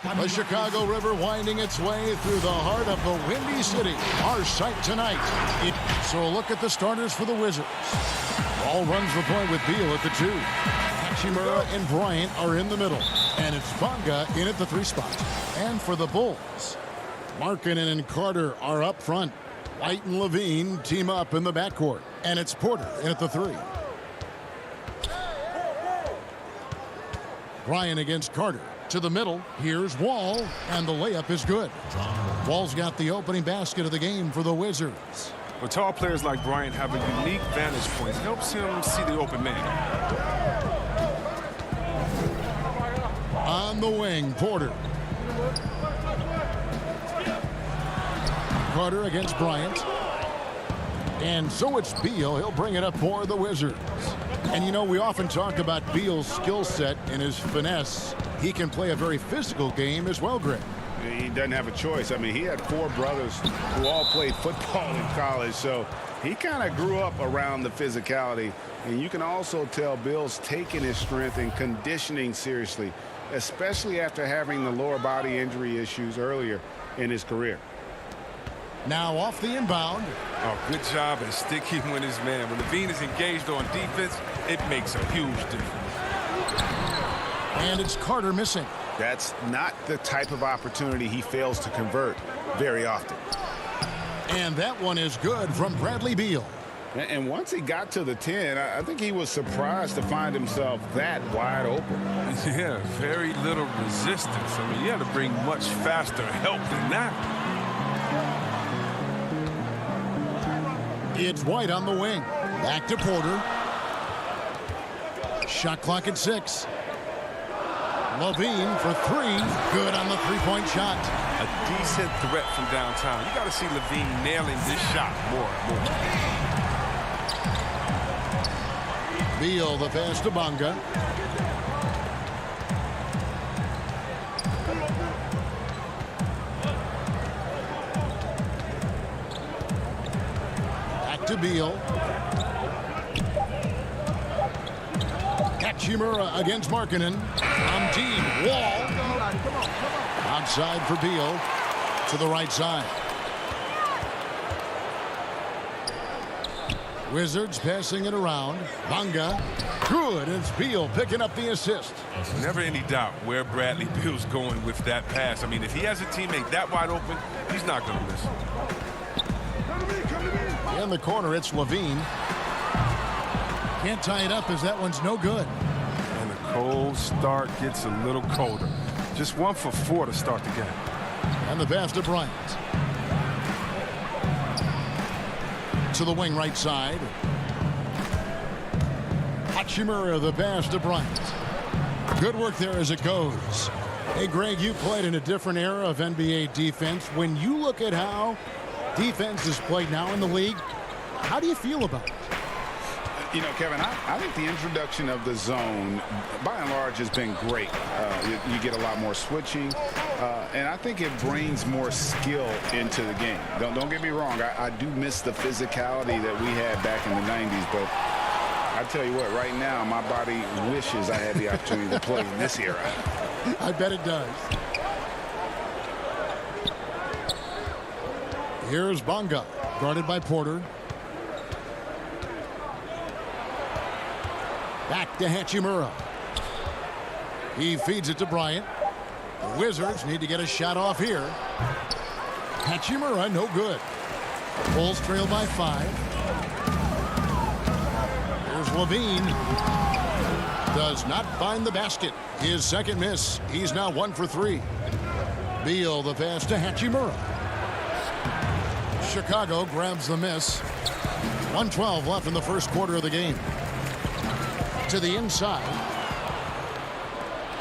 The Chicago River winding its way through the heart of the Windy City. Our sight tonight. So a look at the starters for the Wizards. Ball runs the point with Beal at the 2. Hachimura and Bryant are in the middle. And it's Bonga in at the 3 spot. And for the Bulls, Markkanen and Carter are up front. White and Levine team up in the backcourt. And it's Porter in at the 3. Bryant against Carter. To the middle, here's Wall, and the layup is good. Wall's got the opening basket of the game for the Wizards. But tall players like Bryant have a unique vantage point. Helps him see the open man. On the wing, Porter. Carter against Bryant. And so it's Beal. He'll bring it up for the Wizards. And, you know, we often talk about Beal's skill set and his finesse. He can play a very physical game as well, Greg. He doesn't have a choice. I mean, he had 4 brothers who all played football in college, so he kind of grew up around the physicality. And you can also tell Beal's taking his strength and conditioning seriously, especially after having the lower body injury issues earlier in his career. Now off the inbound. Oh, good job at sticking with his man. When Levine is engaged on defense, it makes a huge difference. And it's Carter missing. That's not the type of opportunity he fails to convert very often. And that one is good from Bradley Beal. And once he got to the 10, I think he was surprised to find himself that wide open. Yeah, very little resistance. I mean, you had to bring much faster help than that. It's White on the wing. Back to Porter. Shot clock at 6. Levine for 3. Good on the three-point shot. A decent threat from downtown. You got to see Levine nailing this shot more and more. Beal the pass to Bonga. Back to Beal. Hachimura against Markkanen. From deep, Wall. Outside for Beal. To the right side. Wizards passing it around. Bonga. Good. It's Beal picking up the assist. Never any doubt where Bradley Beal's going with that pass. I mean, if he has a teammate that wide open, he's not going to miss. In the corner, it's Levine. Can't tie it up as that one's no good. And the cold start gets a little colder. Just 1 for 4 to start the game. And the pass to Bryant. To the wing right side. Hachimura the pass to Bryant. Good work there as it goes. Hey, Greg, you played in a different era of NBA defense. When you look at how defense is played now in the league, how do you feel about it? You know, Kevin, I think the introduction of the zone, by and large, has been great. You get a lot more switching, and I think it brings more skill into the game. Don't get me wrong. I do miss the physicality that we had back in the 90s, but I tell you what, right now, my body wishes I had the opportunity to play in this era. I bet it does. Here's Bonga, guarded by Porter. Back to Hachimura. He feeds it to Bryant. The Wizards need to get a shot off here. Hachimura, no good. Bulls trail by 5. Here's Levine. Does not find the basket. His second miss. He's now 1 for 3. Beal the pass to Hachimura. Chicago grabs the miss. 1:12 left in the first quarter of the game. To the inside.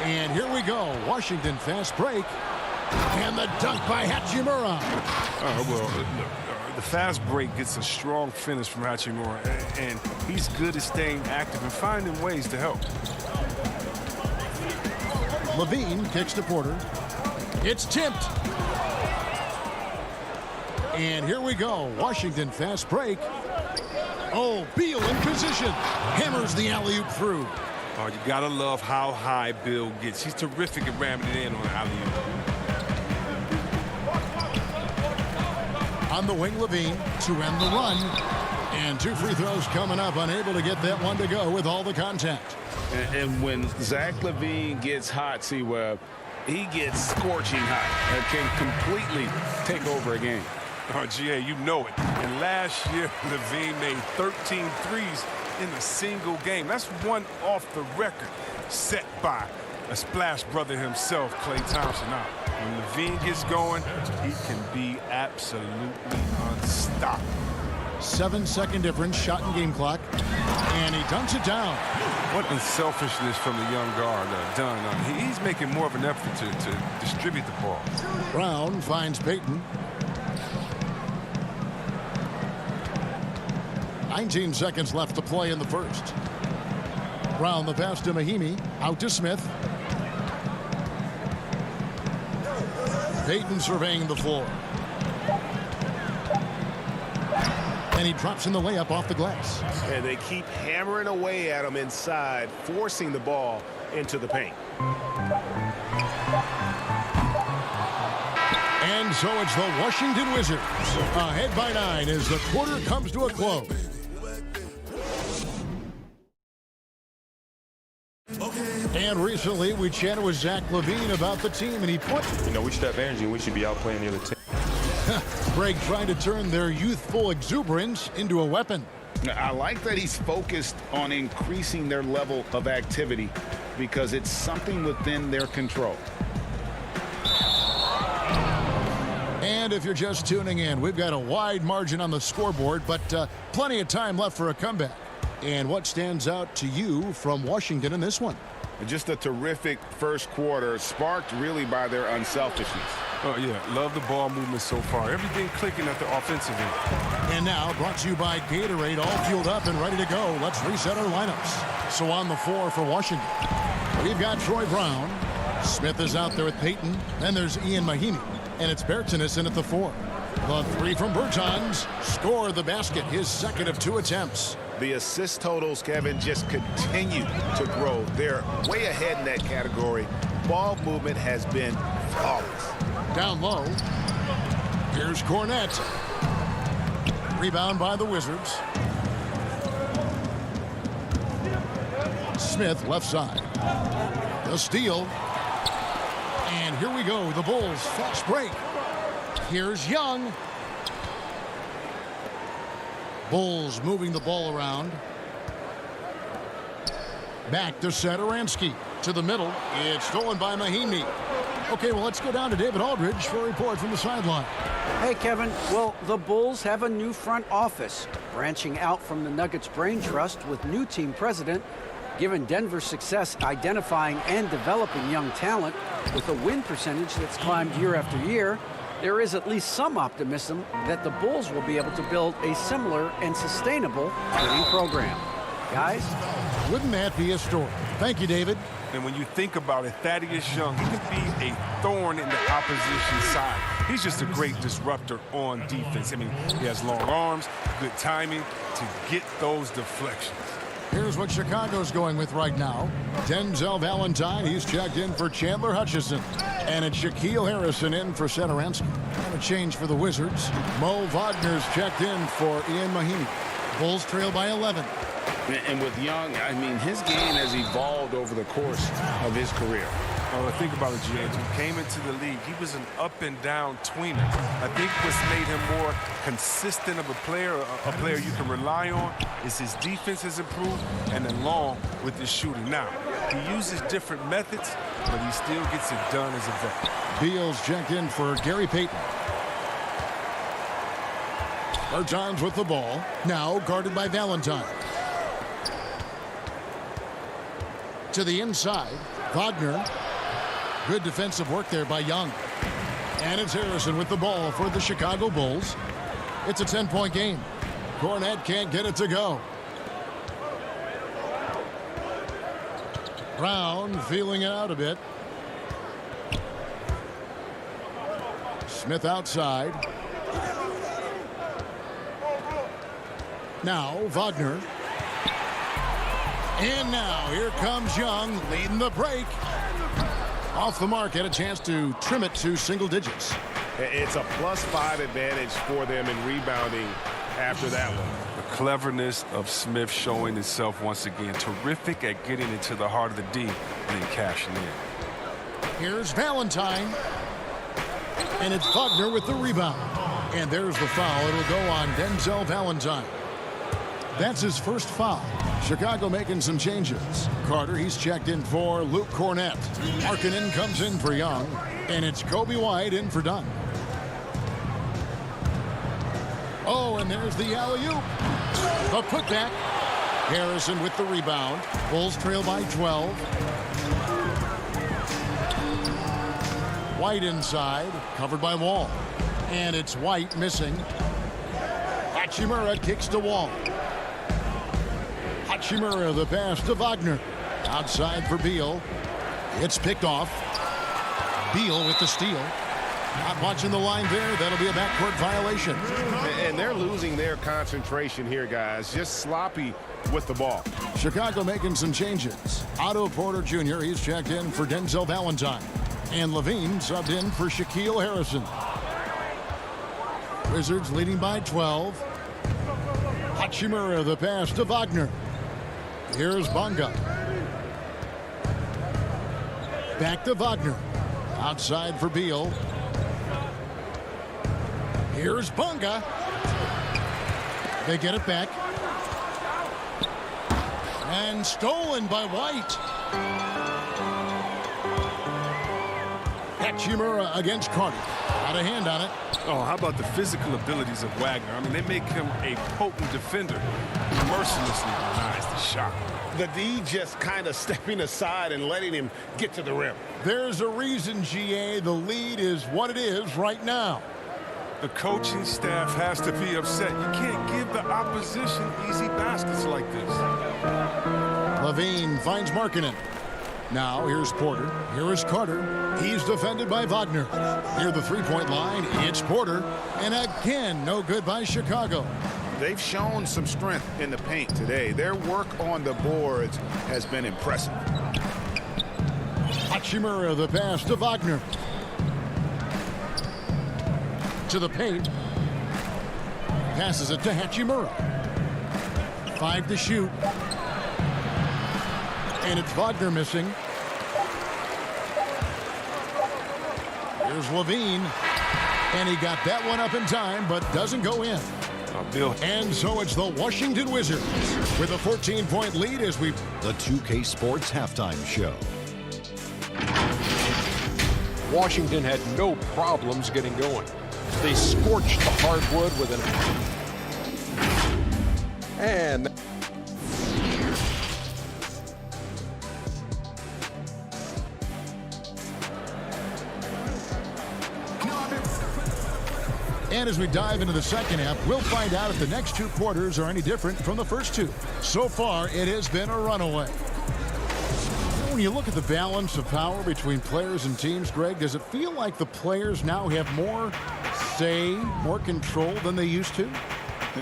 And here we go. Washington fast break. And the dunk by Hachimura. The fast break gets a strong finish from Hachimura, and he's good at staying active and finding ways to help. Levine kicks to Porter. It's tipped. And here we go. Washington fast break. Oh, Beal in position. Hammers the alley-oop through. Oh, you gotta love how high Bill gets. He's terrific at ramming it in on the alley-oop. On the wing, Levine to end the run. And 2 free throws coming up. Unable to get that one to go with all the contact. And when Zach LaVine gets hot, C-Web, he gets scorching hot and can completely take over a game. Oh, GA, you know it. And last year, LaVine made 13 threes in a single game. That's one off the record set by a splash brother himself, Klay Thompson. Now, when LaVine gets going, he can be absolutely unstoppable. 7-second difference, shot and game clock. And he dunks it down. What unselfishness from the young guard done. He's making more of an effort to distribute the ball. Brown finds Payton. 19 seconds left to play in the first. Brown the pass to Mahimi. Out to Smith. Payton surveying the floor. And he drops in the layup off the glass. And they keep hammering away at him inside, forcing the ball into the paint. And so it's the Washington Wizards ahead by 9 as the quarter comes to a close. And recently we chatted with Zach LaVine about the team, and he put... we should have energy and we should be out playing the other team. Greg trying to turn their youthful exuberance into a weapon. I like that he's focused on increasing their level of activity because it's something within their control. And if you're just tuning in, we've got a wide margin on the scoreboard, but plenty of time left for a comeback. And what stands out to you from Washington in this one? Just a terrific first quarter, sparked really by their unselfishness. Oh, yeah. Love the ball movement so far. Everything clicking at the offensive end. And now, brought to you by Gatorade, all fueled up and ready to go. Let's reset our lineups. So on the floor for Washington, we've got Troy Brown. Smith is out there with Payton. Then there's Ian Mahimi. And it's Bertans in at the 4. The 3 from Bertans. Score the basket, his second of 2 attempts. The assist totals, Kevin, just continue to grow. They're way ahead in that category. Ball movement has been flawless. Down low. Here's Cornette. Rebound by the Wizards. Smith left side. The steal. And here we go. The Bulls fast break. Here's Young. Bulls moving the ball around. Back to Satoransky. To the middle. It's stolen by Mahimi. Okay, well, let's go down to David Aldridge for a report from the sideline. Hey, Kevin. Well, the Bulls have a new front office, branching out from the Nuggets Brain Trust with new team president. Given Denver's success identifying and developing young talent with a win percentage that's climbed year after year, there is at least some optimism that the Bulls will be able to build a similar and sustainable winning program. Guys? Wouldn't that be a story? Thank you, David. And when you think about it, Thaddeus Young, he could be a thorn in the opposition side. He's just a great disruptor on defense. I mean, he has long arms, good timing to get those deflections. Here's what Chicago's going with right now. Denzel Valentine, he's checked in for Chandler Hutchison. And it's Shaquille Harrison in for Satoransky. And a change for the Wizards. Mo Wagner's checked in for Ian Mahimi. Bulls trail by 11. And with Young, I mean, his game has evolved over the course of his career. Think about it, James. When he came into the league, he was an up-and-down tweener. I think what's made him more consistent of a player you can rely on, is his defense has improved, and along with his shooting. Now, He uses different methods, but he still gets it done as a vet. Beal's checked in for Gary Payton. Bertans with the ball. Now guarded by Valentine. To the inside. Wagner. Good defensive work there by Young. And it's Harrison with the ball for the Chicago Bulls. It's a 10-point game. Cornette can't get it to go. Brown feeling it out a bit. Smith outside. Now Wagner. And now here comes Young leading the break. Off the mark, had a chance to trim it to single digits. It's a +5 advantage for them in rebounding after that one. The cleverness of Smith showing itself once again. Terrific at getting into the heart of the D and then cashing in. Here's Valentine. And it's Wagner with the rebound. And there's the foul. It'll go on Denzel Valentine. That's his first foul. Chicago making some changes. Carter, he's checked in for Luke Cornette. Markkanen comes in for Young. And it's Kobe White in for Dunn. Oh, and there's the alley-oop. The putback. Harrison with the rebound. Bulls trail by 12. White inside, covered by Wall. And it's White missing. Hachimura kicks to Wall. Hachimura, the pass to Wagner. Outside for Beal. It's picked off. Beal with the steal. Not watching the line there. That'll be a backcourt violation. And they're losing their concentration here, guys. Just sloppy with the ball. Chicago making some changes. Otto Porter Jr., he's checked in for Denzel Valentine. And Levine subbed in for Shaquille Harrison. Wizards leading by 12. Hachimura, the pass to Wagner. Here's Bonga. Back to Wagner. Outside for Beal. Here's Bonga. They get it back. And stolen by White. Hachimura against Carter. Got a hand on it. Oh, how about the physical abilities of Wagner? I mean, they make him a potent defender. He mercilessly denies the shot. The D just kind of stepping aside and letting him get to the rim. There's a reason, GA, the lead is what it is right now. The coaching staff has to be upset. You can't give the opposition easy baskets like this. Levine finds Markkanen. Now here's Porter. Here is Carter. He's defended by Wagner. Near the three-point line, it's Porter. And again, no good by Chicago. They've shown some strength in the paint today. Their work on the boards has been impressive. Hachimura, the pass to Wagner. To the paint. Passes it to Hachimura. 5 to shoot. And it's Wagner missing. Here's Levine. And he got that one up in time, but doesn't go in. And so it's the Washington Wizards with a 14-point lead as we... The 2K Sports Halftime Show. Washington had no problems getting going. They scorched the hardwood with an... And... And as we dive into the second half, we'll find out if the next two quarters are any different from the first two. So far, it has been a runaway. When you look at the balance of power between players and teams, Greg, does it feel like the players now have more say, more control than they used to?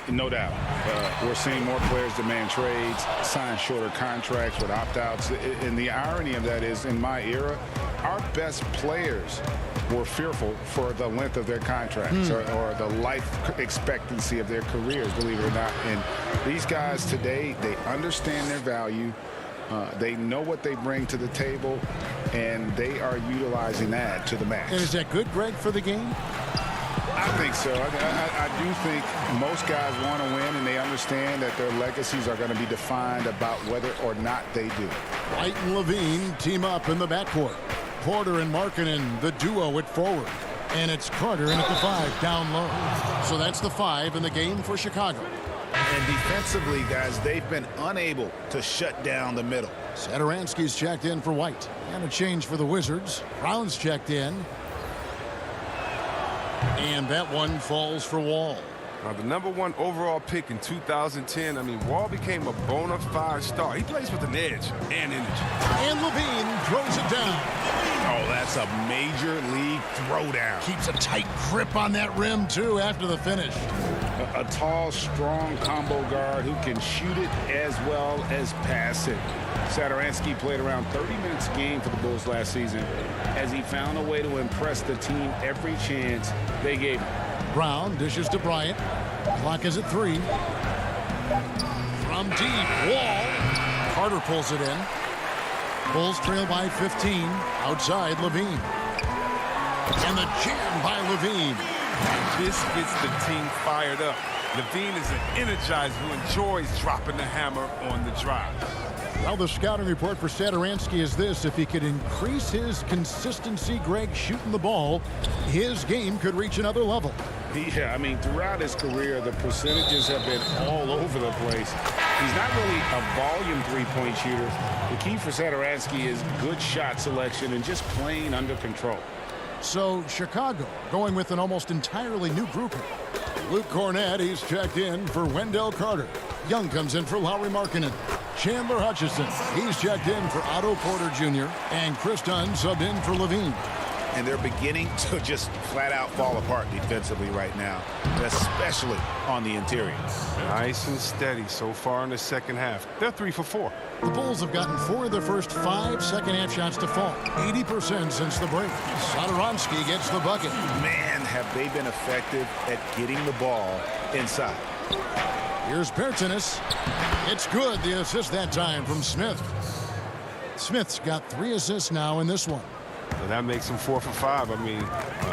No doubt. We're seeing more players demand trades, sign shorter contracts with opt-outs. And the irony of that is, in my era, our best players were fearful for the length of their contracts or the life expectancy of their careers, believe it or not. And these guys today, they understand their value. They know what they bring to the table, and they are utilizing that to the max. And is that good, Greg, for the game? I think so. I do think most guys want to win, and they understand that their legacies are going to be defined about whether or not they do. White and Levine team up in the backcourt. Porter and Markkanen, the duo at forward. And it's Carter in at the 5 down low. So that's the 5 in the game for Chicago. And defensively, guys, they've been unable to shut down the middle. Satoransky's checked in for White. And a change for the Wizards. Brown's checked in. And that one falls for Wall. Now, the #1 overall pick in 2010, I mean, Wall became a bona fide star. He plays with an edge and energy. And Levine throws it down. Oh, that's a major league throwdown. Keeps a tight grip on that rim, too, after the finish. A tall, strong combo guard who can shoot it as well as pass it. Satoransky played around 30 minutes a game for the Bulls last season as he found a way to impress the team every chance they gave him. Brown dishes to Bryant. Clock is at 3. From deep, Wall. Carter pulls it in. Bulls trail by 15. Outside, Levine. And the jam by Levine. This gets the team fired up. Levine is an energizer who enjoys dropping the hammer on the drive. Well, the scouting report for Satoransky is this. If he could increase his consistency, Greg, shooting the ball, his game could reach another level. Yeah, I mean, throughout his career, the percentages have been all over the place. He's not really a volume three-point shooter. The key for Satoransky is good shot selection and just playing under control. So, Chicago going with an almost entirely new grouping. Luke Cornett, he's checked in for Wendell Carter. Young comes in for Lauri Markkanen. Chandler Hutchison, he's checked in for Otto Porter Jr. And Chris Dunn subbed in for Levine. And they're beginning to just flat out fall apart defensively right now, especially on the interior. Nice and steady so far in the second half. They're 3 for 4. The Bulls have gotten 4 of their first 5 second-half shots to fall. 80% since the break. Satoransky gets the bucket. Man, have they been effective at getting the ball inside. Here's Bertanis. It's good. The assist that time from Smith. Smith's got 3 assists now in this one. So that makes them 4 for 5. I mean,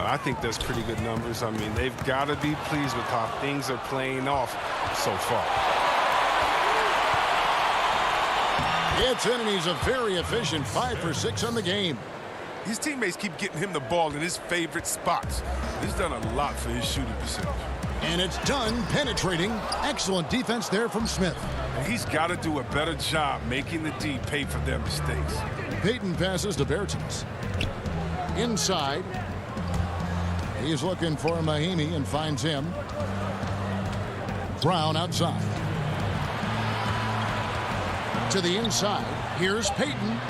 I think that's pretty good numbers. I mean, they've got to be pleased with how things are playing off so far. It's in, and he's a very efficient 5 for 6 on the game. His teammates keep getting him the ball in his favorite spots. He's done a lot for his shooting percentage. And it's done penetrating. Excellent defense there from Smith. And he's got to do a better job making the D pay for their mistakes. Payton passes to Bertans. Inside. He's looking for Mahimi and finds him. Brown outside. To the inside. Here's Payton.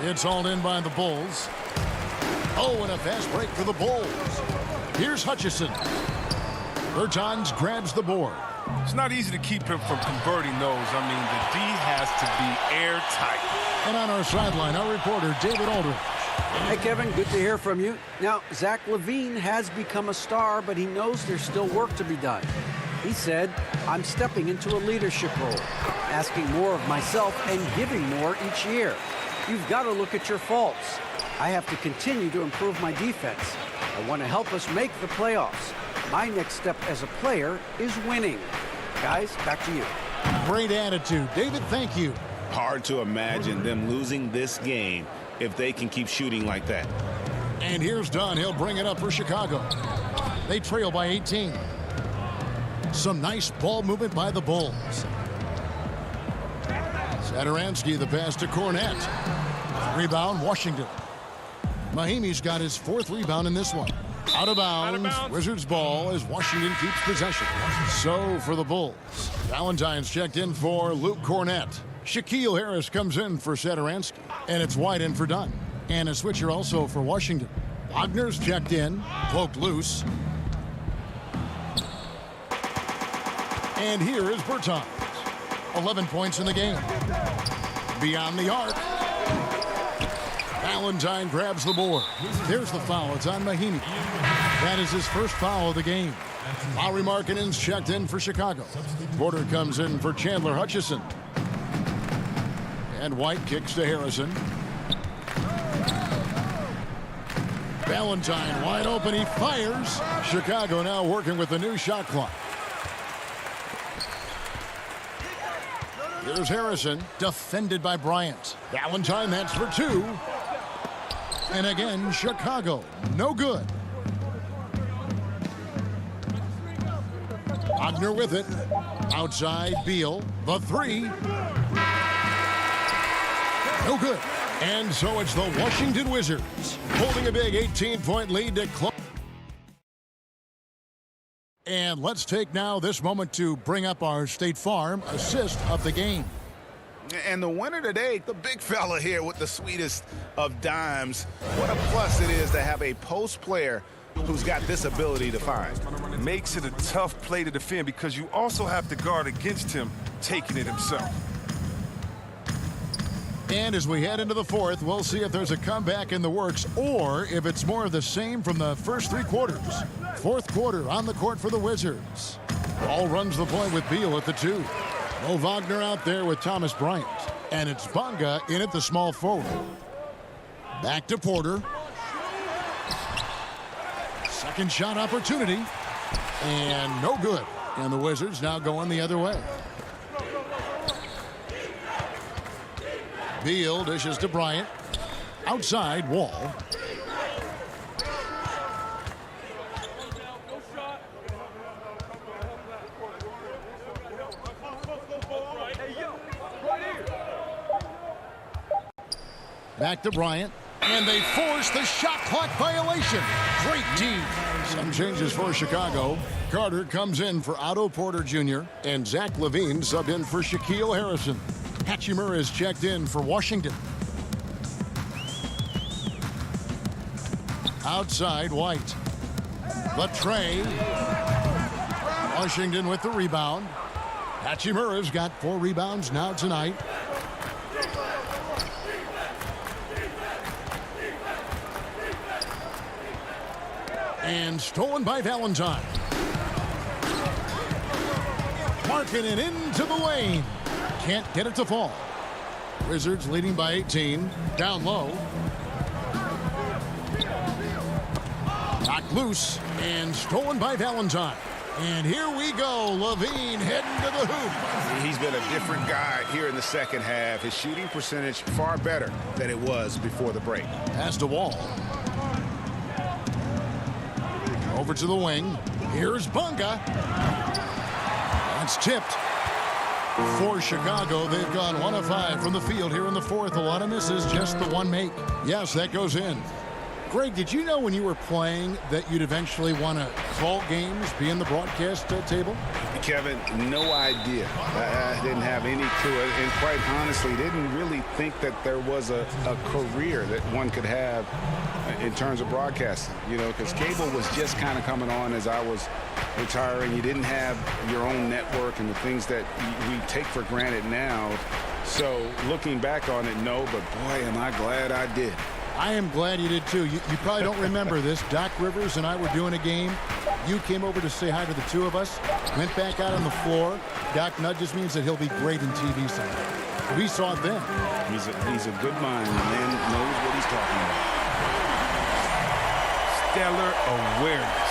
It's hauled in by the Bulls. Oh, and a fast break for the Bulls. Here's Hutchison. Bertans grabs the board. It's not easy to keep him from converting those. I mean, the D has to be airtight. And on our sideline, our reporter, David Aldridge. Hey, Kevin, good to hear from you. Now, Zach LaVine has become a star, but he knows there's still work to be done. He said, I'm stepping into a leadership role, asking more of myself and giving more each year. You've got to look at your faults. I have to continue to improve my defense. I want to help us make the playoffs. My next step as a player is winning. Guys, back to you. Great attitude. David, thank you. Hard to imagine them losing this game if they can keep shooting like that. And here's Dunn. He'll bring it up for Chicago. They trail by 18. Some nice ball movement by the Bulls. Satoransky, the pass to Cornett. Rebound, Washington. Mahimi's got his 4th rebound in this one. Out of bounds. Wizards ball as Washington keeps possession. So for the Bulls, Valentine's checked in for Luke Cornett. Shaquille Harris comes in for Satoransky. And it's White in for Dunn. And a switcher also for Washington. Wagner's checked in. Poked loose. And here is Bertans. 11 points in the game. Beyond the arc. Valentine grabs the board. There's the foul. It's on Mahimi. That is his first foul of the game. Lauri Markkanen's checked in for Chicago. Porter comes in for Chandler Hutchison. And White kicks to Harrison. Valentine wide open. He fires. Chicago now working with the new shot clock. Here's Harrison, defended by Bryant. Valentine, that's for two. And again, Chicago, no good. Wagner with it. Outside, Beal, the three. No good. And so it's the Washington Wizards holding a big 18-point lead to close. And let's take now this moment to bring up our State Farm assist of the game. And the winner today, the big fella here with the sweetest of dimes. What a plus it is to have a post player who's got this ability to find. Makes it a tough play to defend because you also have to guard against him taking it himself. And as we head into the fourth, we'll see if there's a comeback in the works or if it's more of the same from the first three quarters. Fourth quarter on the court for the Wizards. Ball runs the point with Beal at the two. Mo Wagner out there with Thomas Bryant. And it's Bonga in at the small forward. Back to Porter. Second shot opportunity. And no good. And the Wizards now going the other way. Beal dishes to Bryant. Outside, Wall. Back to Bryant. And they force the shot clock violation. Great D. Some changes for Chicago. Carter comes in for Otto Porter Jr. and Zach LaVine subbed in for Shaquille Harrison. Hachimura is checked in for Washington. Outside, White. The tray. Washington with the rebound. Hachimura's got 4 rebounds now tonight. And stolen by Valentine. Marking it into the lane. Can't get it to fall. Wizards leading by 18. Down low. Knocked loose and stolen by Valentine. And here we go. LaVine heading to the hoop. He's been a different guy here in the second half. His shooting percentage far better than it was before the break. Pass to Wall. Over to the wing. Here's Bonga. That's tipped. For Chicago, they've gone 1 of 5 from the field here in the fourth. A lot of misses, just the one make. Yes, that goes in. Greg, did you know when you were playing that you'd eventually want to call games, be in the broadcast table? Kevin, no idea. I didn't have any clue. And quite honestly, didn't really think that there was a career that one could have in terms of broadcasting. You know, because cable was just kind of coming on as I was retiring. You didn't have your own network and the things that we take for granted now. So looking back on it, no, but boy, am I glad I did. I am glad you did too. You probably don't remember this. Doc Rivers and I were doing a game. You came over to say hi to the two of us. Went back out on the floor. Doc nudges means that he'll be great in TV someday. We saw it then. He's a good mind. The man knows what he's talking about. Stellar awareness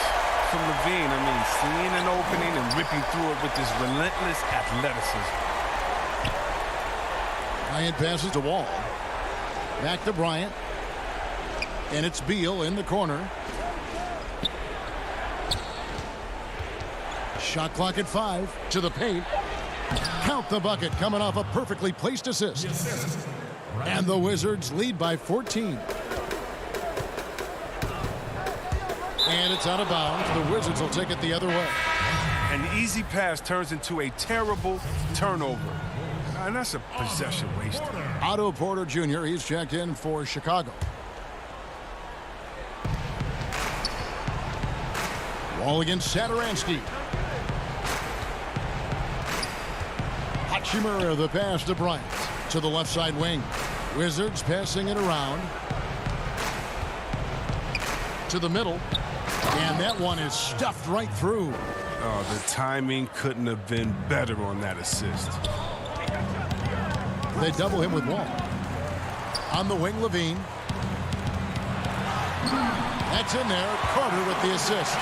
from LaVine. I mean, seeing an opening and ripping through it with this relentless athleticism. Bryant passes to Wall. Back to Bryant. And it's Beal in the corner. Shot clock at 5. To the paint. Count the bucket coming off a perfectly placed assist. And the Wizards lead by 14. And it's out of bounds. The Wizards will take it the other way. An easy pass turns into a terrible turnover. And that's a possession waster. Otto Porter Jr., he's checked in for Chicago. Wall against Satoransky. Hachimura, the pass to Bryant. To the left side wing. Wizards passing it around. To the middle. And that one is stuffed right through. Oh, the timing couldn't have been better on that assist. They double him with Wall. On the wing, LaVine. That's in there. Carter with the assist.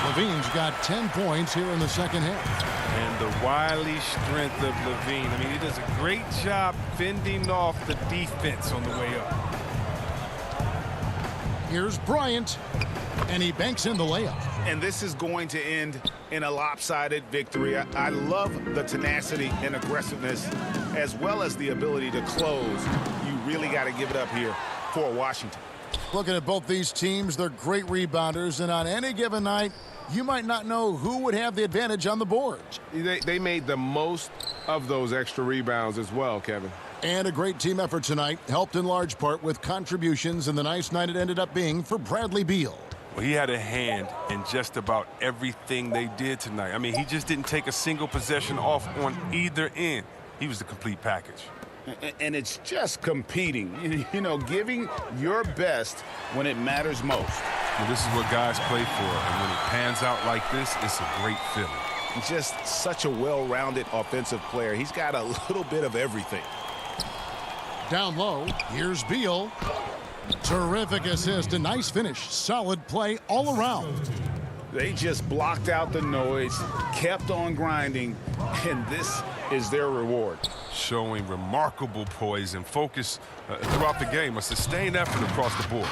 Levine's got 10 points here in the second half. And the wily strength of Levine. I mean, he does a great job fending off the defense on the way up. Here's Bryant, and he banks in the layup. And this is going to end in a lopsided victory. I love the tenacity and aggressiveness, as well as the ability to close. You really got to give it up here for Washington. Looking at both these teams, they're great rebounders, and on any given night, you might not know who would have the advantage on the boards. They made the most of those extra rebounds as well, Kevin. And a great team effort tonight, helped in large part with contributions, and the nice night it ended up being for Bradley Beal. Well, he had a hand in just about everything they did tonight. I mean, he just didn't take a single possession off on either end. He was the complete package. And it's just competing, you know, giving your best when it matters most. Well, this is what guys play for, and when it pans out like this, it's a great feeling. Just such a well-rounded offensive player. He's got a little bit of everything. Down low, here's Beal. Terrific assist, a nice finish, solid play all around. They just blocked out the noise, kept on grinding, and this is their reward. Showing remarkable poise and focus throughout the game, a sustained effort across the board.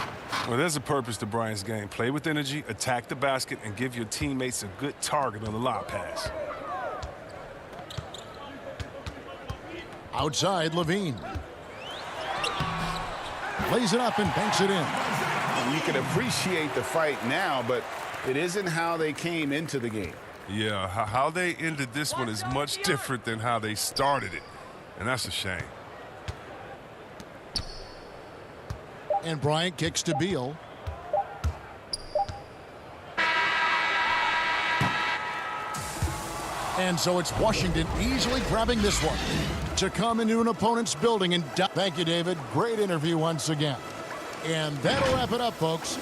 Well, there's a purpose to Bryant's game. Play with energy, attack the basket, and give your teammates a good target on the lob pass. Outside, Levine. Lays it up and banks it in. You can appreciate the fight now, but it isn't how they came into the game. Yeah, how they ended this one is much different than how they started it, and that's a shame. And Bryant kicks to Beal. And so it's Washington easily grabbing this one to come into an opponent's building. And thank you, David. Great interview once again. And that'll wrap it up, folks.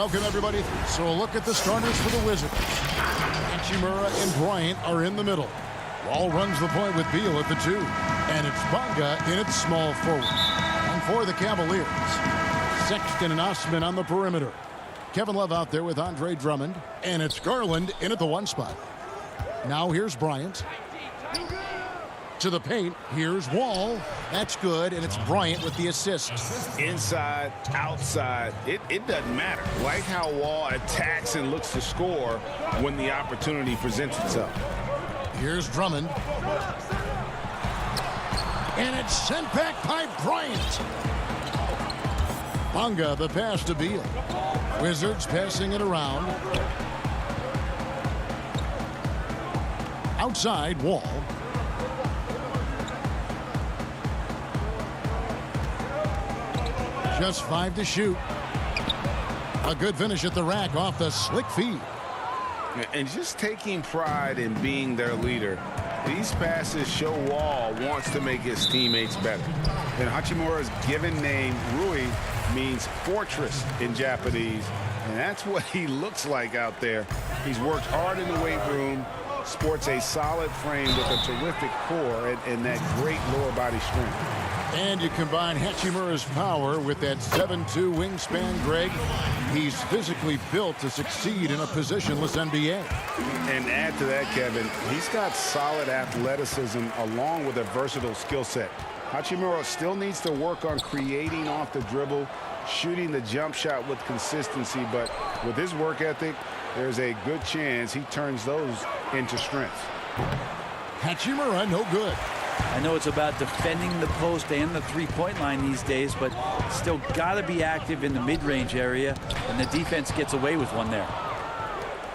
Welcome, everybody. So a look at the starters for the Wizards. Hachimura and Bryant are in the middle. Wall runs the point with Beal at the 2. And it's Bonga in its small forward. And for the Cavaliers, Sexton and Osman on the perimeter. Kevin Love out there with Andre Drummond. And it's Garland in at the 1 spot. Now here's Bryant. To the paint. Here's Wall. That's good, and it's Bryant with the assist. Inside, outside, it doesn't matter. Like how Wall attacks and looks to score when the opportunity presents itself. Here's Drummond. And it's sent back by Bryant. Bonga, the pass to Beal. Wizards passing it around. Outside, Wall. Just 5 to shoot. A good finish at the rack off the slick feed. And just taking pride in being their leader, these passes show Wall wants to make his teammates better. And Hachimura's given name, Rui, means fortress in Japanese. And that's what he looks like out there. He's worked hard in the weight room, sports a solid frame with a terrific core and that great lower body strength. And you combine Hachimura's power with that 7'2" wingspan, Greg. He's physically built to succeed in a positionless NBA. And add to that, Kevin, he's got solid athleticism along with a versatile skill set. Hachimura still needs to work on creating off the dribble, shooting the jump shot with consistency, but with his work ethic, there's a good chance he turns those into strengths. Hachimura, no good. I know it's about defending the post and the three-point line these days, but still got to be active in the mid-range area, and the defense gets away with one there.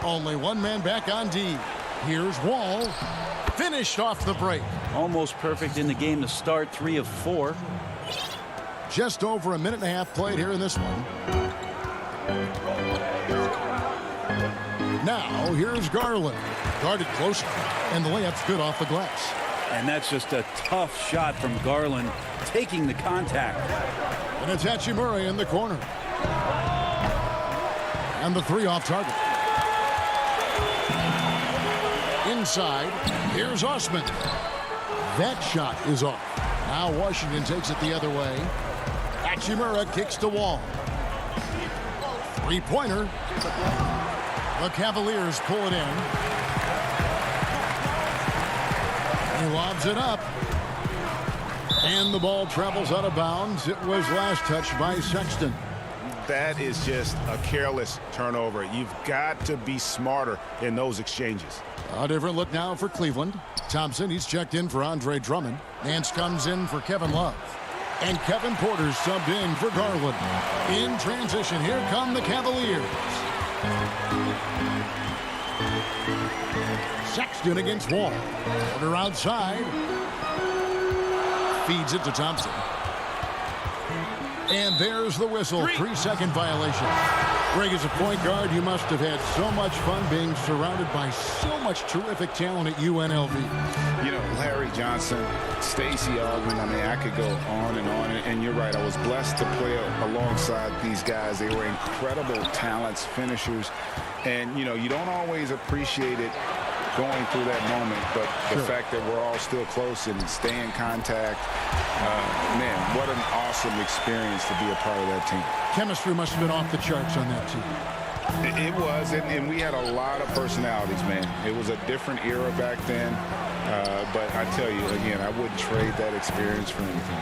Only one man back on D. Here's Wall. Finished off the break. Almost perfect in the game to start, 3 of 4. Just over a minute and a half played here in this one. Now, here's Garland. Guarded closely, and the layup's good off the glass. And that's just a tough shot from Garland, taking the contact. And it's Hachimura in the corner. And the 3 off target. Inside, here's Osman. That shot is off. Now Washington takes it the other way. Hachimura kicks the Wall. 3-pointer. The Cavaliers pull it in. He lobs it up. And the ball travels out of bounds. It was last touched by Sexton. That is just a careless turnover. You've got to be smarter in those exchanges. A different look now for Cleveland. Thompson, he's checked in for Andre Drummond. Nance comes in for Kevin Love. And Kevin Porter's subbed in for Garland. In transition, here come the Cavaliers. Sexton against Wall. Porter outside. Feeds it to Thompson. And there's the whistle. 3-second violation. Greg, as a point guard, you must have had so much fun being surrounded by so much terrific talent at UNLV. You know, Larry Johnson, Stacey Augmon, I mean, I could go on. And you're right, I was blessed to play alongside these guys. They were incredible talents, finishers. And, you know, you don't always appreciate it going through that moment, but the fact that we're all still close and stay in contact, man, what an awesome experience to be a part of that team. Chemistry must have been off the charts on that team. It was, and we had a lot of personalities, man. It was a different era back then, but I tell you, again, I wouldn't trade that experience for anything.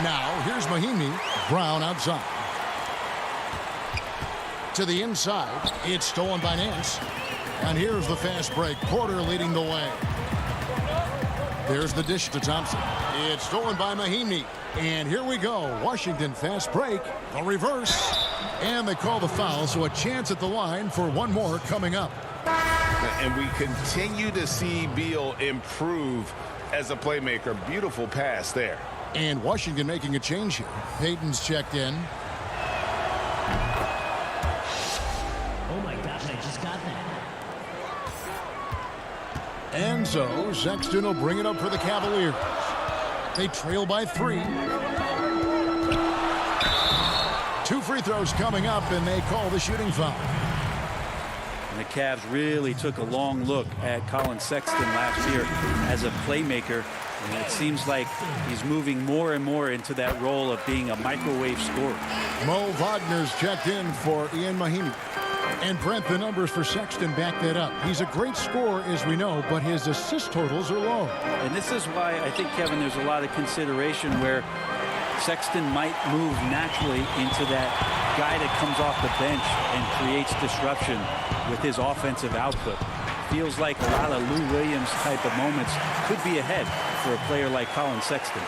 Now, here's Mahimi. Brown outside. To the inside. It's stolen by Nance. And here's the fast break. Porter leading the way. There's the dish to Thompson. It's stolen by Mahimi. And here we go. Washington fast break. The reverse. And they call the foul, so a chance at the line for one more coming up. And we continue to see Beal improve as a playmaker. Beautiful pass there. And Washington making a change here. Payton's checked in. Oh my gosh, I just got that. And so Sexton will bring it up for the Cavaliers. They trail by 3. 2 free free throws coming up, and they call the shooting foul. And the Cavs really took a long look at Colin Sexton last year as a playmaker. And it seems like he's moving more and more into that role of being a microwave scorer. Mo Wagner's checked in for Ian Mahinmi. And Brent, the numbers for Sexton back that up. He's a great scorer, as we know, but his assist totals are low. And this is why I think, Kevin, there's a lot of consideration where Sexton might move naturally into that guy that comes off the bench and creates disruption with his offensive output. Feels like a lot of Lou Williams type of moments could be ahead for a player like Colin Sexton.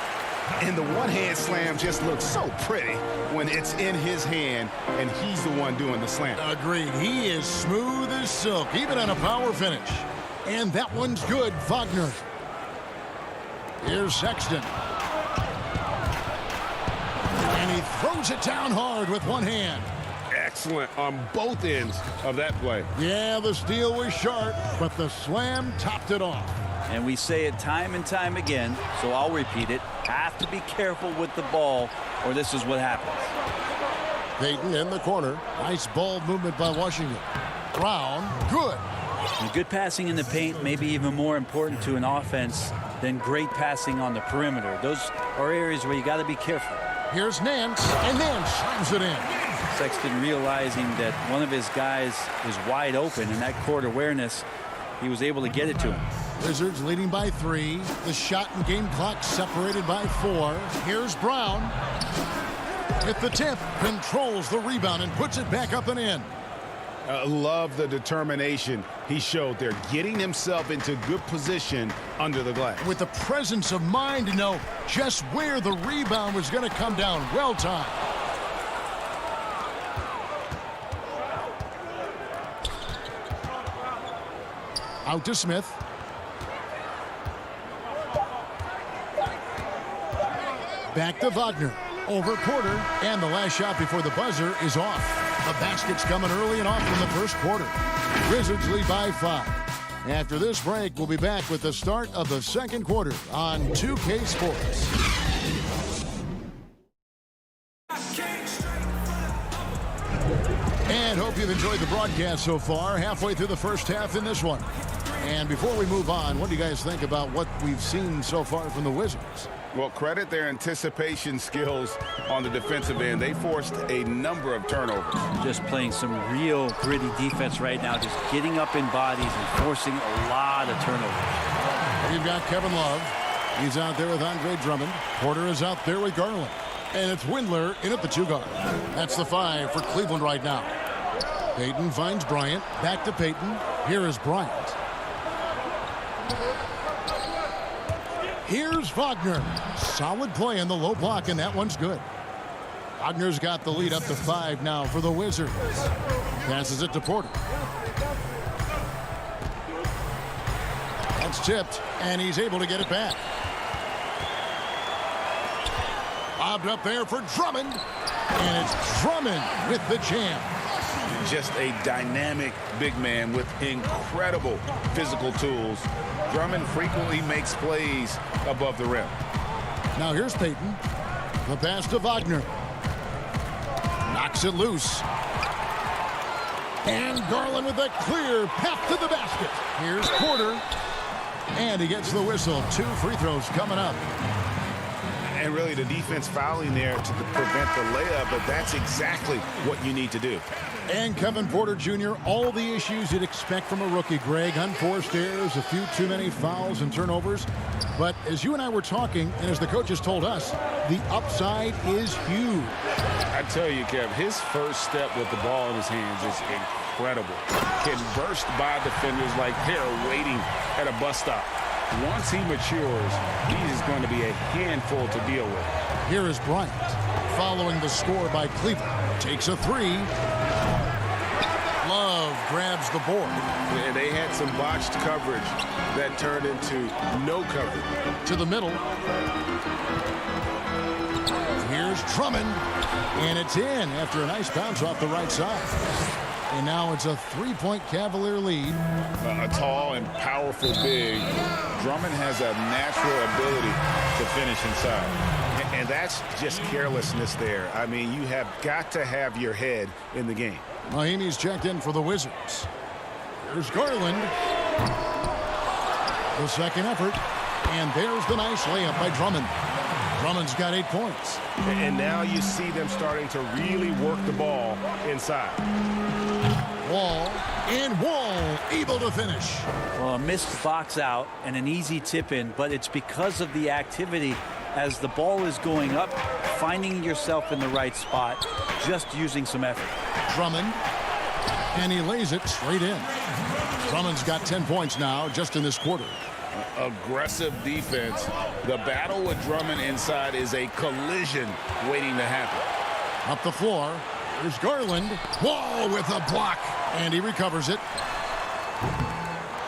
And the one-hand slam just looks so pretty when it's in his hand and he's the one doing the slam. Agreed. He is smooth as silk, even on a power finish. And that one's good, Wagner. Here's Sexton. And he throws it down hard with one hand. Excellent on both ends of that play. Yeah, the steal was sharp, but the slam topped it off. And we say it time and time again, so I'll repeat it. Have to be careful with the ball, or this is what happens. Payton in the corner. Nice ball movement by Washington. Brown, good. And good passing in the paint may be even more important to an offense than great passing on the perimeter. Those are areas where you got to be careful. Here's Nance, and Nance slams it in. Sexton realizing that one of his guys is wide open, and that court awareness, he was able to get it to him. Wizards leading by 3. The shot and game clock separated by 4. Here's Brown. With the tip, controls the rebound and puts it back up and in. Love the determination he showed there, getting himself into good position under the glass. With the presence of mind to know just where the rebound was going to come down. Well timed. Out to Smith. Back to Wagner. Over Porter. And the last shot before the buzzer is off. The basket's coming early and often in the first quarter. Wizards lead by 5. After this break, we'll be back with the start of the second quarter on 2K Sports. And hope you've enjoyed the broadcast so far. Halfway through the first half in this one. And before we move on, what do you guys think about what we've seen so far from the Wizards? Well, credit their anticipation skills on the defensive end. They forced a number of turnovers. Just playing some real gritty defense right now, just getting up in bodies and forcing a lot of turnovers. You've got Kevin Love. He's out there with Andre Drummond. Porter is out there with Garland. And it's Windler in at the 2 guard. That's the 5 for Cleveland right now. Payton finds Bryant. Back to Payton. Here is Bryant. Here's Wagner. Solid play in the low block, and that one's good. Wagner's got the lead up to 5 now for the Wizards. Passes it to Porter. That's tipped, and he's able to get it back. Bobbed up there for Drummond, and it's Drummond with the jam. Just a dynamic big man with incredible physical tools. Drummond frequently makes plays above the rim. Now here's Payton. The pass to Wagner. Knocks it loose. And Garland with a clear path to the basket. Here's Porter. And he gets the whistle. 2 free throws coming up. And really the defense fouling there to prevent the layup, but that's exactly what you need to do. And Kevin Porter Jr., all the issues you'd expect from a rookie, Greg. Unforced errors, a few too many fouls and turnovers. But as you and I were talking, and as the coaches told us, the upside is huge. I tell you, Kev, his first step with the ball in his hands is incredible. Can burst by defenders like they're waiting at a bus stop. Once he matures, he is going to be a handful to deal with. Here is Bryant, following the score by Cleveland. Takes a 3. Love grabs the board. And they had some botched coverage that turned into no coverage. To the middle. Here's Drummond. And it's in after a nice bounce off the right side. And now it's a 3-point Cavalier lead. A tall and powerful big. Drummond has a natural ability to finish inside. And that's just carelessness there. I mean, you have got to have your head in the game. Mahimi's checked in for the Wizards. Here's Garland. The second effort. And there's the nice layup by Drummond. Drummond's got 8 points. And now you see them starting to really work the ball inside. Wall, and Wall able to finish. Well, a missed box out and an easy tip in, but it's because of the activity as the ball is going up, finding yourself in the right spot, just using some effort. Drummond, and he lays it straight in. Drummond's got 10 points now just in this quarter. Aggressive defense. The battle with Drummond inside is a collision waiting to happen. Up the floor. Here's Garland. Wall with a block. And he recovers it.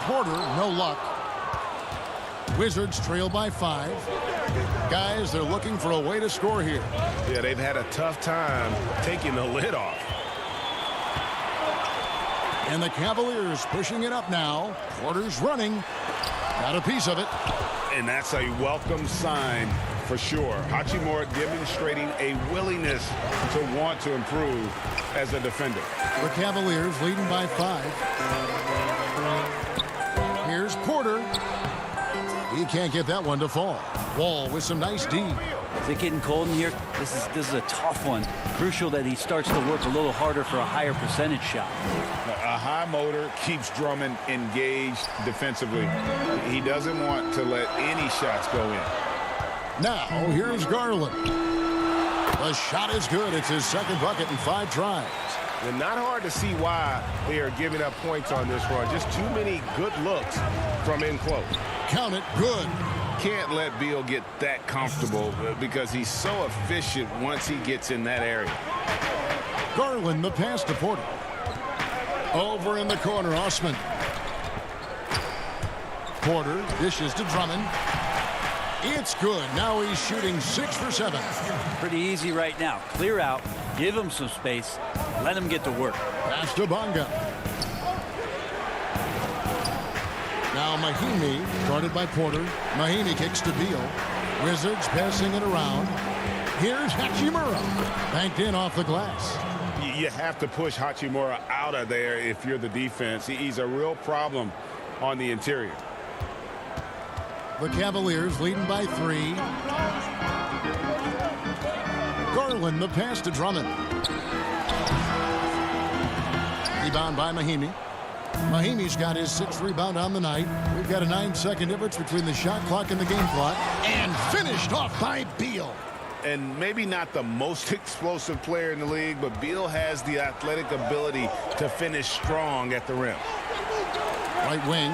Porter, no luck. Wizards trail by 5. Guys, they're looking for a way to score here. Yeah, they've had a tough time taking the lid off. And the Cavaliers pushing it up now. Porter's running. Got a piece of it. And that's a welcome sign for sure. Hachimura demonstrating a willingness to want to improve as a defender. The Cavaliers leading by 5. Here's Porter. He can't get that one to fall. Wall with some nice D. Is it getting cold in here? This is a tough one. Crucial that he starts to work a little harder for a higher percentage shot. A high motor keeps Drummond engaged defensively. He doesn't want to let any shots go in. Now, here's Garland. The shot is good. It's his second bucket in 5 tries. And not hard to see why they are giving up points on this run. Just too many good looks from in close. Count it, good. Can't let Beal get that comfortable because he's so efficient once he gets in that area. Garland, the pass to Porter. Over in the corner, Osman. Porter dishes to Drummond. It's good. Now he's shooting 6 for 7. Pretty easy right now. Clear out, give him some space, let him get to work. Pass to Bonga. Now Mahimi, guarded by Porter. Mahimi kicks to Beal. Wizards passing it around. Here's Hachimura. Banked in off the glass. You have to push Hachimura out of there if you're the defense. He's a real problem on the interior. The Cavaliers leading by 3. Garland, the pass to Drummond. Rebound by Mahimi. Mahimi's got his 6th rebound on the night. We've got a 9-second difference between the shot clock and the game clock. And finished off by Beal. And maybe not the most explosive player in the league, but Beal has the athletic ability to finish strong at the rim. Right wing.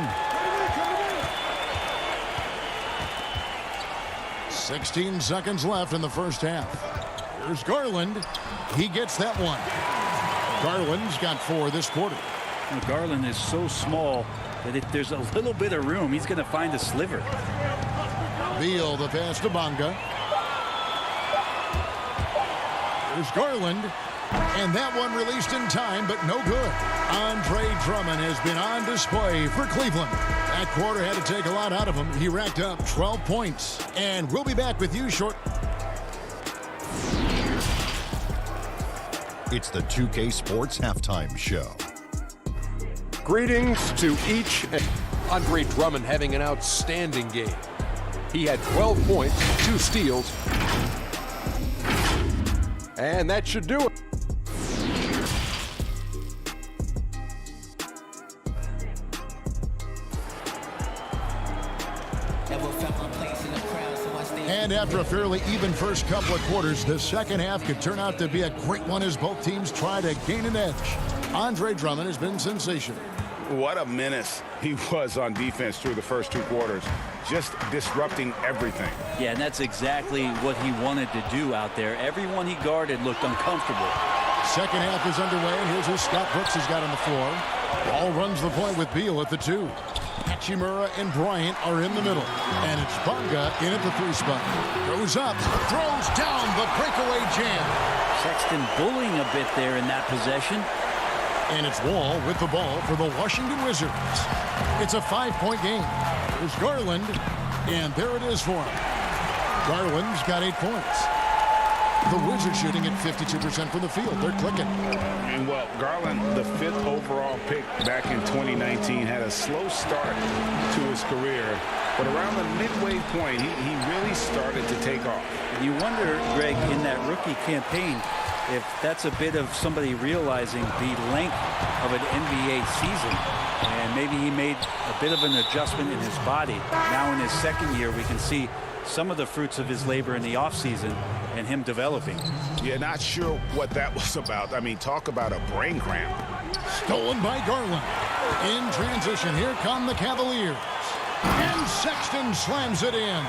16 seconds left in the first half. Here's Garland. He gets that one. Garland's got 4 this quarter. Well, Garland is so small that if there's a little bit of room, he's going to find a sliver. Beal, the pass to Bonga. Here's Garland. And that one released in time, but no good. Andre Drummond has been on display for Cleveland. That quarter had to take a lot out of him. He racked up 12 points. And we'll be back with you short. It's the 2K Sports Halftime Show. Greetings to each and Andre Drummond having an outstanding game. He had 12 points, 2 steals, and that should do it. And after a fairly even first couple of quarters, the second half could turn out to be a great one as both teams try to gain an edge. Andre Drummond has been sensational. What a menace he was on defense through the first 2 quarters, just disrupting everything. Yeah, and that's exactly what he wanted to do out there. Everyone he guarded looked uncomfortable. Second half is underway, and here's what Scott Brooks has got on the floor. Ball runs the point with Beal at the 2. Hachimura and Bryant are in the middle. And it's Bonga in at the 3 spot. Goes up, throws down the breakaway jam. Sexton bullying a bit there in that possession. And it's Wall with the ball for the Washington Wizards. It's a 5-point game. There's Garland, and there it is for him. Garland's got 8 points. The Wizards shooting at 52% from the field. They're clicking. And well, Garland, the 5th overall pick back in 2019, had a slow start to his career. But around the midway point, he really started to take off. You wonder, Greg, in that rookie campaign, if that's a bit of somebody realizing the length of an NBA season. And maybe he made a bit of an adjustment in his body. Now in his second year, we can see some of the fruits of his labor in the offseason and him developing. Yeah, not sure what that was about. I mean, talk about a brain cramp. Stolen by Garland. In transition, here come the Cavaliers. And Sexton slams it in.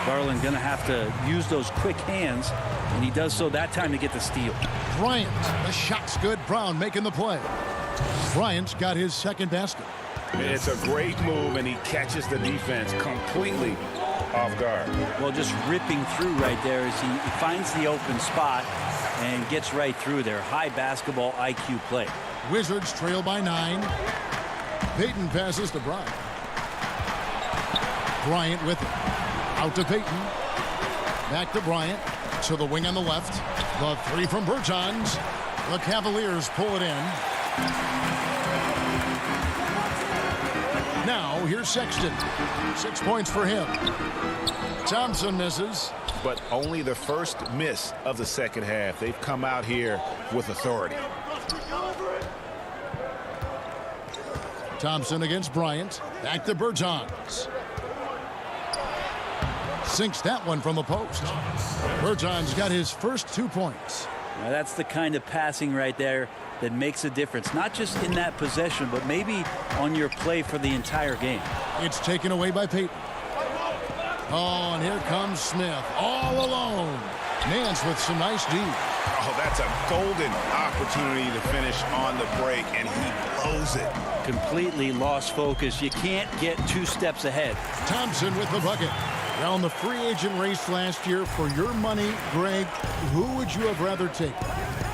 Garland going to have to use those quick hands, and he does so that time to get the steal. Bryant, the shot's good. Brown making the play. Bryant's got his second basket. It's a great move, and he catches the defense completely off guard. Well, just ripping through right there as he finds the open spot and gets right through there. High basketball IQ play. Wizards trail by 9. Payton passes to Bryant. Bryant with it. Out to Payton. Back to Bryant. To the wing on the left. The 3 from Bertans. The Cavaliers pull it in. Now, here's Sexton. 6 points for him. Thompson misses. But only the first miss of the second half. They've come out here with authority. Thompson against Bryant. Back to Bertans. Sinks that one from the post. Bertans got his first 2 points. Now that's the kind of passing right there that makes a difference, not just in that possession, but maybe on your play for the entire game. It's taken away by Payton. Oh, and here comes Smith all alone. Nance with some nice D. Oh, that's a golden opportunity to finish on the break, and he blows it. Completely lost focus. You can't get 2 steps ahead. Thompson with the bucket. Now, in the free agent race last year, for your money, Greg, who would you have rather taken?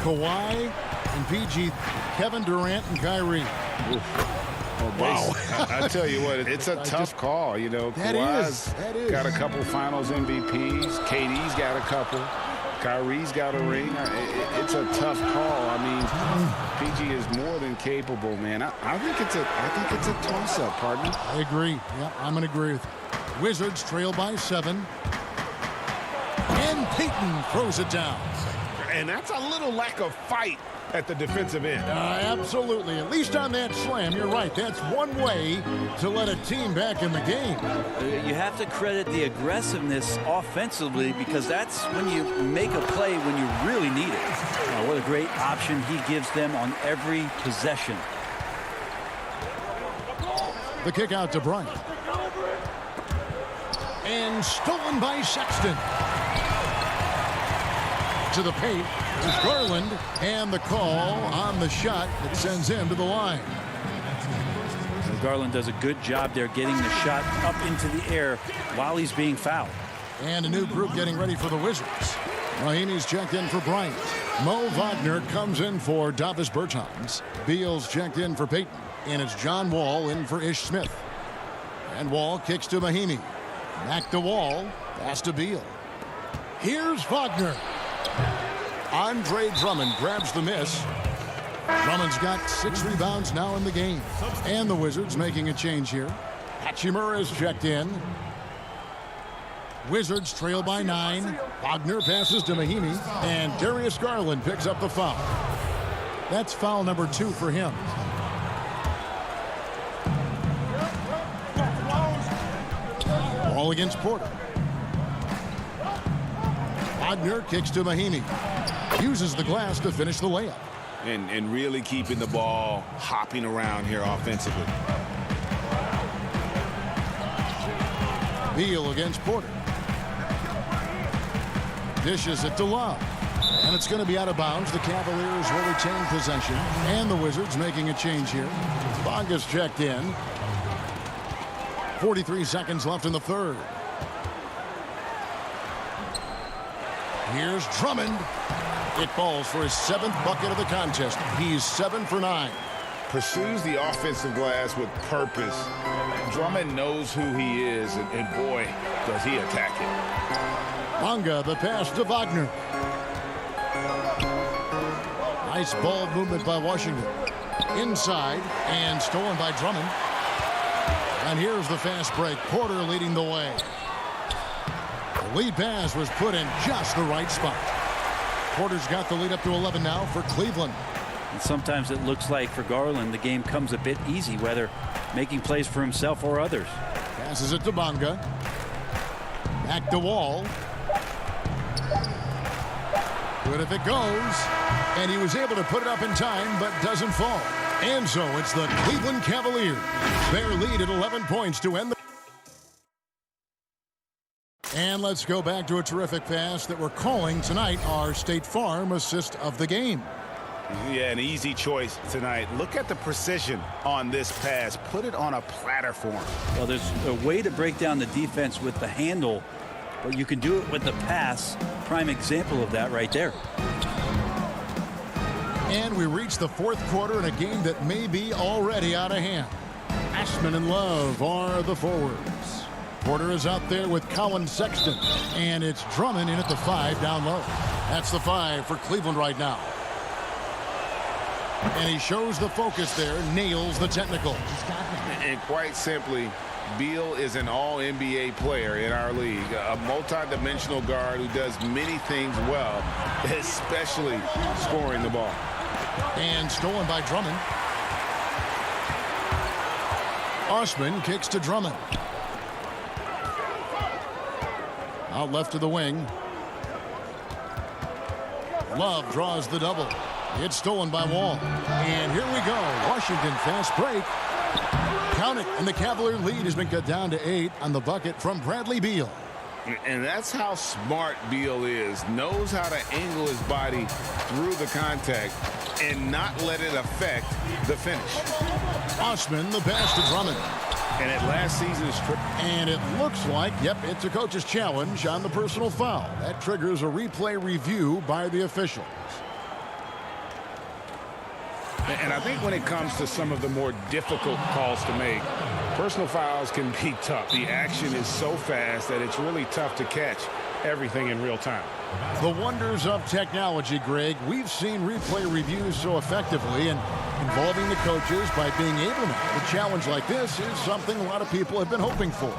Kawhi and PG, Kevin Durant and Kyrie. Wow. I tell you what, it's a tough call. You know, Kawhi's got a couple finals MVPs. KD's got a couple. Kyrie's got a ring. It's a tough call. I mean, PG is more than capable, man. I think it's a toss-up, partner. I agree. Yeah, I'm going to agree with you. Wizards trail by 7. And Payton throws it down. And that's a little lack of fight at the defensive end. Absolutely. At least on that slam, you're right. That's one way to let a team back in the game. You have to credit the aggressiveness offensively, because that's when you make a play when you really need it. What a great option he gives them on every possession. The kick out to Bryant. And stolen by Sexton. To the paint is Garland, and the call on the shot that sends him to the line. Garland does a good job there getting the shot up into the air while he's being fouled. And a new group getting ready for the Wizards. Mahinmi's checked in for Bryant. Mo Wagner comes in for Davis Bertans. Beal's checked in for Payton. And it's John Wall in for Ish Smith. And Wall kicks to Mahinmi. Back to Wall. Pass to Beal. Here's Wagner. Andre Drummond grabs the miss. Drummond's got 6 rebounds now in the game. And the Wizards making a change here. Hachimura is checked in. Wizards trail by 9. Wagner passes to Mahinmi. And Darius Garland picks up the foul. That's foul number 2 for him. Ball against Porter. Wagner kicks to Mahinmi. Uses the glass to finish the layup. And really keeping the ball hopping around here offensively. Beal against Porter. Dishes it to Love. And it's going to be out of bounds. The Cavaliers will retain possession. And the Wizards making a change here. Bonga's checked in. 43 seconds left in the third. Here's Drummond. It falls for his 7th bucket of the contest. He's 7 for 9. Pursues the offensive glass with purpose. Drummond knows who he is, and boy, does he attack it. Bonga, the pass to Wagner. Nice ball movement by Washington. Inside and stolen by Drummond. And here's the fast break. Porter leading the way. The lead pass was put in just the right spot. Porter's got the lead up to 11 now for Cleveland. And sometimes it looks like for Garland the game comes a bit easy, whether making plays for himself or others. Passes it to Bonga. Back to Wall. Good if it goes. And he was able to put it up in time, but doesn't fall. And so it's the Cleveland Cavaliers. Their lead at 11 points to end the... And let's go back to a terrific pass that we're calling tonight our State Farm assist of the game. Yeah, an easy choice tonight. Look at the precision on this pass. Put it on a platter for him. Well, there's a way to break down the defense with the handle, but you can do it with the pass. Prime example of that right there. And we reach the fourth quarter in a game that may be already out of hand. Ashman and Love are the forwards. Porter is out there with Colin Sexton. And it's Drummond in at the 5 down low. That's the 5 for Cleveland right now. And he shows the focus there, nails the technical. And quite simply, Beal is an all-NBA player in our league, a multi-dimensional guard who does many things well, especially scoring the ball. And stolen by Drummond. Osman kicks to Drummond. Out left to the wing. Love draws the double. It's stolen by Wall. And here we go. Washington fast break. Count it. And the Cavalier lead has been cut down to 8 on the bucket from Bradley Beal. And that's how smart Beal is. Knows how to angle his body through the contact and not let it affect the finish. Osman, the pass to Drummond. And at last season's trip. And it looks like, yep, it's a coach's challenge on the personal foul. That triggers a replay review by the officials. And I think when it comes to some of the more difficult calls to make, personal fouls can be tough. The action is so fast that it's really tough to catch everything in real time. The wonders of technology, Greg. We've seen replay reviews so effectively, and involving the coaches by being able to make a challenge like this is something a lot of people have been hoping for.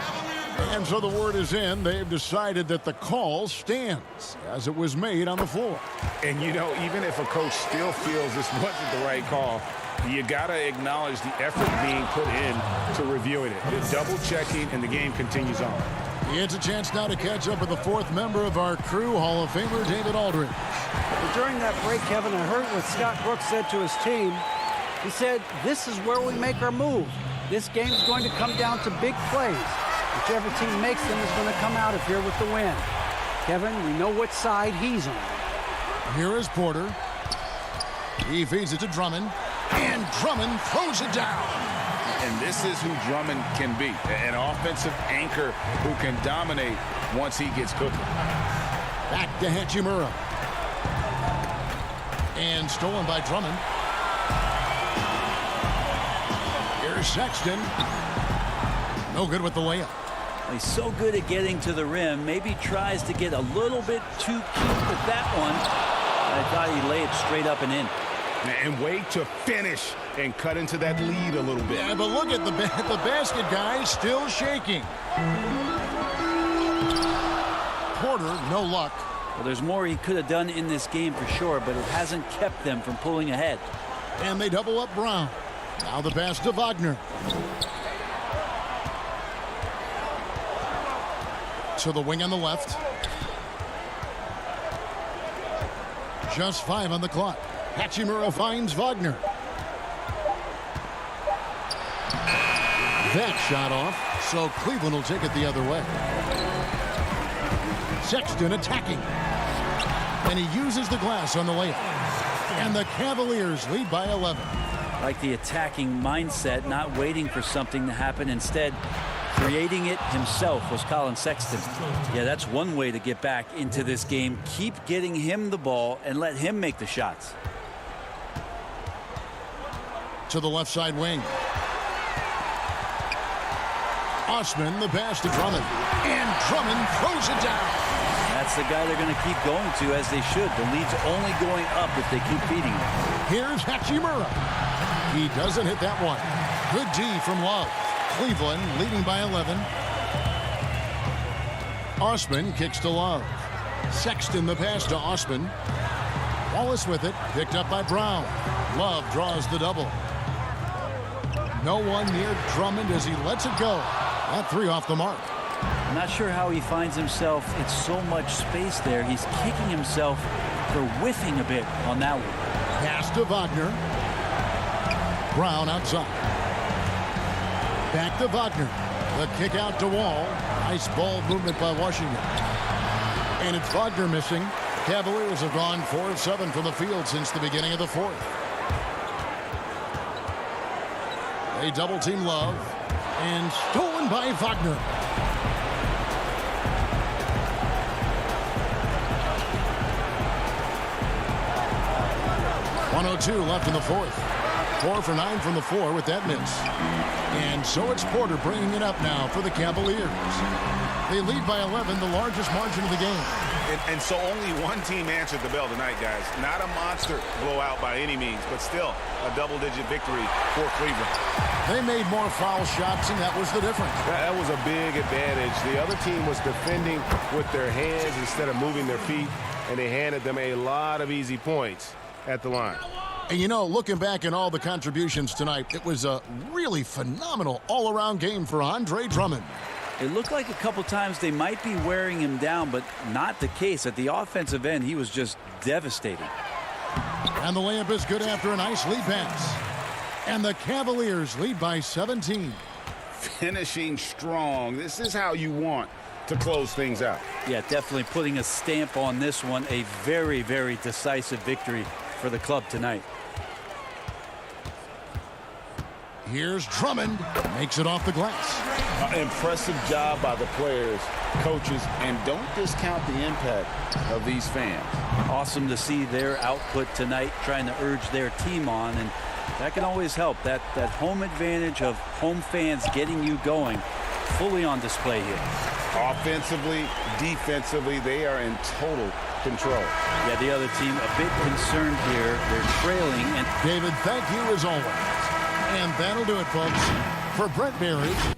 And so the word is in. They've decided that the call stands as it was made on the floor. And, you know, even if a coach still feels this wasn't the right call, you got to acknowledge the effort being put in to reviewing it. The double-checking, and the game continues on. It's a chance now to catch up with the fourth member of our crew, Hall of Famer David Aldridge. During that break, Kevin, I heard what Scott Brooks said to his team. He said, this is where we make our move. This game's going to come down to big plays. Whichever team makes them is going to come out of here with the win. Kevin, we know what side he's on. Here is Porter. He feeds it to Drummond. And Drummond throws it down. And this is who Drummond can be. An offensive anchor who can dominate once he gets cooking. Back to Hachimura. And stolen by Drummond. Here's Sexton. No good with the layup. He's so good at getting to the rim. Maybe tries to get a little bit too cute with that one. I thought he laid it straight up and in. And wait to finish and cut into that lead a little bit. Yeah, but look at the basket guy still shaking. Porter, no luck. Well, there's more he could have done in this game for sure, but it hasn't kept them from pulling ahead. And they double up Brown. Now the pass to Wagner. To the wing on the left. Just 5 on the clock. Hachimura finds Wagner. That shot off, so Cleveland will take it the other way. Sexton attacking. And he uses the glass on the layup. And the Cavaliers lead by 11. Like the attacking mindset, not waiting for something to happen. Instead, creating it himself was Colin Sexton. Yeah, that's one way to get back into this game. Keep getting him the ball and let him make the shots. To the left side wing. Osman, the pass to Drummond. And Drummond throws it down. That's the guy they're going to keep going to, as they should. The lead's only going up if they keep feeding him. Here's Hachimura. He doesn't hit that one. Good D from Love. Cleveland leading by 11. Osman kicks to Love. Sexton the pass to Osman. Wallace with it, picked up by Brown. Love draws the double. No one near Drummond as he lets it go. That three off the mark. I'm not sure how he finds himself in so much space there. He's kicking himself for whiffing a bit on that one. Pass to Wagner. Brown outside. Back to Wagner. The kick out to Wall. Nice ball movement by Washington. And it's Wagner missing. Cavaliers have gone 4 of 7 from the field since the beginning of the fourth. They double team Love. And stolen by Wagner. .102 left in the fourth. 4 for 9 from the floor with that miss. And so it's Porter bringing it up now for the Cavaliers. They lead by 11, the largest margin of the game. And so only one team answered the bell tonight, guys. Not a monster blowout by any means, but still a double-digit victory for Cleveland. They made more foul shots, and that was the difference. That was a big advantage. The other team was defending with their hands instead of moving their feet, and they handed them a lot of easy points at the line. And you know, looking back at all the contributions tonight, it was a really phenomenal all-around game for Andre Drummond. It looked like a couple times they might be wearing him down, but not the case. At the offensive end, he was just devastating. And the layup is good after a nice lead pass. And the Cavaliers lead by 17. Finishing strong. This is how you want to close things out. Yeah, definitely putting a stamp on this one. A very, very decisive victory for the club tonight. Here's Drummond. Makes it off the glass. Impressive job by the players, coaches, and don't discount the impact of these fans. Awesome to see their output tonight, trying to urge their team on, and that can always help. That home advantage of home fans getting you going, fully on display here. Offensively, defensively, they are in total control. Yeah, the other team a bit concerned here. They're trailing. And David, thank you as always. And that'll do it, folks. For Brent Berry.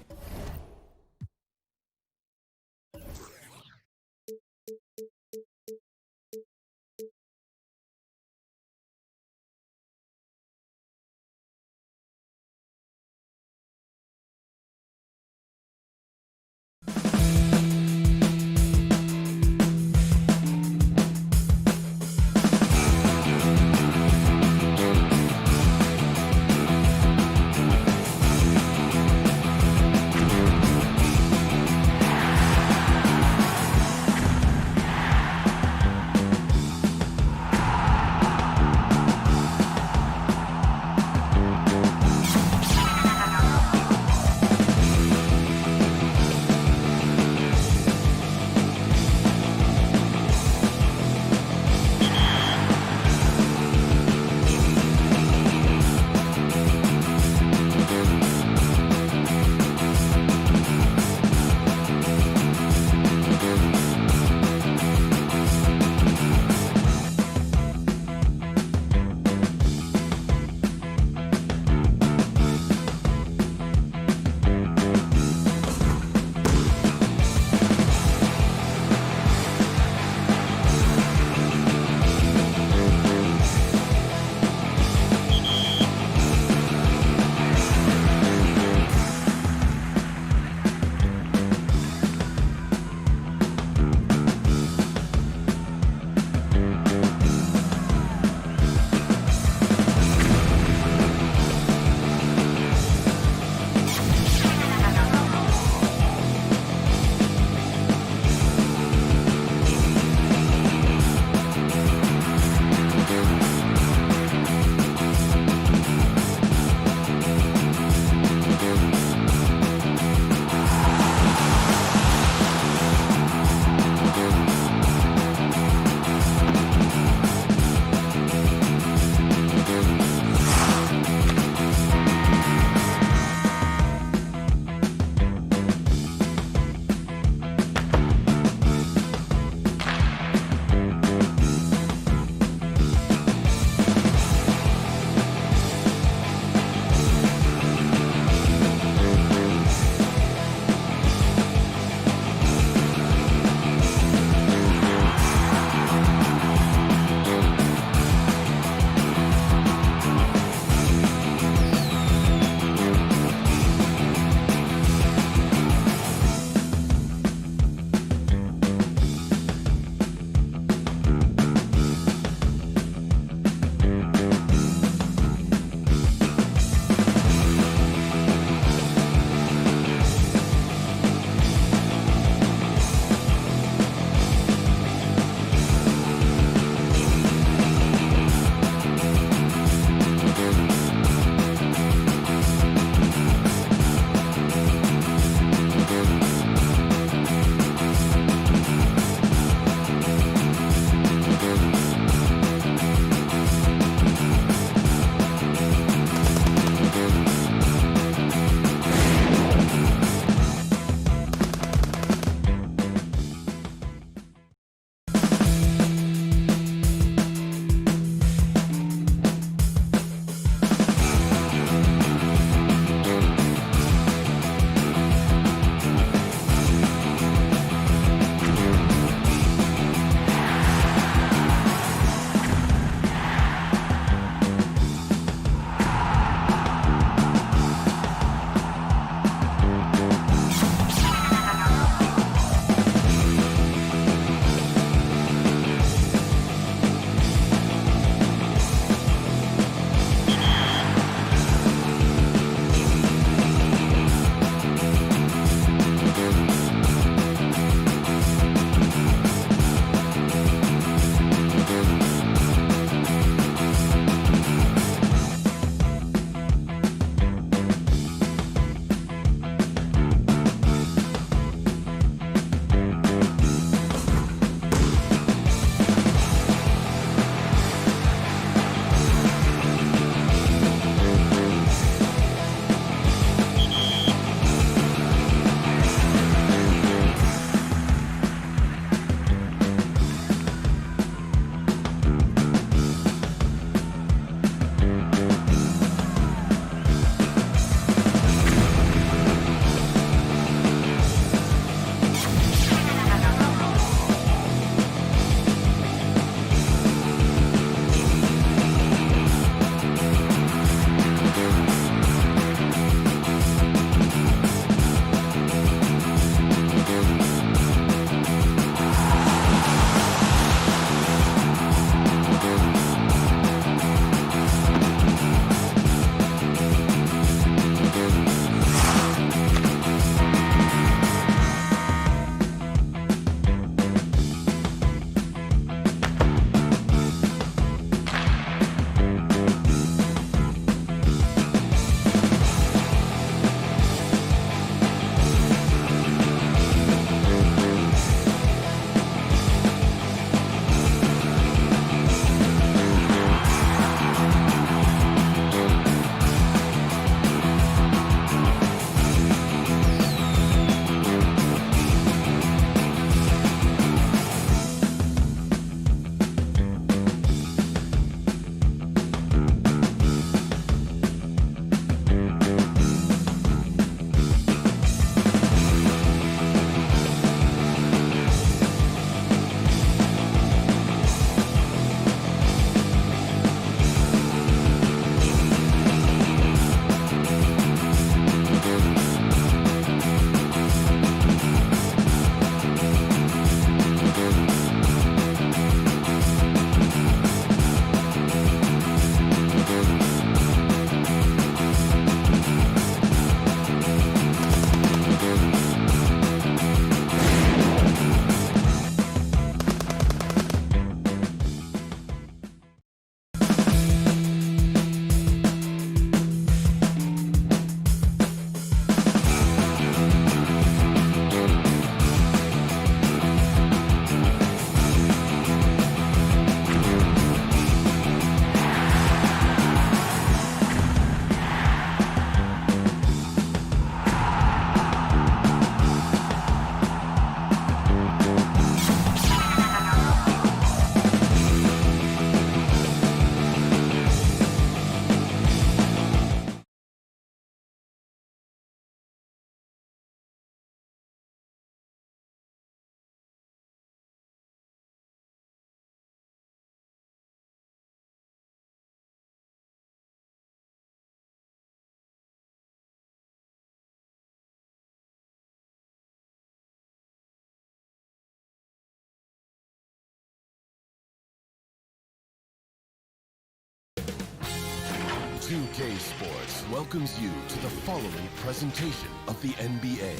2K Sports welcomes you to the following presentation of the NBA.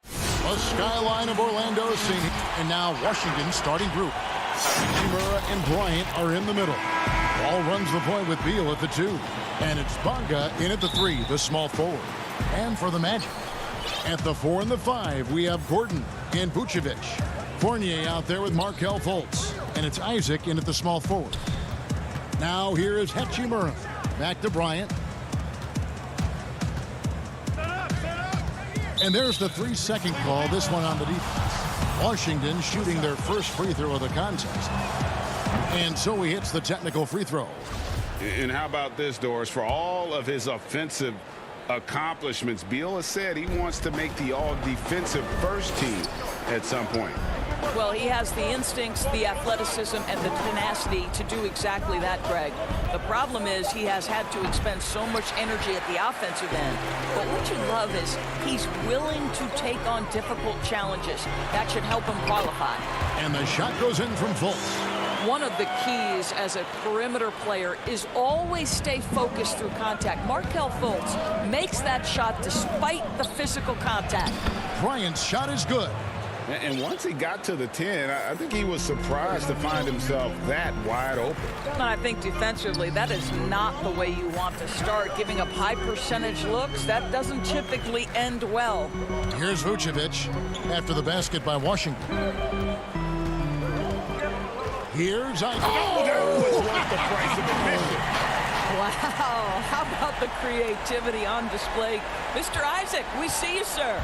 The skyline of Orlando seen, and now Washington starting group. Hachimura and Bryant are in the middle. Ball runs the point with Beal at the 2. And it's Bonga in at the 3, the small forward. And for the Magic, at the 4 and the 5, we have Gordon and Vucevic. Fournier out there with Markelle Fultz. And it's Isaac in at the small forward. Now here is Hachimura. Back to Bryant. And there's the 3-second call, this one on the defense. Washington shooting their first free throw of the contest. And so he hits the technical free throw. And how about this, Doris? For all of his offensive accomplishments, Beal has said he wants to make the all-defensive first team at some point. Well, he has the instincts, the athleticism, and the tenacity to do exactly that, Greg. The problem is he has had to expend so much energy at the offensive end. But what you love is he's willing to take on difficult challenges. That should help him qualify. And the shot goes in from Fultz. One of the keys as a perimeter player is always stay focused through contact. Markelle Fultz makes that shot despite the physical contact. Bryant's shot is good. And once he got to the 10, I think he was surprised to find himself that wide open. And I think defensively, that is not the way you want to start. Giving up high percentage looks, that doesn't typically end well. Here's Vucevic after the basket by Washington. Here's Isaac. Oh, that was worth the price of admission. Wow, how about the creativity on display? Mr. Isaac, we see you, sir.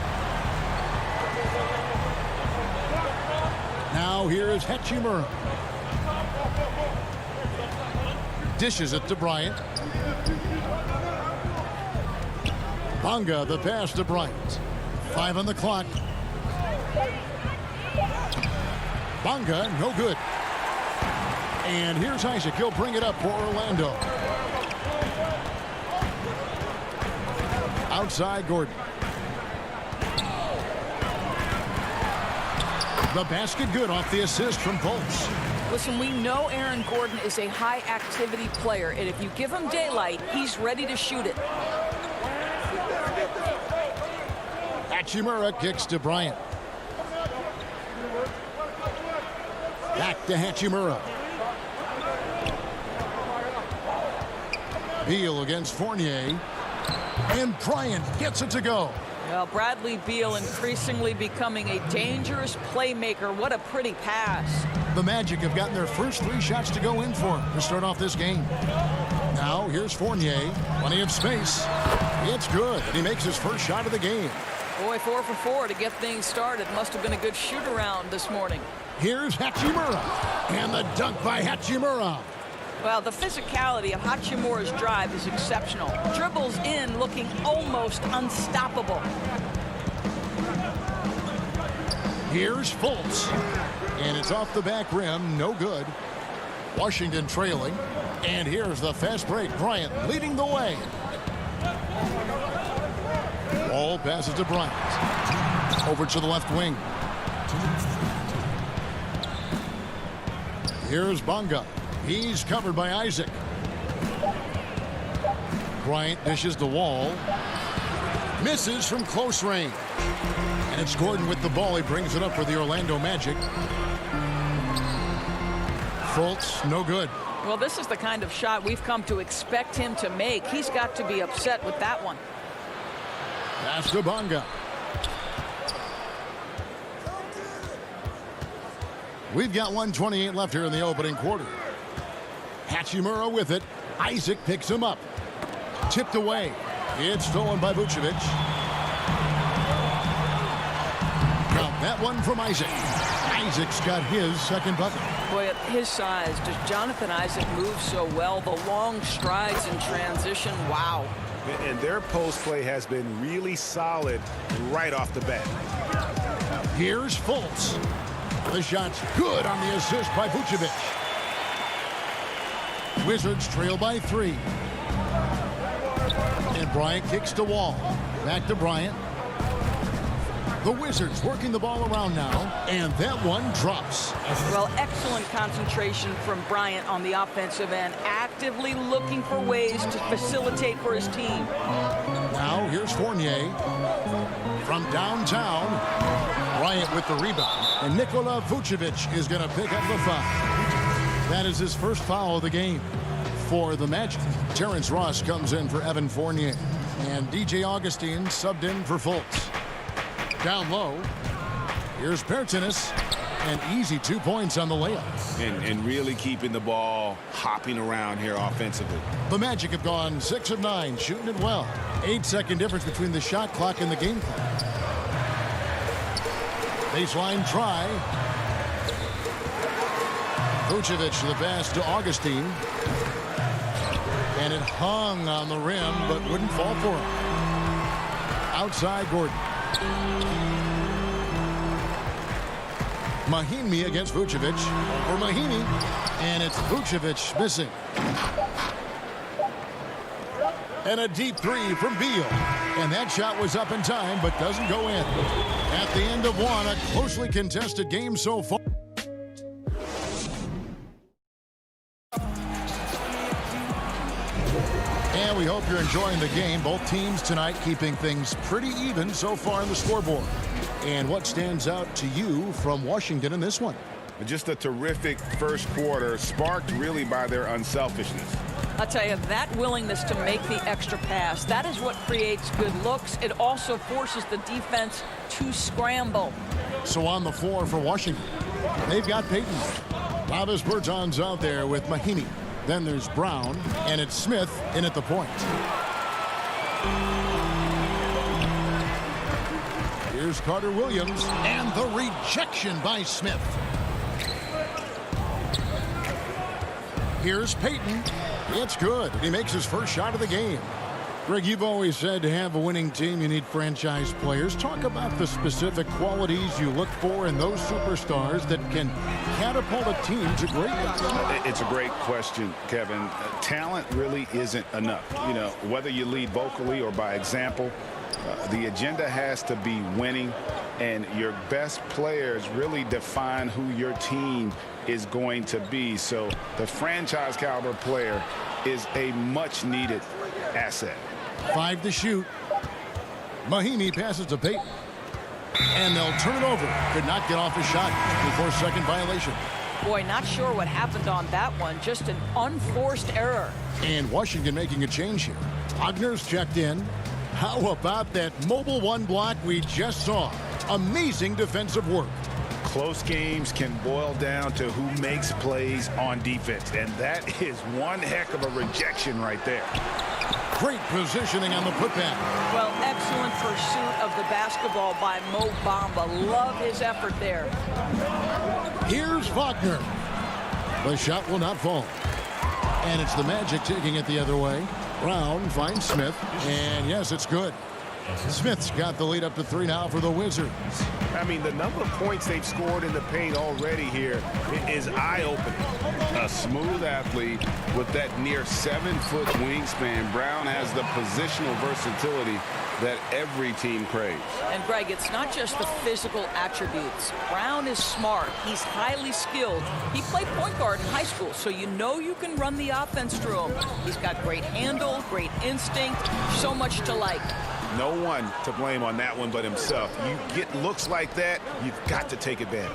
Now here is Hachimura. Dishes it to Bryant. Bonga, the pass to Bryant. 5 on the clock. Bonga, no good. And here's Isaac. He'll bring it up for Orlando. Outside Gordon. The basket good off the assist from Fultz. Listen, we know Aaron Gordon is a high-activity player, and if you give him daylight, he's ready to shoot it. Hachimura kicks to Bryant. Back to Hachimura. Beal against Fournier. And Bryant gets it to go. Well, Bradley Beal increasingly becoming a dangerous playmaker. What a pretty pass. The Magic have gotten their first 3 shots to go in for him to start off this game. Now here's Fournier. Plenty of space. It's good. And he makes his first shot of the game. Boy, 4 for 4 to get things started. Must have been a good shoot-around this morning. Here's Hachimura. And the dunk by Hachimura. Well, the physicality of Hachimura's drive is exceptional. Dribbles in looking almost unstoppable. Here's Fultz. And it's off the back rim. No good. Washington trailing. And here's the fast break. Bryant leading the way. Ball passes to Bryant. Over to the left wing. Here's Bonga. He's covered by Isaac. Bryant dishes the wall. Misses from close range. And it's Gordon with the ball. He brings it up for the Orlando Magic. Fultz, no good. Well, this is the kind of shot we've come to expect him to make. He's got to be upset with that one. Pass to Bonga. We've got 1:28 left here in the opening quarter. Hachimura with it. Isaac picks him up. Tipped away. It's stolen by Vucevic. Count that one from Isaac. Isaac's got his second bucket. Boy, at his size, does Jonathan Isaac move so well? The long strides in transition, wow. And their post play has been really solid right off the bat. Here's Fultz. The shot's good on the assist by Vucevic. Wizards trail by 3. And Bryant kicks to Wall. Back to Bryant. The Wizards working the ball around now, and that one drops. Well, excellent concentration from Bryant on the offensive end, actively looking for ways to facilitate for his team. Now here's Fournier from downtown. Bryant with the rebound, and Nikola Vucevic is going to pick up the foul. That is his first foul of the game for the Magic. Terrence Ross comes in for Evan Fournier, and DJ Augustine subbed in for Fultz. Down low, here's Bertans, and easy 2 points on the layup. And really keeping the ball hopping around here offensively. The Magic have gone 6 of 9, shooting it well. 8-second difference between the shot clock and the game clock. Baseline try. Vucevic to the pass to Augustine. And it hung on the rim, but wouldn't fall for him. Outside Gordon. Mahinmi against Vucevic. For Mahinmi. And it's Vucevic missing. And a deep three from Beal. And that shot was up in time, but doesn't go in. At the end of one, a closely contested game so far. And we hope you're enjoying the game. Both teams tonight keeping things pretty even so far on the scoreboard. And what stands out to you from Washington in this one? Just a terrific first quarter, sparked really by their unselfishness. I'll tell you, that willingness to make the extra pass, that is what creates good looks. It also forces the defense to scramble. So on the floor for Washington, they've got Payton. Davis Bertans out there with Mahinmi. Then there's Brown, and it's Smith in at the point. Here's Carter Williams, and the rejection by Smith. Here's Payton. It's good. He makes his first shot of the game. Greg, you've always said to have a winning team, you need franchise players. Talk about the specific qualities you look for in those superstars that can catapult a team to greatness. It's a great question, Kevin. Talent really isn't enough. You know, whether you lead vocally or by example, the agenda has to be winning, and your best players really define who your team is going to be. So the franchise caliber player is a much needed asset. 5 to shoot. Mahinmi passes to Payton. And they'll turn it over. Could not get off his shot before second violation. Boy, not sure what happened on that one. Just an unforced error. And Washington making a change here. Wagner's checked in. How about that mobile one block we just saw? Amazing defensive work. Close games can boil down to who makes plays on defense, and that is one heck of a rejection right there. Great positioning on the putback. Well, excellent pursuit of the basketball by Mo Bamba. Love his effort there. Here's Wagner. The shot will not fall. And it's the Magic taking it the other way. Brown finds Smith, and yes, it's good. Smith's got the lead up to 3 now for the Wizards. I mean, the number of points they've scored in the paint already here is eye-opening. A smooth athlete with that near 7-foot wingspan. Brown has the positional versatility that every team craves. And Greg, it's not just the physical attributes. Brown is smart. He's highly skilled. He played point guard in high school, so you know you can run the offense through him. He's got great handle, great instinct, so much to like. No one to blame on that one but himself. You get looks like that, you've got to take advantage.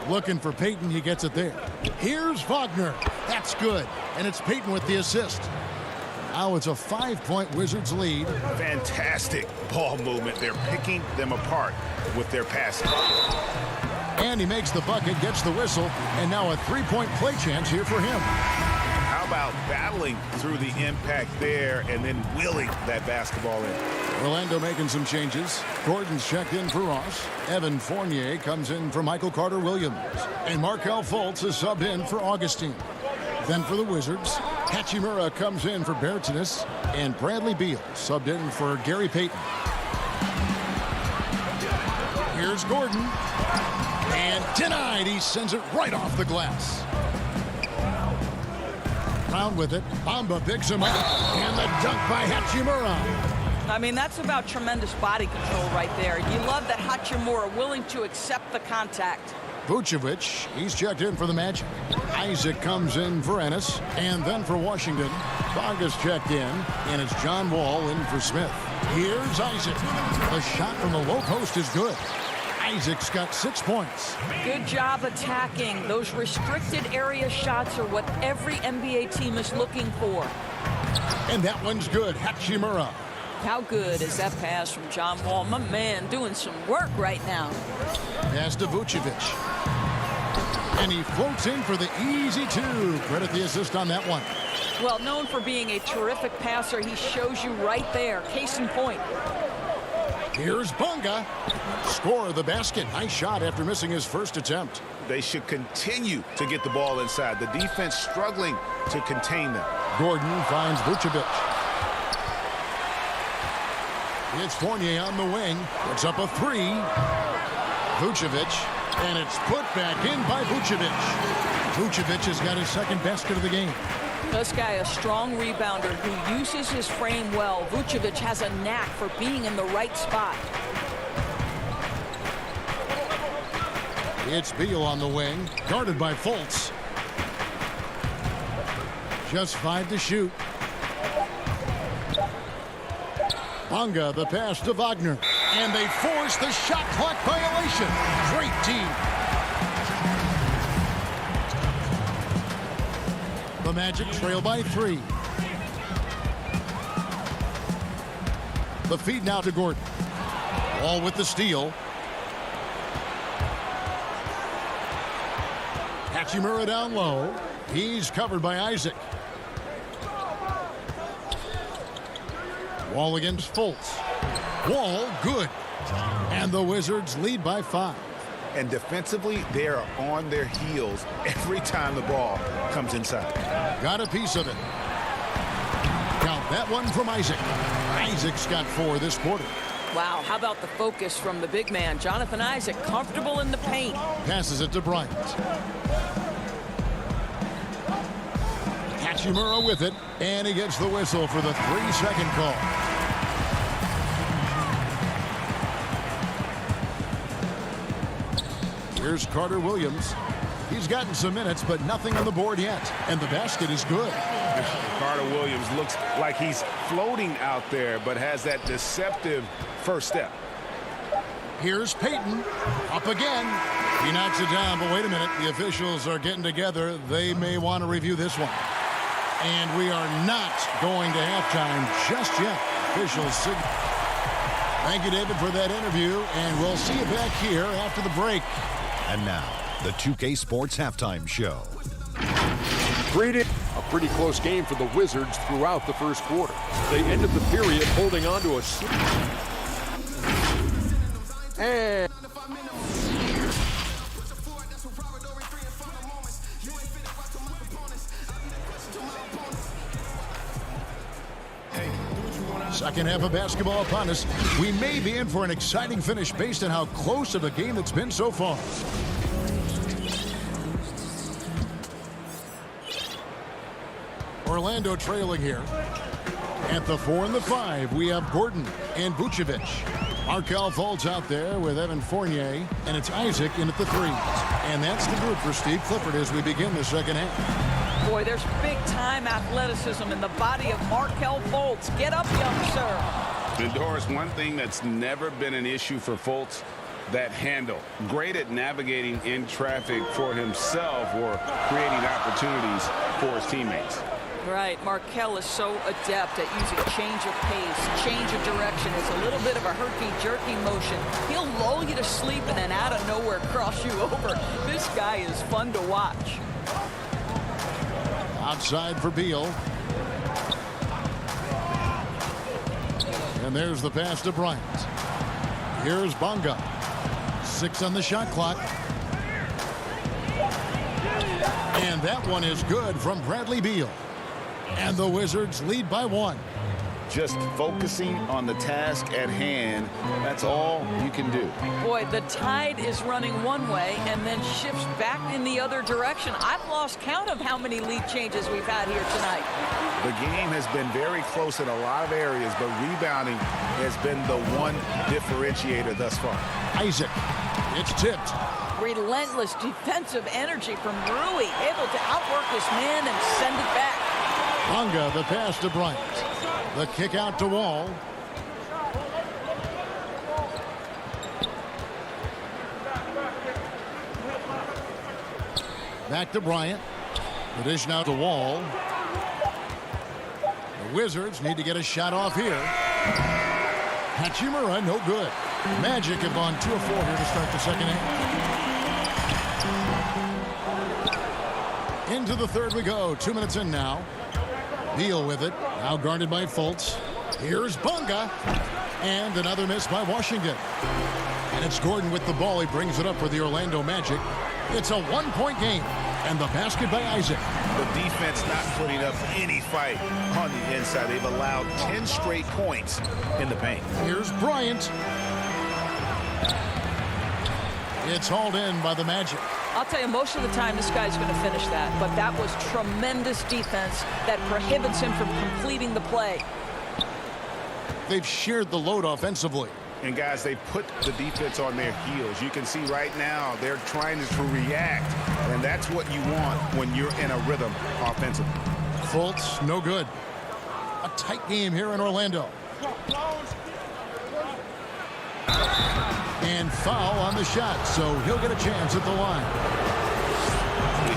Looking for Payton, he gets it there. Here's Wagner. That's good. And it's Payton with the assist. Now it's a 5-point Wizards lead. Fantastic ball movement. They're picking them apart with their passing. And he makes the bucket, gets the whistle, and now a 3-point play chance here for him. How about battling through the impact there and then wheeling that basketball in? Orlando making some changes. Gordon's checked in for Ross. Evan Fournier comes in for Michael Carter-Williams. And Markelle Fultz is subbed in for Augustine. Then for the Wizards, Hachimura comes in for Bertans. And Bradley Beal subbed in for Gary Payton. Here's Gordon. And denied. He sends it right off the glass. Brown with it. Bamba picks him up. And the dunk by Hachimura. I mean, that's about tremendous body control right there. You love that Hachimura are willing to accept the contact. Vucevic, he's checked in for the Magic. Isaac comes in for Ennis, and then for Washington. Bonga's checked in, and it's John Wall in for Smith. Here's Isaac. The shot from the low post is good. Isaac's got 6 points. Good job attacking. Those restricted area shots are what every NBA team is looking for. And that one's good. Hachimura. How good is that pass from John Wall? My man doing some work right now. Pass to Vucevic. And he floats in for the easy two. Credit the assist on that one. Well, known for being a terrific passer, he shows you right there. Case in point. Here's Bonga. Score the basket. Nice shot after missing his first attempt. They should continue to get the ball inside. The defense struggling to contain them. Gordon finds Vucevic. It's Fournier on the wing. Puts up a three. Vucevic. And it's put back in by Vucevic. Vucevic has got his second basket of the game. This guy, a strong rebounder who uses his frame well. Vucevic has a knack for being in the right spot. It's Beal on the wing, guarded by Fultz. Just 5 to shoot. Bonga, the pass to Wagner. And they force the shot clock violation. Great team. The Magic trail by 3. The feed now to Gordon. Wall with the steal. Hachimura down low. He's covered by Isaac. Wall against Fultz. Wall, good. And the Wizards lead by 5. And defensively, they are on their heels every time the ball comes inside. Got a piece of it. Count that one from Isaac. Isaac's got 4 this quarter. Wow, how about the focus from the big man, Jonathan Isaac, comfortable in the paint. Passes it to Bryant. Hachimura with it, and he gets the whistle for the 3-second call. Here's Carter Williams. He's gotten some minutes, but nothing on the board yet. And the basket is good. Carter Williams looks like he's floating out there, but has that deceptive first step. Here's Payton. Up again. He knocks it down, but wait a minute. The officials are getting together. They may want to review this one. And we are not going to halftime just yet. Officials signal. Thank you, David, for that interview, and we'll see you back here after the break. And now, the 2K Sports Halftime Show. A pretty close game for the Wizards throughout the first quarter. They ended the period holding on to a... And... Second half of basketball upon us. We may be in for an exciting finish based on how close of a game it's been so far. Orlando trailing here. At the 4 and the 5, we have Gordon and Vucevic. Markelle Fultz out there with Evan Fournier, and it's Isaac in at the 3. And that's the group for Steve Clifford as we begin the second half. Boy, there's big-time athleticism in the body of Markelle Fultz. Get up, young sir. And Doris, one thing that's never been an issue for Fultz, that handle. Great at navigating in traffic for himself or creating opportunities for his teammates. Right, Markelle is so adept at using change of pace, change of direction. It's a little bit of a herky-jerky motion. He'll lull you to sleep and then out of nowhere cross you over. This guy is fun to watch. Outside for Beal. And there's the pass to Bryant. Here's Bonga. 6 on the shot clock. And that one is good from Bradley Beal. And the Wizards lead by 1. just focusing on the task at hand. That's all you can do. Boy, the tide is running one way and then shifts back in the other direction. I've lost count of how many lead changes we've had here tonight. The game has been very close in a lot of areas, but rebounding has been the one differentiator thus far. Isaac, it's tipped. Relentless defensive energy from Rui, able to outwork his man and send it back. Bonga, the pass to Bryant. The kick out to Wall. Back to Bryant. The dish now to Wall. The Wizards need to get a shot off here. Hachimura, no good. Magic have gone 2 of 4 here to start the second half. Into the third we go. 2 minutes in now. Beal with it. Now guarded by Fultz. Here's Bonga. And another miss by Washington. And it's Gordon with the ball. He brings it up for the Orlando Magic. It's a 1-point game. And the basket by Isaac. The defense not putting up any fight on the inside. They've allowed 10 straight points in the paint. Here's Bryant. It's hauled in by the Magic. I'll tell you, most of the time this guy's going to finish that, but that was tremendous defense that prohibits him from completing the play. They've shared the load offensively. And guys, they put the defense on their heels. You can see right now they're trying to react, and that's what you want when you're in a rhythm offensively. Fultz, no good. A tight game here in Orlando. And foul on the shot, so he'll get a chance at the line.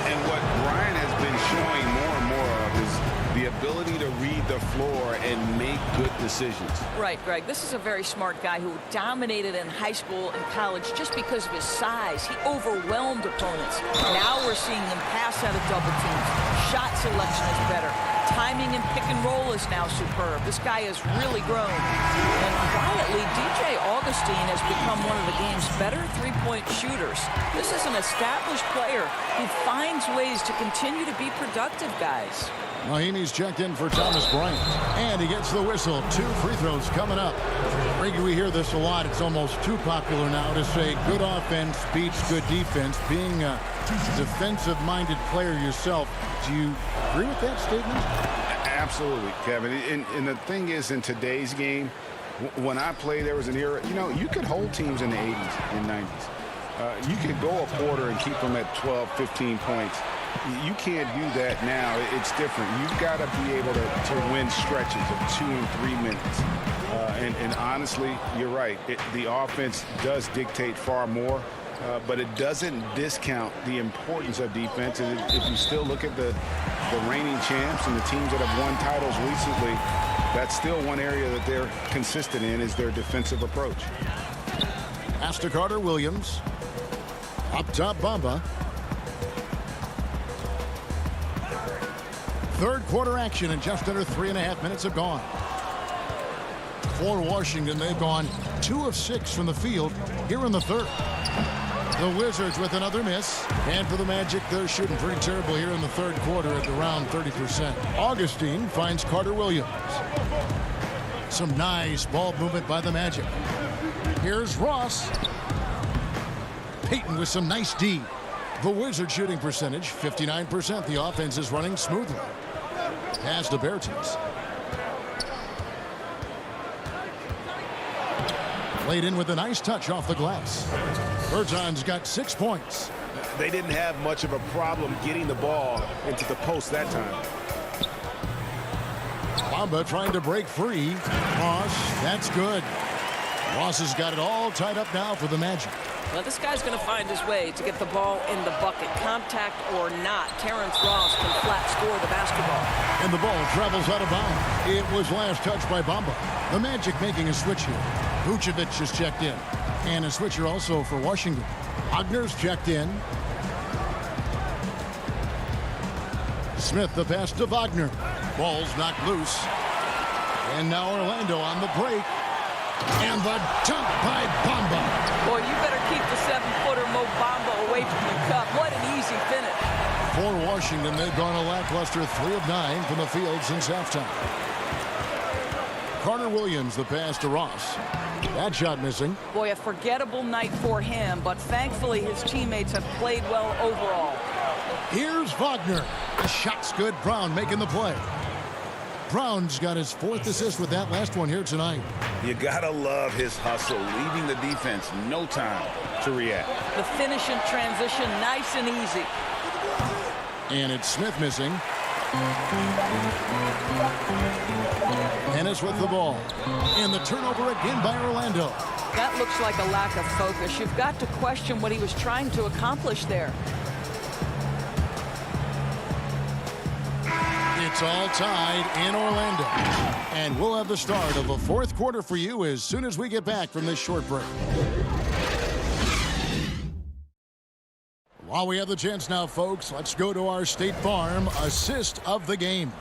And what Brian has been showing more and more of is the ability to read the floor and make good decisions. Right, Greg. This is a very smart guy who dominated in high school and college just because of his size. He overwhelmed opponents. Now we're seeing him pass out of double teams. Shot selection is better. Timing and pick and roll is now superb. This guy has really grown. And quietly, DJ Augustine has become one of the game's better three-point shooters. This is an established player who finds ways to continue to be productive, guys. Mahimi's checked in for Thomas Bryant. And he gets the whistle. 2 free throws coming up. Reggie, we hear this a lot. It's almost too popular now to say good offense beats good defense. Being a defensive-minded player yourself, do you agree with that statement? Absolutely, Kevin. And the thing is, in today's game, when I played, there was an era, you could hold teams in the 80s and 90s. You could go a quarter and keep them at 12, 15 points. You can't do that now. It's different. You've got to be able to win stretches of 2 and 3 minutes. And honestly, you're right. The offense does dictate far more, but it doesn't discount the importance of defense. And if you still look at the reigning champs and the teams that have won titles recently, that's still one area that they're consistent in is their defensive approach. Pass to Carter Williams. Up top, Bamba. Third quarter action, and just under 3.5 minutes have gone. For Washington, they've gone 2 of 6 from the field here in the third. The Wizards with another miss. And for the Magic, they're shooting pretty terrible here in the third quarter at around 30%. Augustine finds Carter Williams. Some nice ball movement by the Magic. Here's Ross. Payton with some nice D. The Wizard shooting percentage, 59%. The offense is running smoothly. Pass to Bertens. Played in with a nice touch off the glass. Bertens got 6 points. They didn't have much of a problem getting the ball into the post that time. Bamba trying to break free. Ross, that's good. Ross has got it all tied up now for the Magic. Well, this guy's going to find his way to get the ball in the bucket. Contact or not, Terrence Ross can flat score the basketball. And the ball travels out of bounds. It was last touched by Bamba. The Magic making a switch here. Vucevic is checked in. And a switcher also for Washington. Wagner's checked in. Smith the pass to Wagner. Ball's knocked loose. And now Orlando on the break. And the dunk by Bamba. Boy, you better keep the 7-footer Mo Bamba away from the cup. What an easy finish. For Washington, they've gone a lackluster 3 of 9 from the field since halftime. Carter Williams, the pass to Ross. That shot missing. Boy, a forgettable night for him, but thankfully his teammates have played well overall. Here's Wagner. The shot's good. Brown making the play. Brown's got his 4th assist with that last one here tonight. You gotta love his hustle, leaving the defense no time to react. The finish in transition, nice and easy. And it's Smith missing. Ennis with the ball. And the turnover again by Orlando. That looks like a lack of focus. You've got to question what he was trying to accomplish there. It's all tied in Orlando. And we'll have the start of a 4th quarter for you as soon as we get back from this short break. While we have the chance now, folks, let's go to our State Farm assist of the game.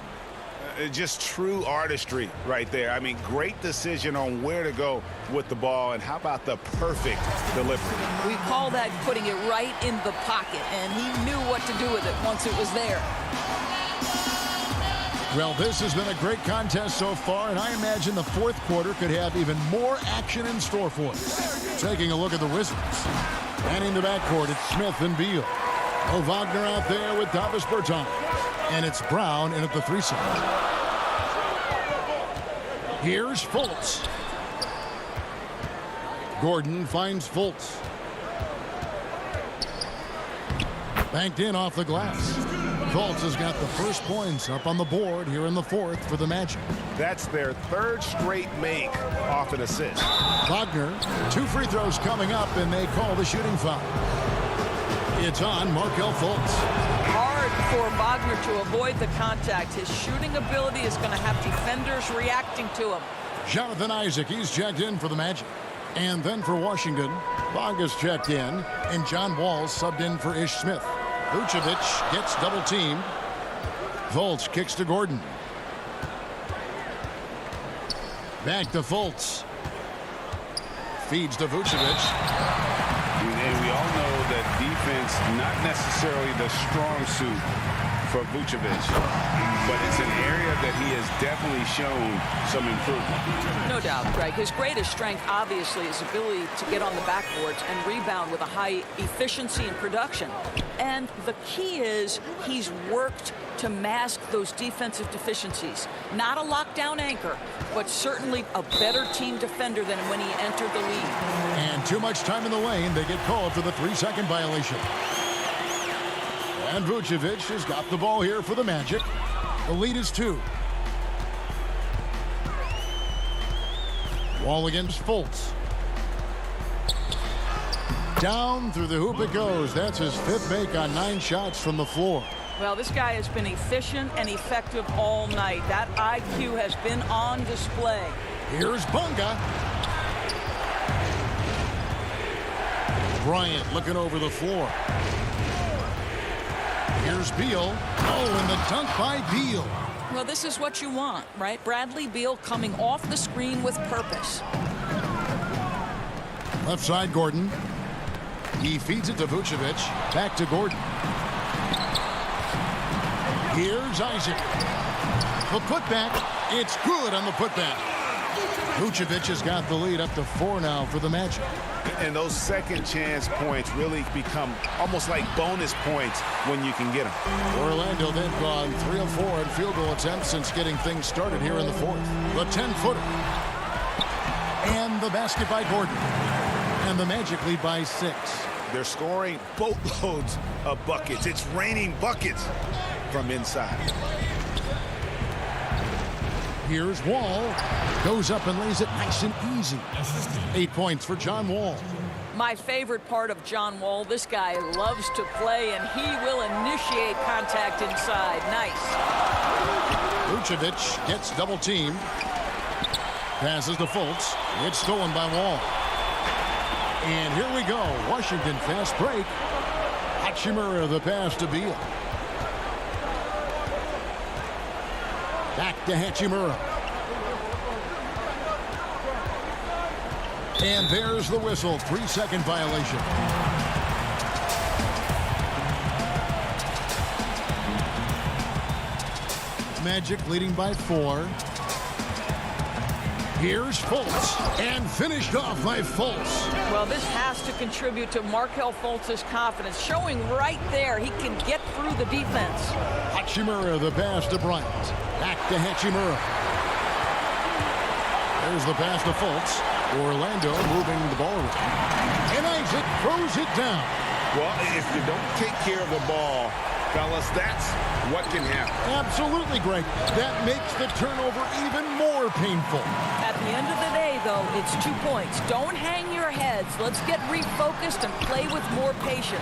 Just true artistry right there. I mean, great decision on where to go with the ball, and how about the perfect delivery? We call that putting it right in the pocket, and he knew what to do with it once it was there. Well, this has been a great contest so far, and I imagine the 4th quarter could have even more action in store for us. Taking a look at the Wizards. And in the backcourt, it's Smith and Beal. Oh, Wagner out there with Davis Bertans. And it's Brown in at the 3 side. Here's Fultz. Gordon finds Fultz. Banked in off the glass. Fultz has got the first points up on the board here in the 4th for the Magic. That's their 3rd straight make off an assist. Wagner, 2 free throws coming up, and they call the shooting foul. It's on Markelle Fultz. Hard for Wagner to avoid the contact. His shooting ability is going to have defenders reacting to him. Jonathan Isaac, he's checked in for the Magic. And then for Washington, Bonga's checked in, and John Wall subbed in for Ish Smith. Vucevic gets double-teamed. Fultz kicks to Gordon. Back to Fultz. Feeds to Vucevic. And we all know that defense, not necessarily the strong suit for Vucevic, but it's an area that he has definitely shown some improvement. No doubt, Greg. His greatest strength, obviously, is ability to get on the backboards and rebound with a high efficiency and production. And the key is he's worked to mask those defensive deficiencies. Not a lockdown anchor, but certainly a better team defender than when he entered the league. And too much time in the lane. They get called for the 3-second violation. And Vucevic has got the ball here for the Magic. The lead is 2. Wall against Fultz. Down through the hoop it goes. That's his 5th make on 9 shots from the floor. Well, this guy has been efficient and effective all night. That IQ has been on display. Here's Bonga. Bryant looking over the floor. Here's Beal. Oh, and the dunk by Beal. Well, this is what you want, right? Bradley Beal coming off the screen with purpose. Left side, Gordon. He feeds it to Vucevic. Back to Gordon. Here's Isaac. The putback. It's good on the putback. Vucevic has got the lead up to 4 now for the Magic. And those second chance points really become almost like bonus points when you can get them. Orlando, they've gone 3 of 4 in field goal attempts since getting things started here in the 4th. The 10-footer. And the basket by Gordon. And the Magic lead by 6. They're scoring boatloads of buckets. It's raining buckets from inside. Here's Wall. Goes up and lays it nice and easy. 8 points for John Wall. My favorite part of John Wall, this guy loves to play, and he will initiate contact inside. Nice. Vucevic gets double-teamed. Passes to Fultz. It's stolen by Wall. And here we go. Washington fast break. Hachimura the pass to Beal. Back to Hachimura. And there's the whistle. 3-second violation. Magic leading by 4. Here's Fultz, and finished off by Fultz. Well, this has to contribute to Markelle Fultz's confidence, showing right there he can get through the defense. Hachimura, the pass to Bryant. Back to Hachimura. There's the pass to Fultz. Orlando moving the ball around. And Isaac throws it down. Well, if you don't take care of the ball, fellas, that's what can happen. Absolutely, Greg. That makes the turnover even more painful. At the end of the day, though, it's 2 points. Don't hang your heads. Let's get refocused and play with more patience.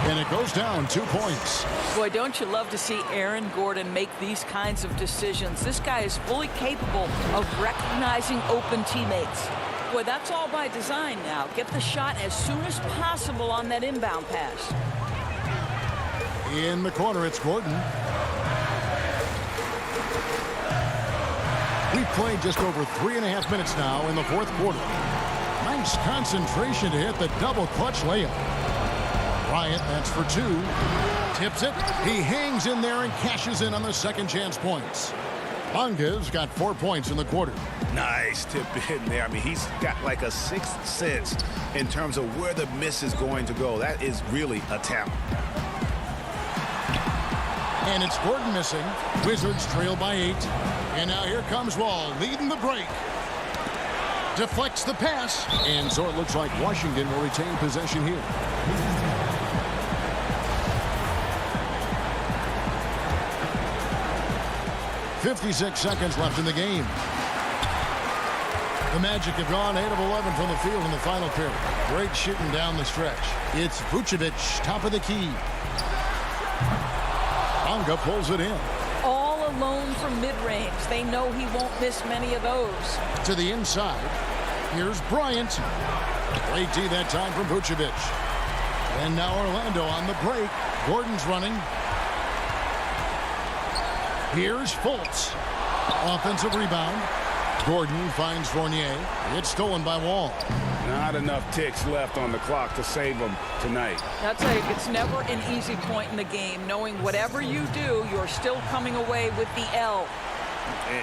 And it goes down 2 points. Boy, don't you love to see Aaron Gordon make these kinds of decisions. This guy is fully capable of recognizing open teammates. Boy, that's all by design now. Get the shot as soon as possible on that inbound pass. In the corner, it's Gordon. We've played just over 3.5 minutes now in the fourth quarter. Nice concentration to hit the double clutch layup. Bryant, that's for 2. Tips it. He hangs in there and cashes in on the second chance points. Bonga's got 4 points in the quarter. Nice tip in there. I mean, he's got like a sixth sense in terms of where the miss is going to go. That is really a talent. And it's Gordon missing. Wizards trail by 8. And now here comes Wall leading the break. Deflects the pass. And so it looks like Washington will retain possession here. .56 seconds left in the game. The Magic have gone 8 of 11 from the field in the final period. Great shooting down the stretch. It's Vucevic, top of the key. Bonga pulls it in. All alone from mid-range. They know he won't miss many of those. To the inside. Here's Bryant. Great D that time from Vucevic. And now Orlando on the break. Gordon's running. Here's Fultz. Offensive rebound. Gordon finds Fournier. It's stolen by Wall. Not enough ticks left on the clock to save them tonight. I'll tell you, it's never an easy point in the game, knowing whatever you do, you're still coming away with the L.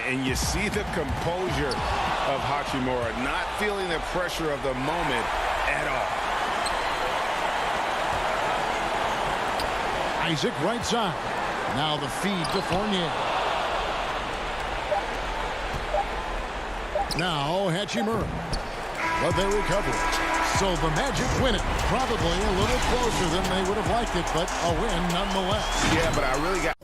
And you see the composure of Hachimura, not feeling the pressure of the moment at all. Isaac right side. Now the feed to Fournier. Now Hachimura. But they recover it. So the Magic win it. Probably a little closer than they would have liked it, but a win nonetheless. Yeah, but I really got...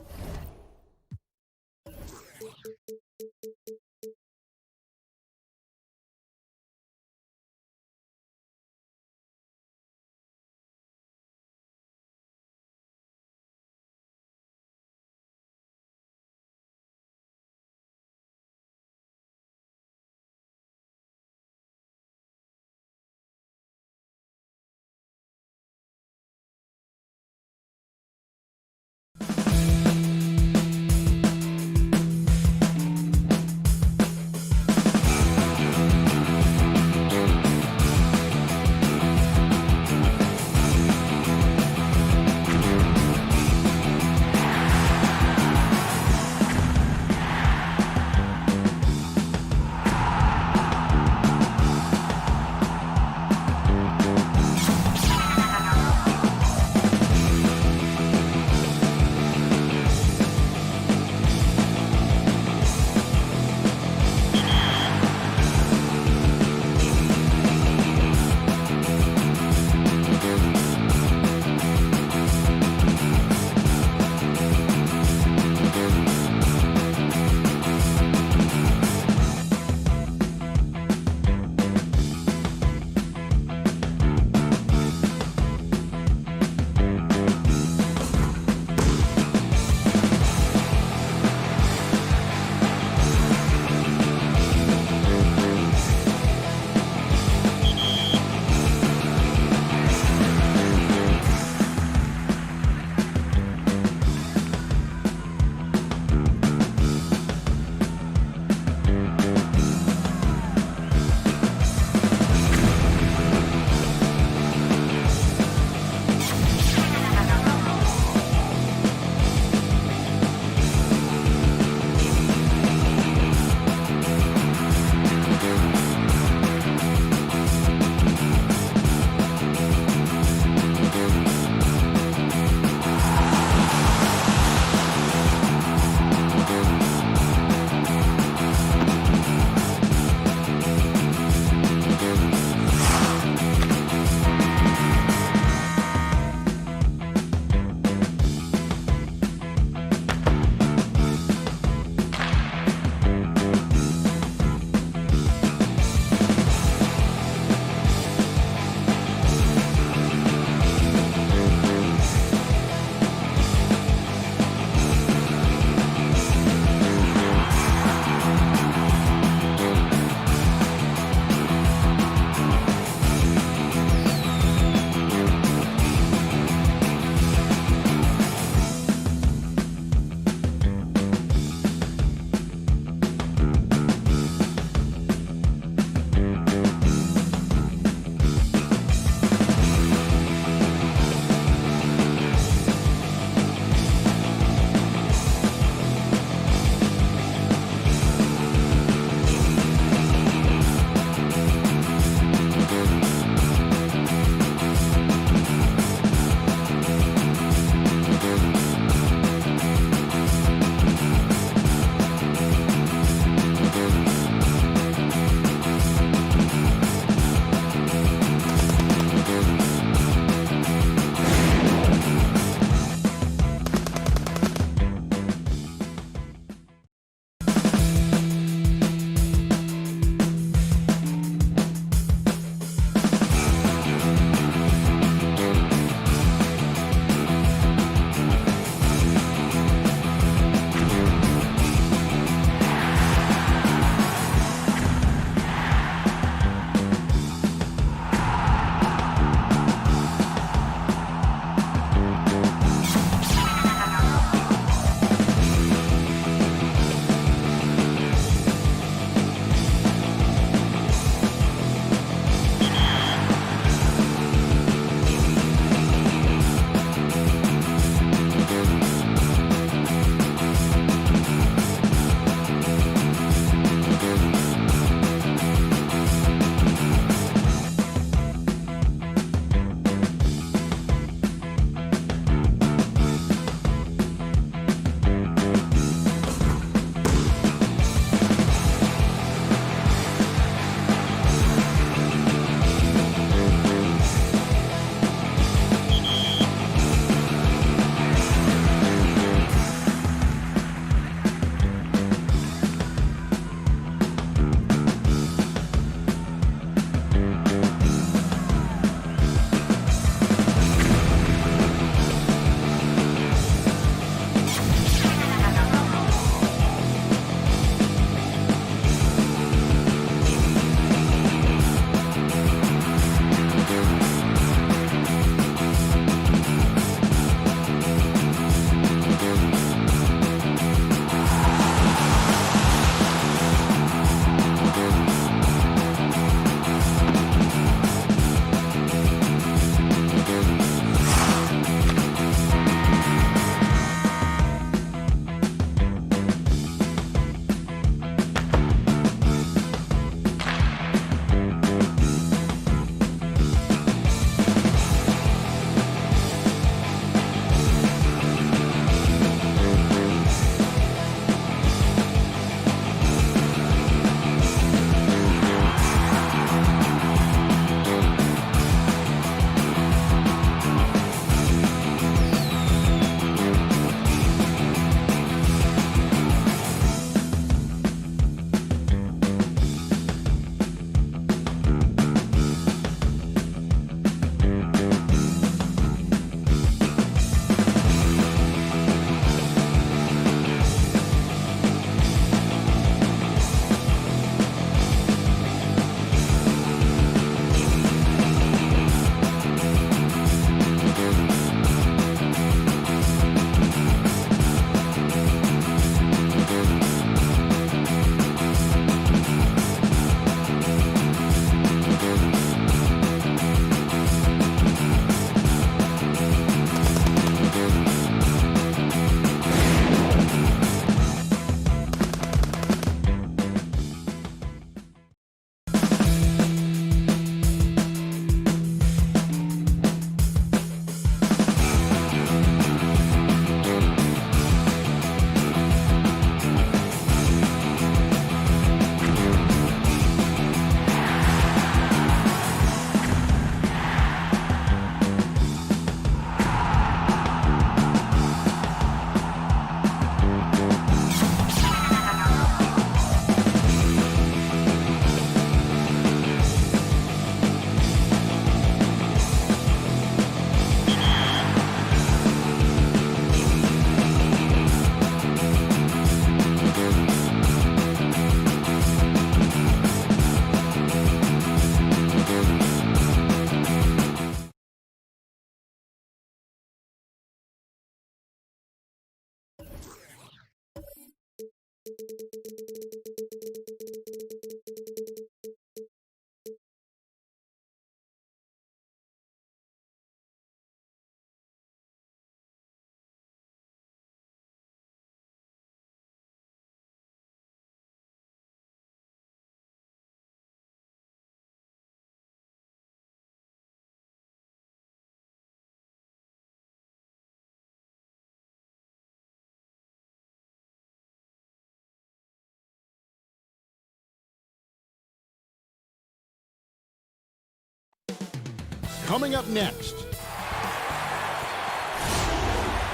coming up next.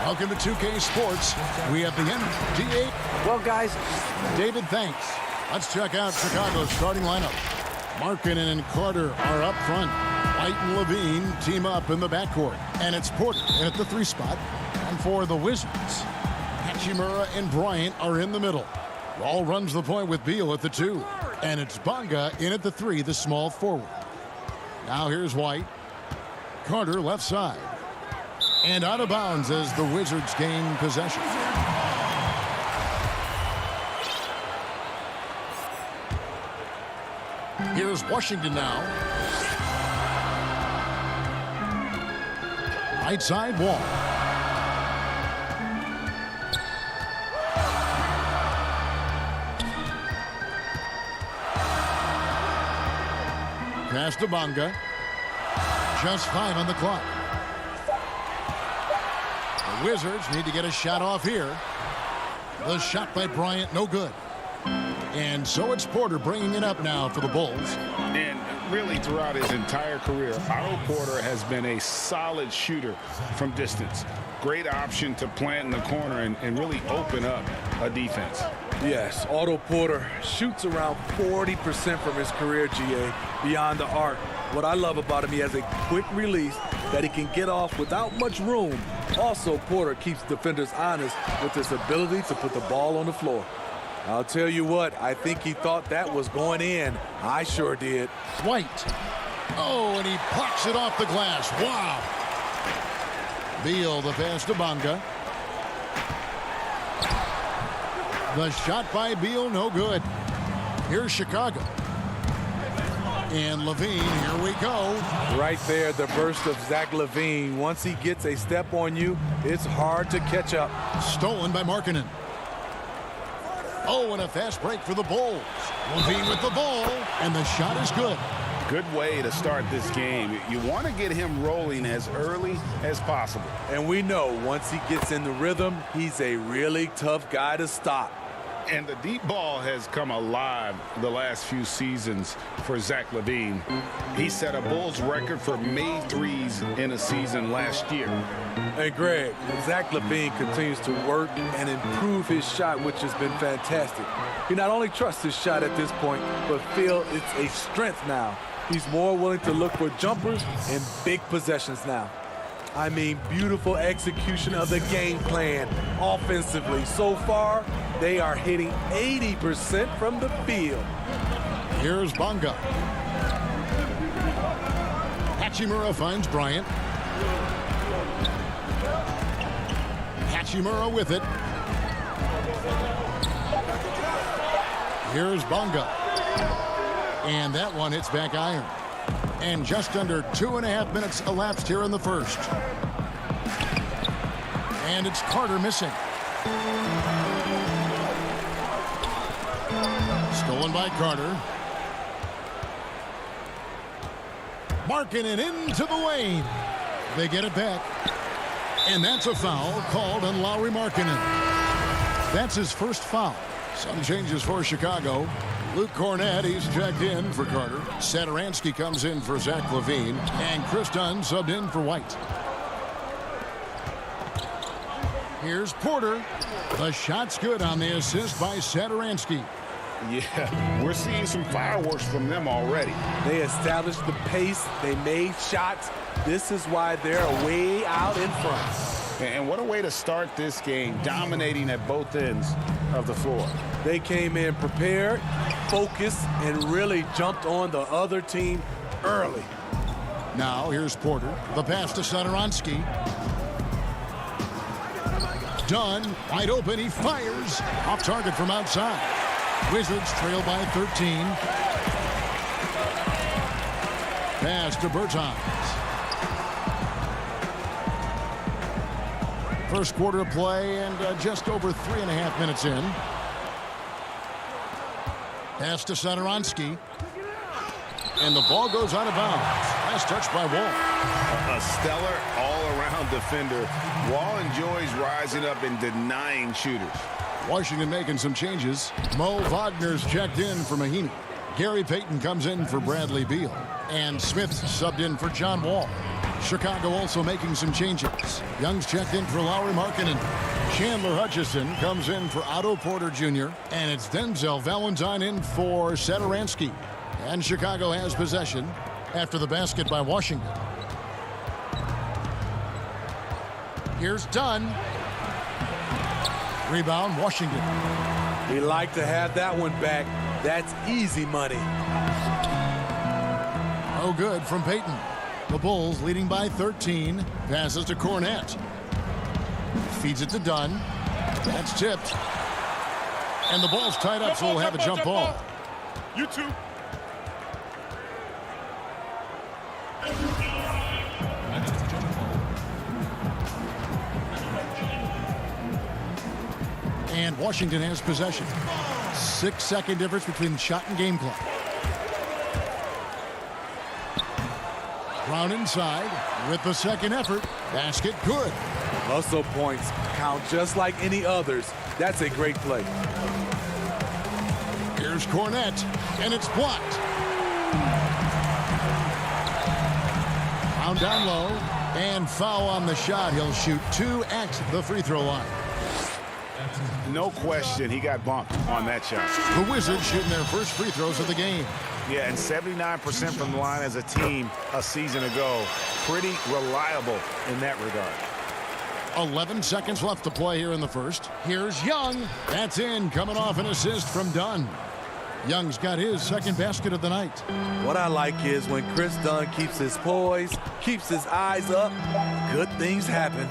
Welcome to 2K Sports. We have the NBA. Well, guys, David, thanks. Let's check out Chicago's starting lineup. Markkanen and Carter are up front. White and Levine team up in the backcourt. And it's Porter at the 3 spot. And for the Wizards, Hachimura and Bryant are in the middle. Wall runs the point with Beal at the 2. And it's Bonga in at the 3, the small forward. Now here's White. Carter left side. And out of bounds as the Wizards gain possession. Here's Washington now. Right side, Wall. Pass to Bonga. Just 5 on the clock. The Wizards need to get a shot off here. The shot by Bryant, no good. And so it's Porter bringing it up now for the Bulls. And really throughout his entire career, Otto Porter has been a solid shooter from distance. Great option to plant in the corner and really open up a defense. Yes, Otto Porter shoots around 40% from his career, GA, beyond the arc. What I love about him, he has a quick release that he can get off without much room. Also, Porter keeps defenders honest with his ability to put the ball on the floor. I'll tell you what, I think he thought that was going in. I sure did. White. Oh, and he plucks it off the glass. Wow. Beal, the pass to Bonga. The shot by Beal, no good. Here's Chicago. And Levine, here we go. Right there, the burst of Zach LaVine. Once he gets a step on you, it's hard to catch up. Stolen by Markkanen. Oh, and a fast break for the Bulls. Levine with the ball, and the shot is good. Good way to start this game. You want to get him rolling as early as possible. And we know once he gets in the rhythm, he's a really tough guy to stop. And the deep ball has come alive the last few seasons for Zach LaVine. He set a Bulls record for made threes in a season last year. And Greg, Zach LaVine continues to work and improve his shot, which has been fantastic. He not only trusts his shot at this point, but feels it's a strength now. He's more willing to look for jumpers and big possessions now. I mean, beautiful execution of the game plan offensively. So far, they are hitting 80% from the field. Here's Bonga. Hachimura finds Bryant. Hachimura with it. Here's Bonga. And that one hits back iron. And just under 2.5 minutes elapsed here in the first. And it's Carter missing. Stolen by Carter. Markkanen into the lane. They get it back. And that's a foul called on Lauri Markkanen. That's his first foul. Some changes for Chicago. Luke Cornett, he's checked in for Carter. Satoransky comes in for Zach LaVine. And Chris Dunn subbed in for White. Here's Porter. The shot's good on the assist by Satoransky. Yeah, we're seeing some fireworks from them already. They established the pace. They made shots. This is why they're way out in front. And what a way to start this game, dominating at both ends of the floor. They came in prepared, focused, and really jumped on the other team early. Now here's Porter. The pass to Satoransky. Dunn, wide open, he fires. Off target from outside. Wizards trail by 13. Pass to Bertans. First quarter of play and just over 3.5 minutes in. Pass to Satoransky. And the ball goes out of bounds. Last touch by Wall. A stellar all-around defender. Wall enjoys rising up and denying shooters. Washington making some changes. Mo Wagner's checked in for Mahinmi. Gary Payton comes in for Bradley Beal. And Smith subbed in for John Wall. Chicago also making some changes. Young's checked in for Lauri Markkanen. Chandler Hutchison comes in for Otto Porter Jr. And it's Denzel Valentine in for Satoransky. And Chicago has possession after the basket by Washington. Here's Dunn. Rebound, Washington. We like to have that one back. That's easy money. Oh, good from Payton. The Bulls leading by 13. Passes to Cornette. Feeds it to Dunn. That's tipped. And the ball's tied up, so we'll have a jump ball. You too. And Washington has possession. 6-second difference between shot and game clock. Brown inside with the second effort. Basket good. Muscle points count just like any others. That's a great play. Here's Cornette, and it's blocked. Brown down low, and foul on the shot. He'll shoot 2 at the free throw line. No question, he got bumped on that shot. The Wizards shooting their first free throws of the game. Yeah, and 79% from the line as a team a season ago. Pretty reliable in that regard. 11 seconds left to play here in the first. Here's Young. That's in, coming off an assist from Dunn. Young's got his second basket of the night. What I like is when Chris Dunn keeps his poise, keeps his eyes up, good things happen.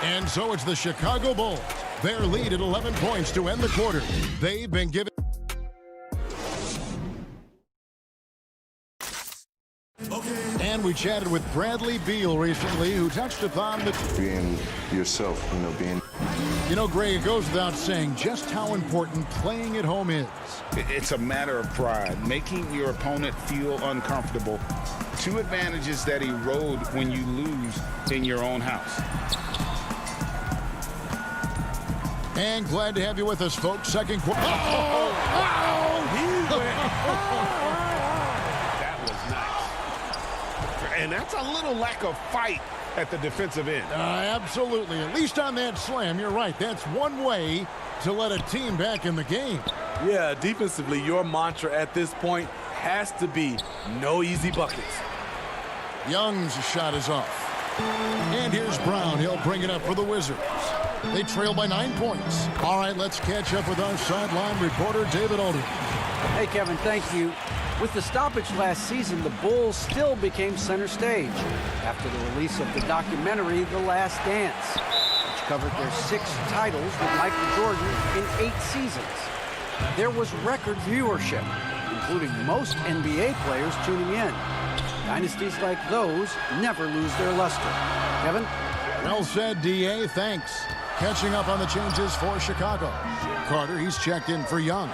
And so it's the Chicago Bulls. Their lead at 11 points to end the quarter. They've been given. And we chatted with Bradley Beal recently, who touched upon the being yourself, being. Greg, it goes without saying just how important playing at home is. It's a matter of pride, making your opponent feel uncomfortable. 2 advantages that erode when you lose in your own house. And glad to have you with us, folks. Second quarter. That was nice. And that's a little lack of fight at the defensive end. Absolutely. At least on that slam, you're right. That's one way to let a team back in the game. Yeah, defensively, your mantra at this point has to be no easy buckets. Young's shot is off. And here's Brown. He'll bring it up for the Wizards. They trail by 9 points. All right, let's catch up with our sideline reporter, David Aldridge. Hey, Kevin, thank you. With the stoppage last season, the Bulls still became center stage after the release of the documentary The Last Dance, which covered their 6 titles with Michael Jordan in 8 seasons. There was record viewership, including most NBA players tuning in. Dynasties like those never lose their luster. Kevin? Well said, D.A. Thanks. Catching up on the changes for Chicago. Carter, he's checked in for Young.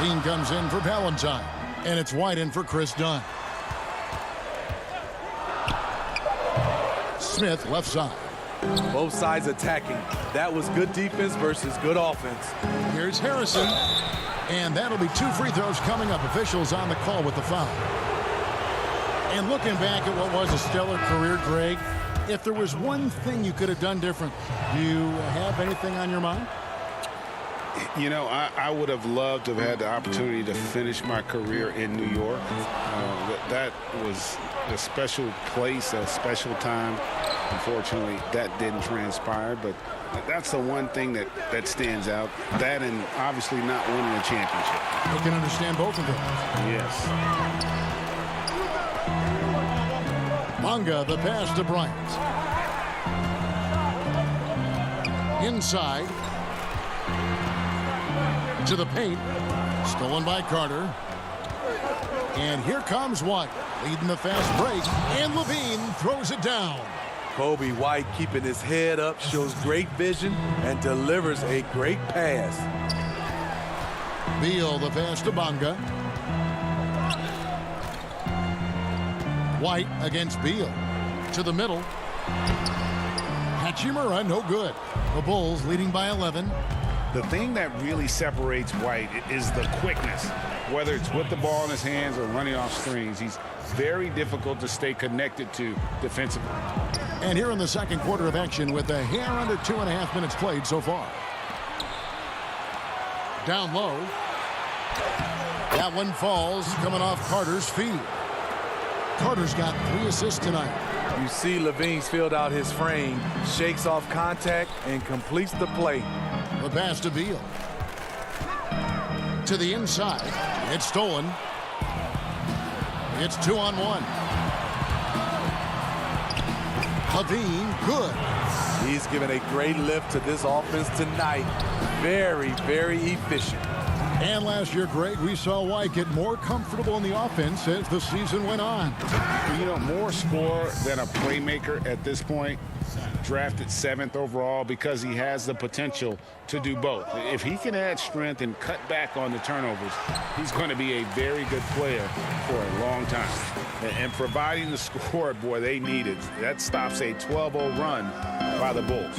Dean comes in for Valentine. And it's White in for Chris Dunn. Smith left side. Both sides attacking. That was good defense versus good offense. Here's Harrison. And that'll be 2 free throws coming up. Officials on the call with the foul. And looking back at what was a stellar career, Greg, if there was one thing you could have done different, do you have anything on your mind? I would have loved to have had the opportunity to finish my career in New York. That was a special place, a special time. Unfortunately, that didn't transpire, but that's the one thing that stands out. That and obviously not winning a championship. You can understand both of them. Yes. Manga, the pass to Bryant. Inside. To the paint. Stolen by Carter. And here comes White, leading the fast break. And Levine throws it down. Kobe White keeping his head up, shows great vision, and delivers a great pass. Beal, the pass to Manga. White against Beal. To the middle. Hachimura, no good. The Bulls leading by 11. The thing that really separates White is the quickness. Whether it's with the ball in his hands or running off screens, he's very difficult to stay connected to defensively. And here in the second quarter of action with a hair under 2.5 minutes played so far. Down low. That one falls coming off Carter's feet. Carter's got 3 assists tonight. You see Levine's filled out his frame, shakes off contact, and completes the play. The pass to Beal. To the inside. It's stolen. It's 2-on-1. Levine, good. He's given a great lift to this offense tonight. Very, very efficient. And last year, Greg, we saw White get more comfortable in the offense as the season went on. You know, more scorer than a playmaker at this point. Drafted 7th overall because he has the potential to do both. If he can add strength and cut back on the turnovers, he's going to be a very good player for a long time. And providing the score, boy, they needed. That stops a 12-0 run by the Bulls.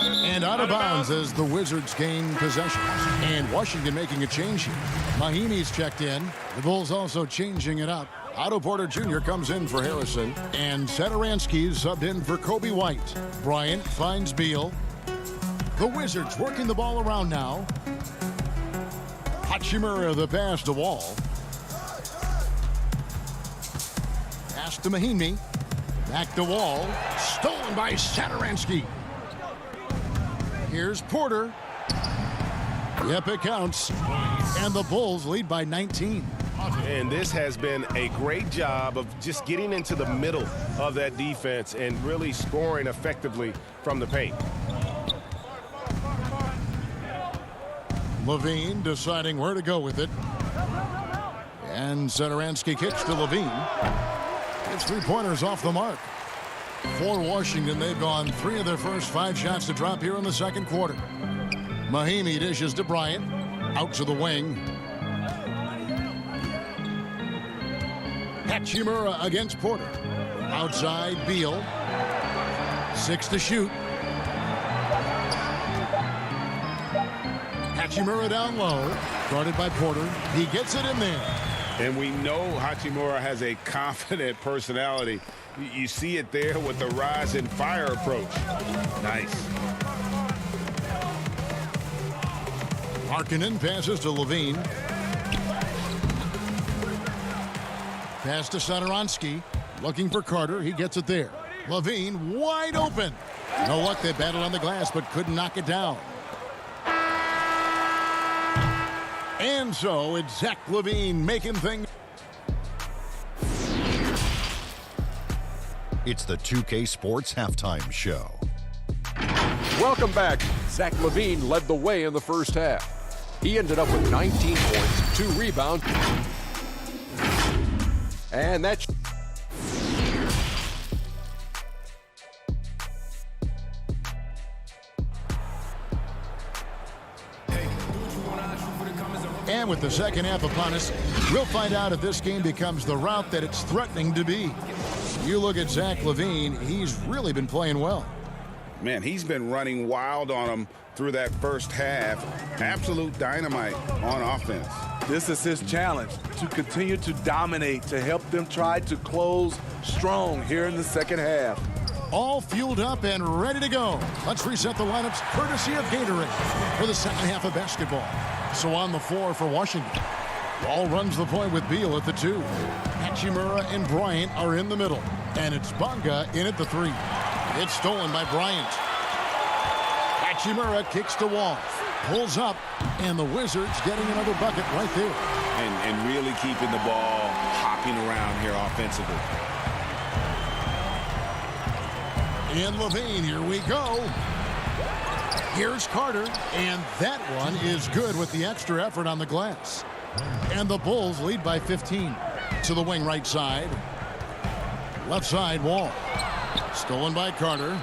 And out of bounds as the Wizards gain possession. And Washington making a change here. Mahimi's checked in. The Bulls also changing it up. Otto Porter Jr. comes in for Harrison. And Satoransky's subbed in for Kobe White. Bryant finds Beal. The Wizards working the ball around now. Hachimura the pass to Wall. Pass to Mahimi. Back to Wall. Stolen by Satoransky. Here's Porter. Yep, it counts. And the Bulls lead by 19. And this has been a great job of just getting into the middle of that defense and really scoring effectively from the paint. Levine deciding where to go with it. And Satoransky kicks to Levine. It's 3-pointers off the mark. For Washington, they've gone 3 of their first 5 shots to drop here in the second quarter. Mahimi dishes to Bryant. Out to the wing. Hachimura against Porter. Outside, Beal. 6 to shoot. Hachimura down low. Guarded by Porter. He gets it in there. And we know Hachimura has a confident personality. You see it there with the rise and fire approach. Nice. Markkanen passes to Levine. Pass to Satoransky. Looking for Carter. He gets it there. Levine wide open. No luck. They battled on the glass but couldn't knock it down. And so it's Zach Levine making things. It's the 2K Sports Halftime Show. Welcome back. Zach Levine led the way in the first half. He ended up with 19 points, 2 rebounds. And that's... And with the second half upon us, we'll find out if this game becomes the route that it's threatening to be. You look at Zach Levine, he's really been playing well. Man, he's been running wild on him through that first half. Absolute dynamite on offense. This is his challenge, to continue to dominate, to help them try to close strong here in the second half. All fueled up and ready to go. Let's reset the lineups courtesy of Gatorade for the second half of basketball. So on the floor for Washington. Ball runs the point with Beal at the 2. Hachimura and Bryant are in the middle. And it's Bonga in at the 3. It's stolen by Bryant. Hachimura kicks to Wall. Pulls up. And the Wizards getting another bucket right there. And really keeping the ball hopping around here offensively. And Levine, here we go. Here's Carter, and that one is good with the extra effort on the glass. And the Bulls lead by 15. To the wing right side. Left side, Wall. Stolen by Carter.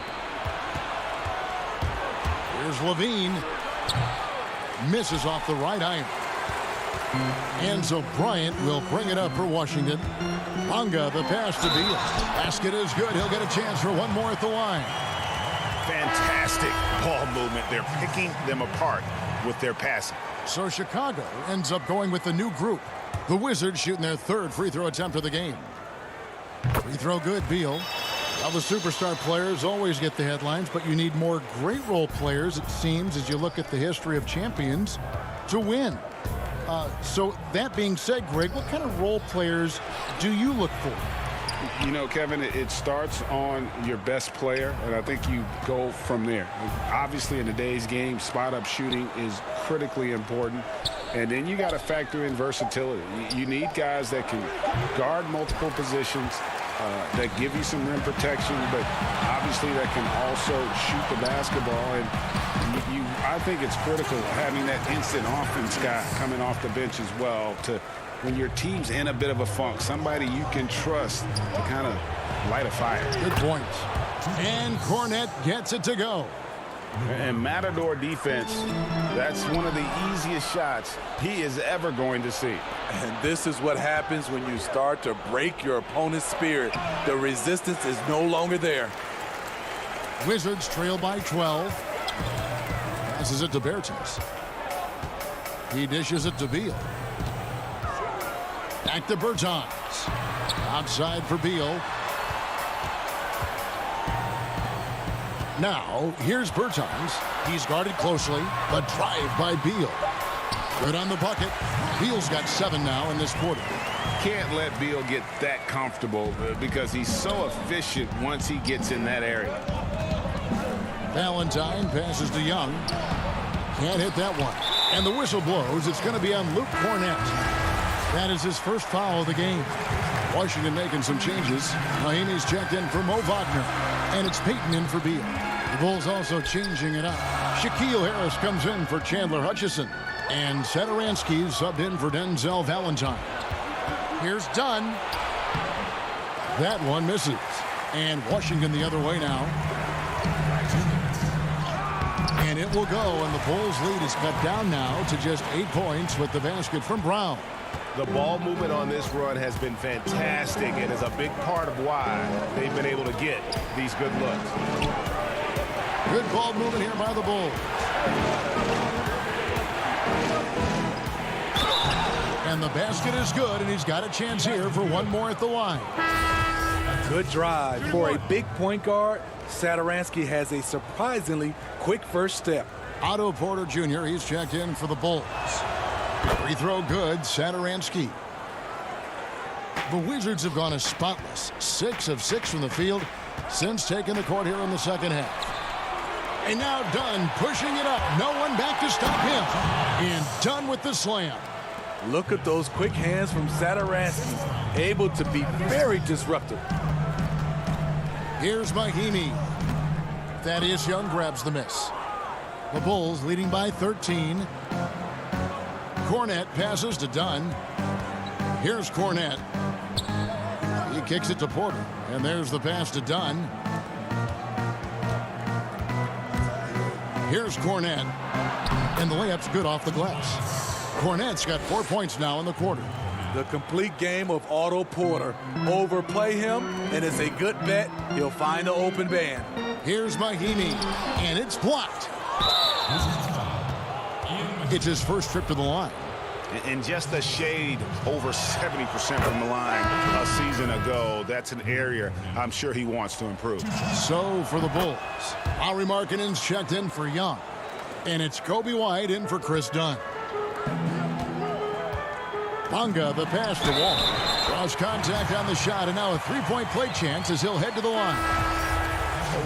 Here's Levine. Misses off the right iron. And so Bryant will bring it up for Washington. Bonga, the pass to Beal. Basket is good. He'll get a chance for one more at the line. Fantastic ball movement. They're picking them apart with their passing. So Chicago ends up going with the new group. The Wizards shooting their third free throw attempt of the game. Free throw good, Beal. Now the superstar players always get the headlines, but you need more great role players, it seems, as you look at the history of champions, to win. So that being said, Greg, what kind of role players do you look for? You know, Kevin, it starts on your best player, and I think you go from there. Obviously, in today's game, spot-up shooting is critically important, and then you got to factor in versatility. You need guys that can guard multiple positions, that give you some rim protection, but obviously that can also shoot the basketball. And I think it's critical having that instant offense guy coming off the bench as well to, when your team's in a bit of a funk, somebody you can trust to kind of light a fire. Good point. And Cornette gets it to go. And Matador defense, that's one of the easiest shots he is ever going to see. And this is what happens when you start to break your opponent's spirit. The resistance is no longer there. Wizards trail by 12. Passes it to Bertans. He dishes it to Beal. Back to Bertans. Outside for Beal. Now, here's Bertans. He's guarded closely. A drive by Beal. Good on the bucket. Beal's got 7 now in this quarter. Can't let Beal get that comfortable because he's so efficient once he gets in that area. Valentine passes to Young. Can't hit that one. And the whistle blows. It's going to be on Luke Cornette. That is his first foul of the game. Washington making some changes. Mahimi's checked in for Mo Wagner. And it's Peyton in for Beal. The Bulls also changing it up. Shaquille Harris comes in for Chandler Hutchison. And Satoransky subbed in for Denzel Valentine. Here's Dunn. That one misses. And Washington the other way now. And it will go, and the Bulls' lead is cut down now to just 8 points with the basket from Brown. The ball movement on this run has been fantastic and is a big part of why they've been able to get these good looks. Good ball movement here by the Bulls. And the basket is good, and he's got a chance here for one more at the line. Good drive. For a big point guard, Satoransky has a surprisingly quick first step. Otto Porter Jr., he's checked in for the Bulls. Free throw good, Satoransky. The Wizards have gone as spotless, 6 of 6 from the field since taking the court here in the second half. And now Dunn pushing it up. No one back to stop him. And Dunn with the slam. Look at those quick hands from Satoransky, able to be very disruptive. Here's Mahimi. Thaddeus Young grabs the miss. The Bulls leading by 13. Cornette passes to Dunn. Here's Cornette. He kicks it to Porter. And there's the pass to Dunn. Here's Cornette. And the layup's good off the glass. Cornette's got 4 points now in the quarter. The complete game of Otto Porter. Overplay him, and it's a good bet he'll find the open band. Here's Mahimi, and it's blocked. It's his first trip to the line. And just a shade over 70% from the line a season ago. That's an area I'm sure he wants to improve. So for the Bulls, Lauri Markkanen's checked in for Young. And it's Kobe White in for Chris Dunn. Bonga, the pass to Wall. Draws contact on the shot, and now a three-point play chance as he'll head to the line.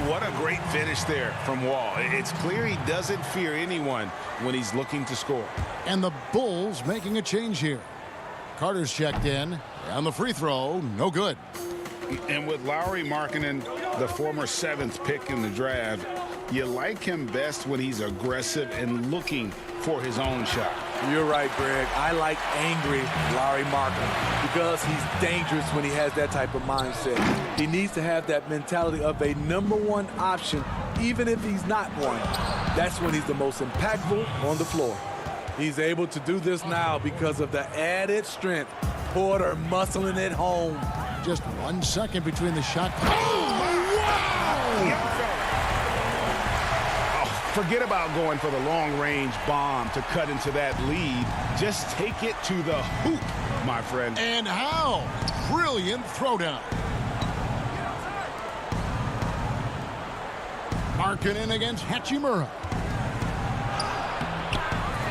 What a great finish there from Wall. It's clear he doesn't fear anyone when he's looking to score. And the Bulls making a change here. Carter's checked in, and the free throw, no good. And with Lauri Markkanen, the former 7th pick in the draft, you like him best when he's aggressive and looking for his own shot. You're right, Greg. I like angry Lauri Markkanen because he's dangerous when he has that type of mindset. He needs to have that mentality of a #1 option, even if he's not one. That's when he's the most impactful on the floor. He's able to do this now because of the added strength. Porter muscling it home. Just 1 second between the shot. Oh, wow! Forget about going for the long-range bomb to cut into that lead. Just take it to the hoop, my friend. And how? Brilliant throwdown. Markkanen against Hachimura.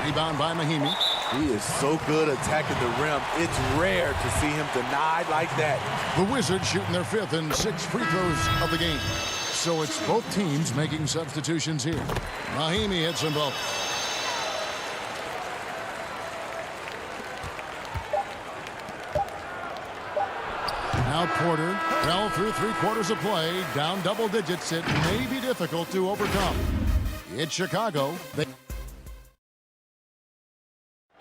Rebound by Mahimi. He is so good attacking the rim. It's rare to see him denied like that. The Wizards shooting their 5th and 6th free throws of the game. So it's both teams making substitutions here. Mahimi hits them both. Now Porter, well through 3/4 of play, down double digits. It may be difficult to overcome. It's Chicago.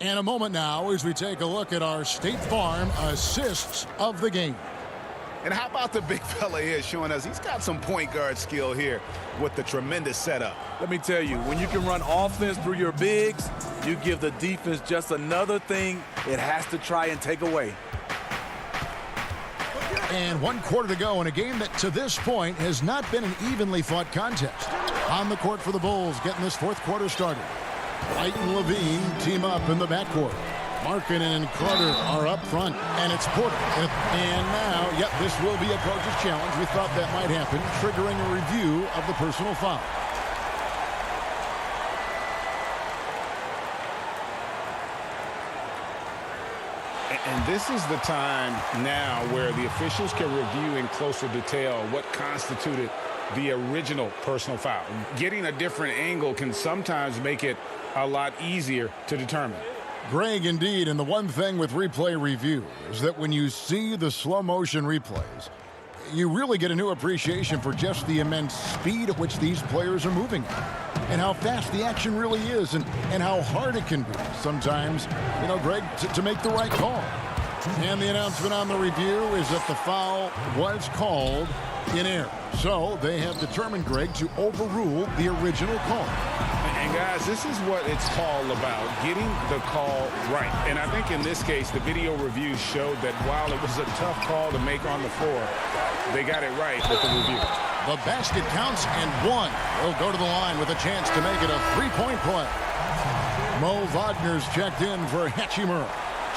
And a moment now as we take a look at our State Farm assists of the game. And how about the big fella here showing us he's got some point guard skill here with the tremendous setup. Let me tell you, when you can run offense through your bigs, you give the defense just another thing it has to try and take away. And 1/4 to go in a game that to this point has not been an evenly fought contest. On the court for the Bulls, getting this 4th quarter started. White and Levine team up in the backcourt. Markkanen and Carter are up front, and it's Porter. And now, yep, this will be a coach's challenge. We thought that might happen, triggering a review of the personal foul. And this is the time now where the officials can review in closer detail what constituted the original personal foul. Getting a different angle can sometimes make it a lot easier to determine. Greg, indeed, and the one thing with replay review is that when you see the slow motion replays, you really get a new appreciation for just the immense speed at which these players are moving and how fast the action really is and how hard it can be sometimes, you know, Greg, to make the right call. And the announcement on the review is that the foul was called in error. So they have determined, Greg, to overrule the original call. And guys, this is what it's all about, getting the call right. And I think in this case, the video review showed that while it was a tough call to make on the floor, they got it right with the review. The basket counts and one. He'll go to the line with a chance to make it a 3-point play. Mo Wagner's checked in for Hachimura.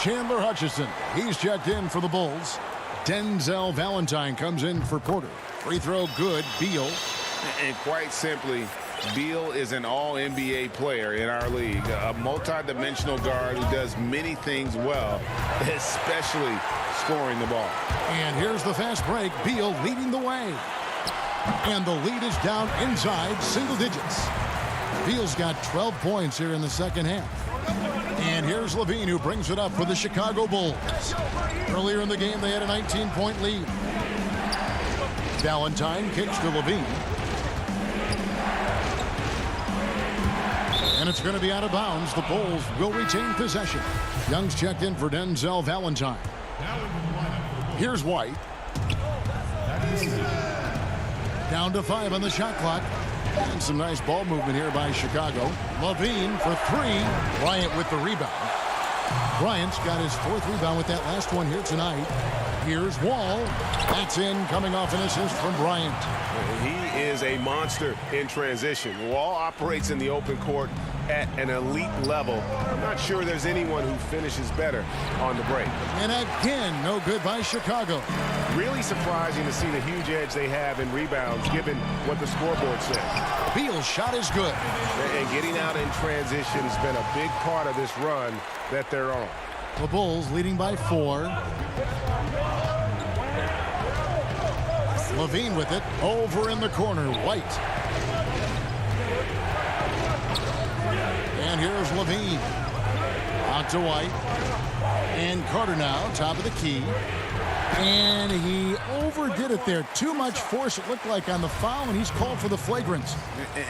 Chandler Hutchison, he's checked in for the Bulls. Denzel Valentine comes in for Porter. Free throw good, Beal. And quite simply, Beal is an all-NBA player in our league, a multi-dimensional guard who does many things well, especially scoring the ball. And here's the fast break. Beal leading the way. And the lead is down inside single digits. Beal's got 12 points here in the second half. And here's Levine, who brings it up for the Chicago Bulls. Earlier in the game, they had a 19-point lead. Valentine kicks to Levine. And it's going to be out of bounds. The Bulls will retain possession. Young's checked in for Denzel Valentine. Here's White. Down to 5 on the shot clock. And some nice ball movement here by Chicago. Levine for 3. Bryant with the rebound. Bryant's got his 4th rebound with that last one here tonight. Here's Wall. That's in, coming off an assist from Bryant. He is a monster in transition. Wall operates in the open court at an elite level. I'm not sure there's anyone who finishes better on the break. And again, no good by Chicago. Really surprising to see the huge edge they have in rebounds, given what the scoreboard says. Beal's shot is good. And getting out in transition has been a big part of this run that they're on. The Bulls leading by 4. Levine with it. Over in the corner. White. And here's Levine. Out to White. And Carter now, top of the key. And he overdid it there. Too much force, it looked like, on the foul, and he's called for the flagrant.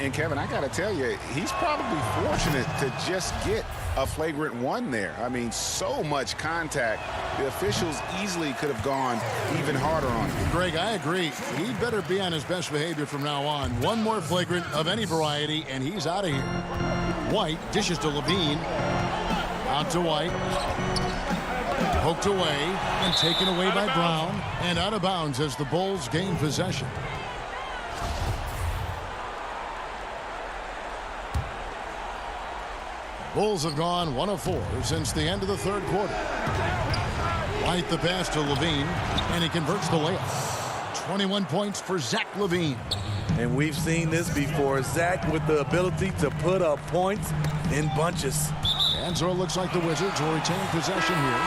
And Kevin, I got to tell you, he's probably fortunate to just get a flagrant 1 there. I mean, so much contact. The officials easily could have gone even harder on him. Greg, I agree. He better be on his best behavior from now on. One more flagrant of any variety, and he's out of here. White dishes to Levine. Out to White. Poked away and taken away by Brown, and out of bounds as the Bulls gain possession. Bulls have gone 1 of 4 since the end of the third quarter. White the pass to Levine, and he converts the layup. 21 points for Zach Levine. And we've seen this before. Zach with the ability to put up points in bunches. And so it looks like the Wizards will retain possession here.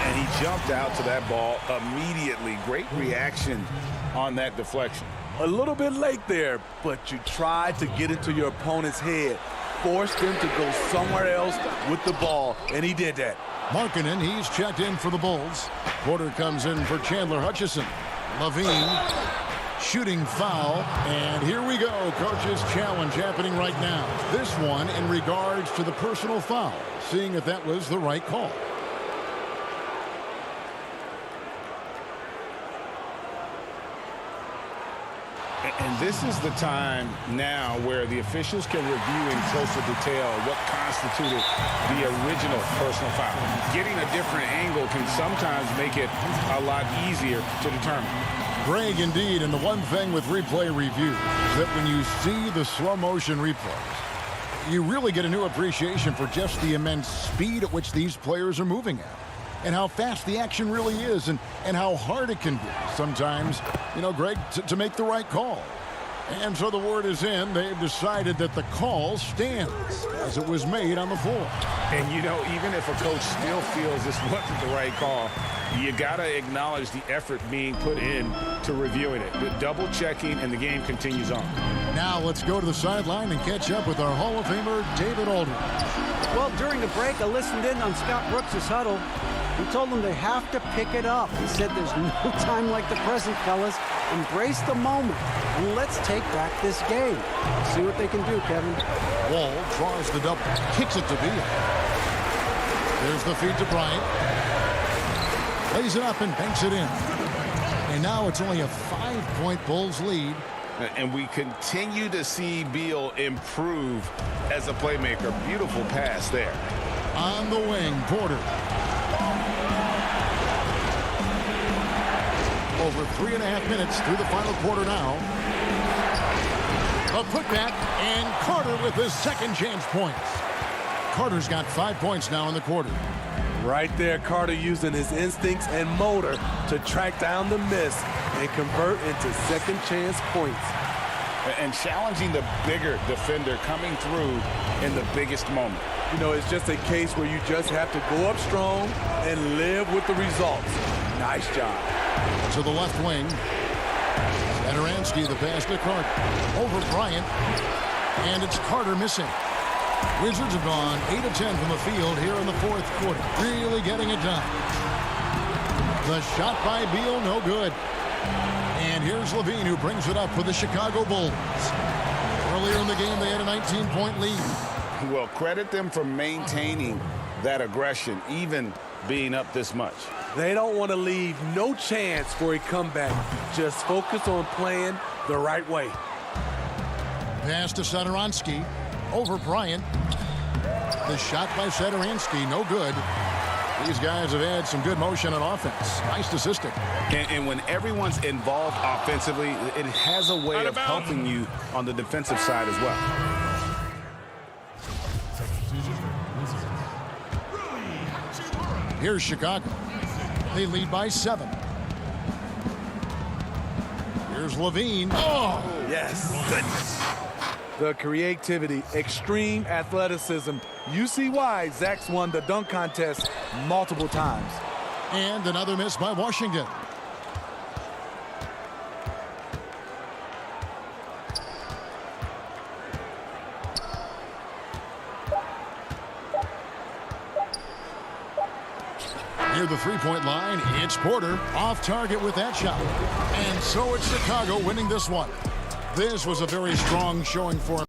And he jumped out to that ball immediately. Great reaction on that deflection. A little bit late there, but you tried to get into your opponent's head. Forced them to go somewhere else with the ball, and he did that. Markkanen, he's checked in for the Bulls. Porter comes in for Chandler Hutchison. Levine, shooting foul, and here we go. Coach's challenge happening right now. This one in regards to the personal foul, seeing if that was the right call. And this is the time now where the officials can review in closer detail what constituted the original personal foul. Getting a different angle can sometimes make it a lot easier to determine. Greg, indeed, and the one thing with replay review is that when you see the slow motion replays, you really get a new appreciation for just the immense speed at which these players are moving at, and how fast the action really is, and how hard it can be sometimes, Greg, to make the right call. And so the word is in. They've decided that the call stands as it was made on the floor. And, even if a coach still feels this wasn't the right call, you got to acknowledge the effort being put in to reviewing it. The double checking, and the game continues on. Now let's go to the sideline and catch up with our Hall of Famer, David Aldridge. Well, during the break, I listened in on Scott Brooks' huddle. He told them they have to pick it up. He said there's no time like the present, fellas. Embrace the moment, and let's take back this game. See what they can do, Kevin. Wall draws the double, kicks it to Beal. There's the feed to Bryant. Lays it up and banks it in. And now it's only a 5-point Bulls lead. And we continue to see Beal improve as a playmaker. Beautiful pass there. On the wing, Porter. Over 3.5 minutes through the final quarter now. A putback, and Carter with his second chance points. Carter's got 5 points now in the quarter. Right there, Carter using his instincts and motor to track down the miss and convert into second chance points. And challenging the bigger defender coming through in the biggest moment. It's just a case where you just have to go up strong and live with the results. Nice job. To the left wing. Satoransky, the pass to Carter. Over Bryant. And it's Carter missing. Wizards have gone 8 of 10 from the field here in the fourth quarter. Really getting it done. The shot by Beal, no good. And here's Levine, who brings it up for the Chicago Bulls. Earlier in the game, they had a 19-point lead. Well, credit them for maintaining that aggression, even being up this much. They don't want to leave no chance for a comeback. Just focus on playing the right way. Pass to Satoransky. Over Bryant. The shot by Satoransky, no good. These guys have had some good motion on offense. Nice assisting. And when everyone's involved offensively, it has a way of helping you on the defensive side as well. Here's Chicago. They lead by 7. Here's Levine. Oh! Yes. Goodness. The creativity, extreme athleticism. You see why Zach's won the dunk contest multiple times. And another miss by Washington. Near the three-point line, it's Porter off target with that shot. And so it's Chicago winning this one. This was a very strong showing for him.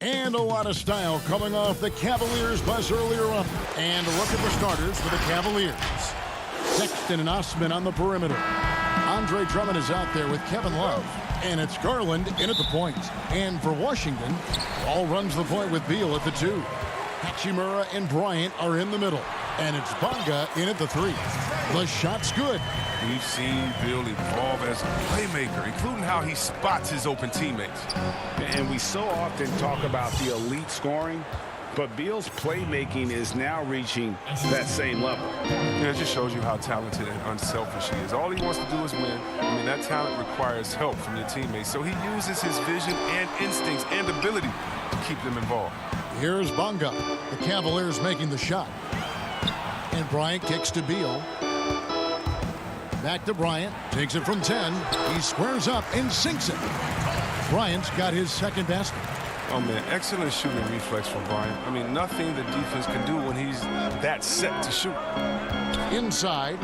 And a lot of style coming off the Cavaliers bus earlier on. And a look at the starters for the Cavaliers. Sexton and Osman on the perimeter. Andre Drummond is out there with Kevin Love. And it's Garland in at the point. And for Washington, Ball runs the point with Beal at the 2. Hachimura and Bryant are in the middle. And it's Bonga in at the 3. The shot's good. We've seen Beal evolve as a playmaker, including how he spots his open teammates. And we so often talk about the elite scoring, but Beal's playmaking is now reaching that same level. Yeah, it just shows you how talented and unselfish he is. All he wants to do is win. I mean, that talent requires help from your teammates, so he uses his vision and instincts and ability to keep them involved. Here's Bonga. The Cavaliers making the shot. And Bryant kicks to Beal. Back to Bryant. Takes it from 10. He squares up and sinks it. Bryant's got his second basket. Oh, man, excellent shooting reflex from Bryant. I mean, nothing the defense can do when he's that set to shoot. Inside.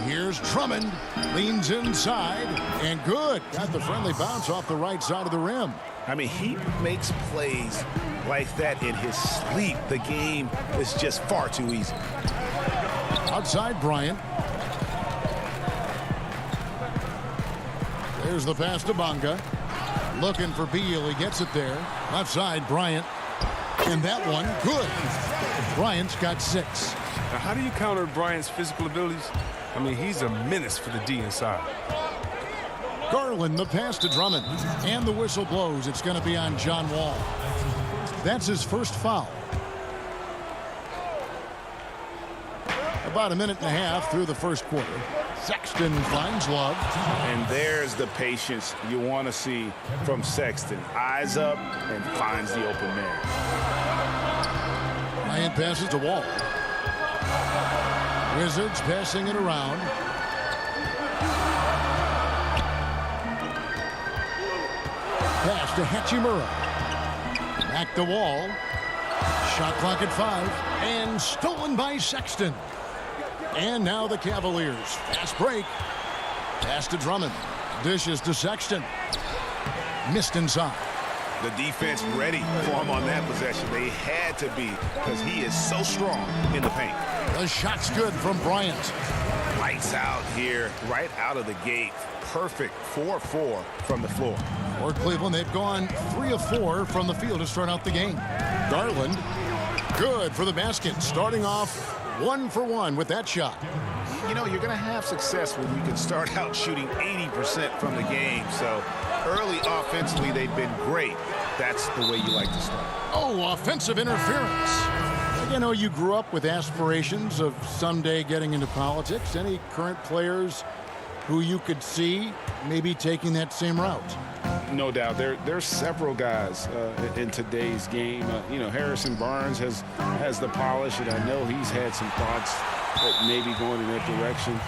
Here's Drummond. Leans inside. And good. Got the friendly bounce off the right side of the rim. I mean, he makes plays like that in his sleep. The game is just far too easy. Outside Bryant. There's the pass to Bonga. Looking for Beal. He gets it there. Left side, Bryant. And that one, good. Bryant's got 6. Now, how do you counter Bryant's physical abilities? I mean, he's a menace for the D inside. Garland, the pass to Drummond. And the whistle blows. It's going to be on John Wall. That's his first foul. About a minute and a half through the first quarter. Sexton finds Love. And there's the patience you want to see from Sexton. Eyes up and finds the open man. Bryant passes to Wall. Wizards passing it around. Pass to Hachimura. Back to Wall. Shot clock at 5. And stolen by Sexton. And now the Cavaliers. Fast break. Pass to Drummond. Dishes to Sexton. Missed inside. The defense ready for him on that possession. They had to be because he is so strong in the paint. The shot's good from Bryant. Lights out here right out of the gate. Perfect 4-4 from the floor. For Cleveland, they've gone 3 of 4 from the field to start out the game. Garland, good for the basket. Starting off 1 for 1 with that shot. You know, you're going to have success when you can start out shooting 80% from the game. So early offensively, they've been great. That's the way you like to start. Oh, offensive interference. You know, you grew up with aspirations of someday getting into politics. Any current players who you could see maybe taking that same route? No doubt. There's several guys in today's game. You know, Harrison Barnes has the polish, and I know he's had some thoughts that maybe going in that direction.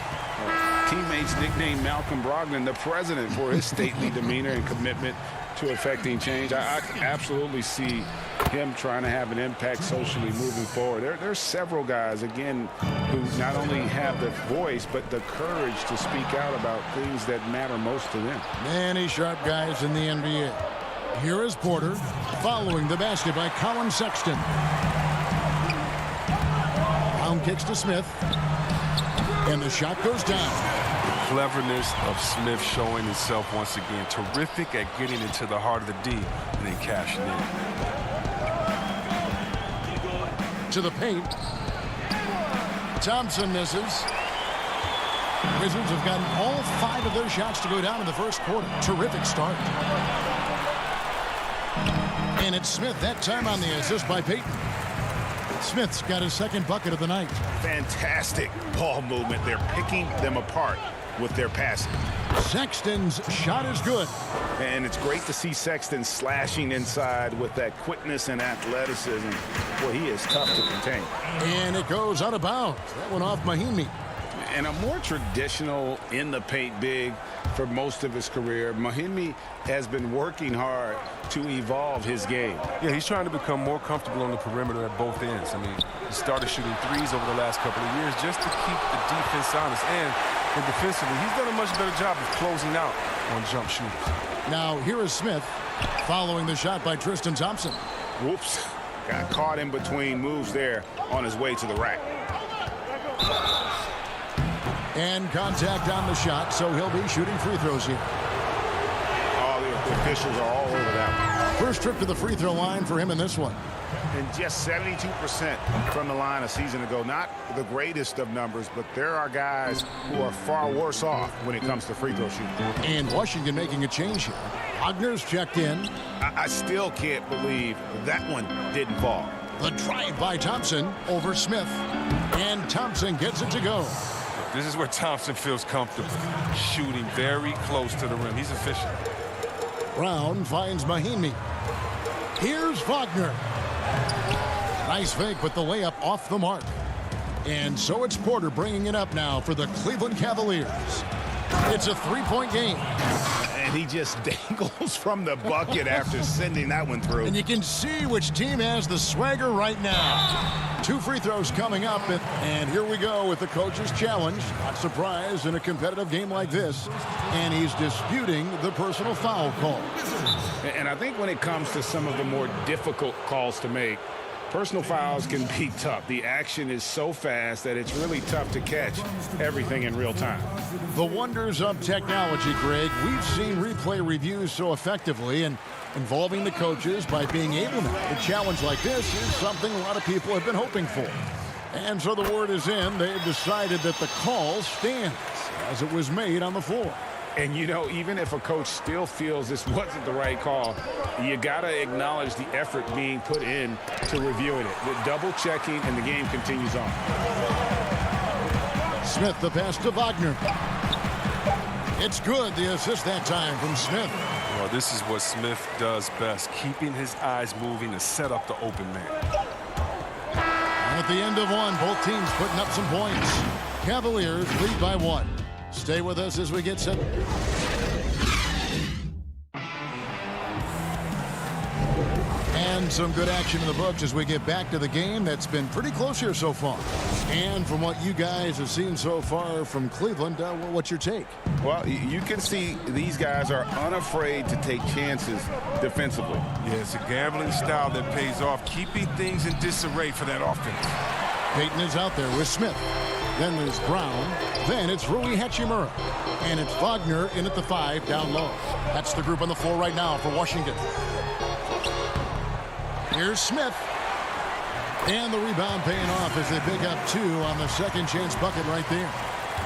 Teammates nicknamed Malcolm Brogdon the president for his stately demeanor and commitment to affecting change. I absolutely see him trying to have an impact socially moving forward. There's several guys, again, who not only have the voice, but the courage to speak out about things that matter most to them. Many sharp guys in the NBA. Here is Porter, following the basket by Colin Sexton. Pound kicks to Smith. And the shot goes down. Cleverness of Smith showing himself once again. Terrific at getting into the heart of the D and then cashing in. To the paint. Thompson misses. Wizards have gotten all 5 of their shots to go down in the first quarter. Terrific start. And it's Smith that time on the assist by Payton. Smith's got his second bucket of the night. Fantastic ball movement. They're picking them apart with their passing. Sexton's shot is good. And it's great to see Sexton slashing inside with that quickness and athleticism. Boy, he is tough to contain. And it goes out of bounds. That went off Mahimi. And a more traditional in the paint big for most of his career. Mahimi has been working hard to evolve his game. Yeah, he's trying to become more comfortable on the perimeter at both ends. I mean, he started shooting threes over the last couple of years just to keep the defense honest. And defensively, he's done a much better job of closing out on jump shooters. Now here is Smith following the shot by Tristan Thompson. Whoops. Got caught in between moves there on his way to the rack. And contact on the shot, so he'll be shooting free throws here. All the officials are all over that one. First trip to the free throw line for him in this one. And just 72% from the line a season ago. Not the greatest of numbers, but there are guys who are far worse off when it comes to free throw shooting. And Washington making a change here. Wagner's checked in. I still can't believe that one didn't fall. The drive by Thompson over Smith. And Thompson gets it to go. This is where Thompson feels comfortable, shooting very close to the rim. He's efficient. Brown finds Mahinmi. Here's Wagner. Nice fake, but the layup off the mark. And so it's Porter bringing it up now for the Cleveland Cavaliers. It's a three-point game. And he just dangles from the bucket after sending that one through. And you can see which team has the swagger right now. 2 free throws coming up, and here we go with the coach's challenge. Not surprised in a competitive game like this. And he's disputing the personal foul call. And I think when it comes to some of the more difficult calls to make, personal fouls can be tough. The action is so fast that it's really tough to catch everything in real time. The wonders of technology, Greg. We've seen replay reviews so effectively, and involving the coaches by being able to challenge like this is something a lot of people have been hoping for. And so the word is in. They've decided that the call stands as it was made on the floor. And, you know, even if a coach still feels this wasn't the right call, you got to acknowledge the effort being put in to reviewing it. The double checking, and the game continues on. Smith, the pass to Wagner. It's good, the assist that time from Smith. Well, this is what Smith does best, keeping his eyes moving to set up the open man. And at the end of one, both teams putting up some points. Cavaliers lead by 1. Stay with us as we get set. And some good action in the books as we get back to the game that's been pretty close here so far. And from what you guys have seen so far from Cleveland, what's your take? Well, you can see these guys are unafraid to take chances defensively. Yeah, it's a gambling style that pays off, keeping things in disarray for that offense. Payton is out there with Smith. Then there's Brown. Then it's Rui Hachimura. And it's Wagner in at the 5 down low. That's the group on the floor right now for Washington. Here's Smith. And the rebound paying off as they pick up 2 on the second chance bucket right there.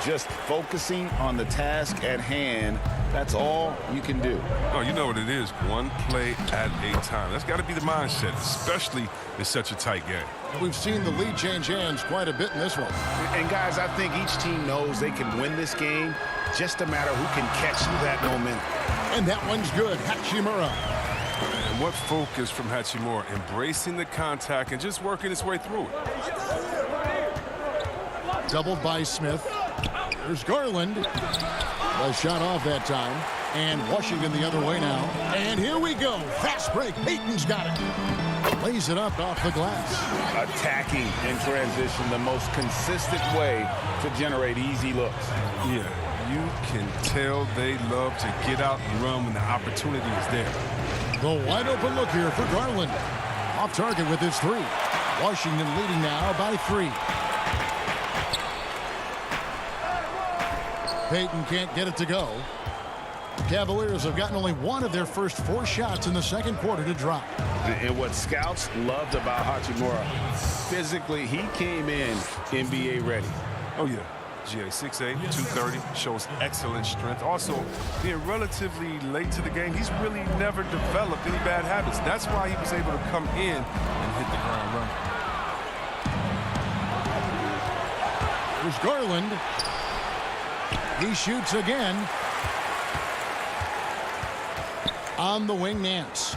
Just focusing on the task at hand, that's all you can do. Oh, you know what it is. One play at a time. That's got to be the mindset, especially in such a tight game. We've seen the lead change hands quite a bit in this one. And, guys, I think each team knows they can win this game. Just a matter who can catch that momentum. And that one's good. Hachimura. And what focus from Hachimura, embracing the contact and just working his way through it. Doubled by Smith. There's Garland. A shot off that time. And Washington the other way now. And here we go. Fast break. Payton's got it. Lays it up off the glass. Attacking in transition, the most consistent way to generate easy looks. Yeah, you can tell they love to get out and run when the opportunity is there. The wide open look here for Garland. Off target with his 3. Washington leading now by 3. Payton can't get it to go. Cavaliers have gotten only 1 of their first 4 shots in the second quarter to drop. And what scouts loved about Hachimura, physically, he came in NBA ready. Oh, yeah. GA 6'8", 230, shows excellent strength. Also, being relatively late to the game, he's really never developed any bad habits. That's why he was able to come in and hit the ground running. There's Garland. He shoots again. On the wing, Nance.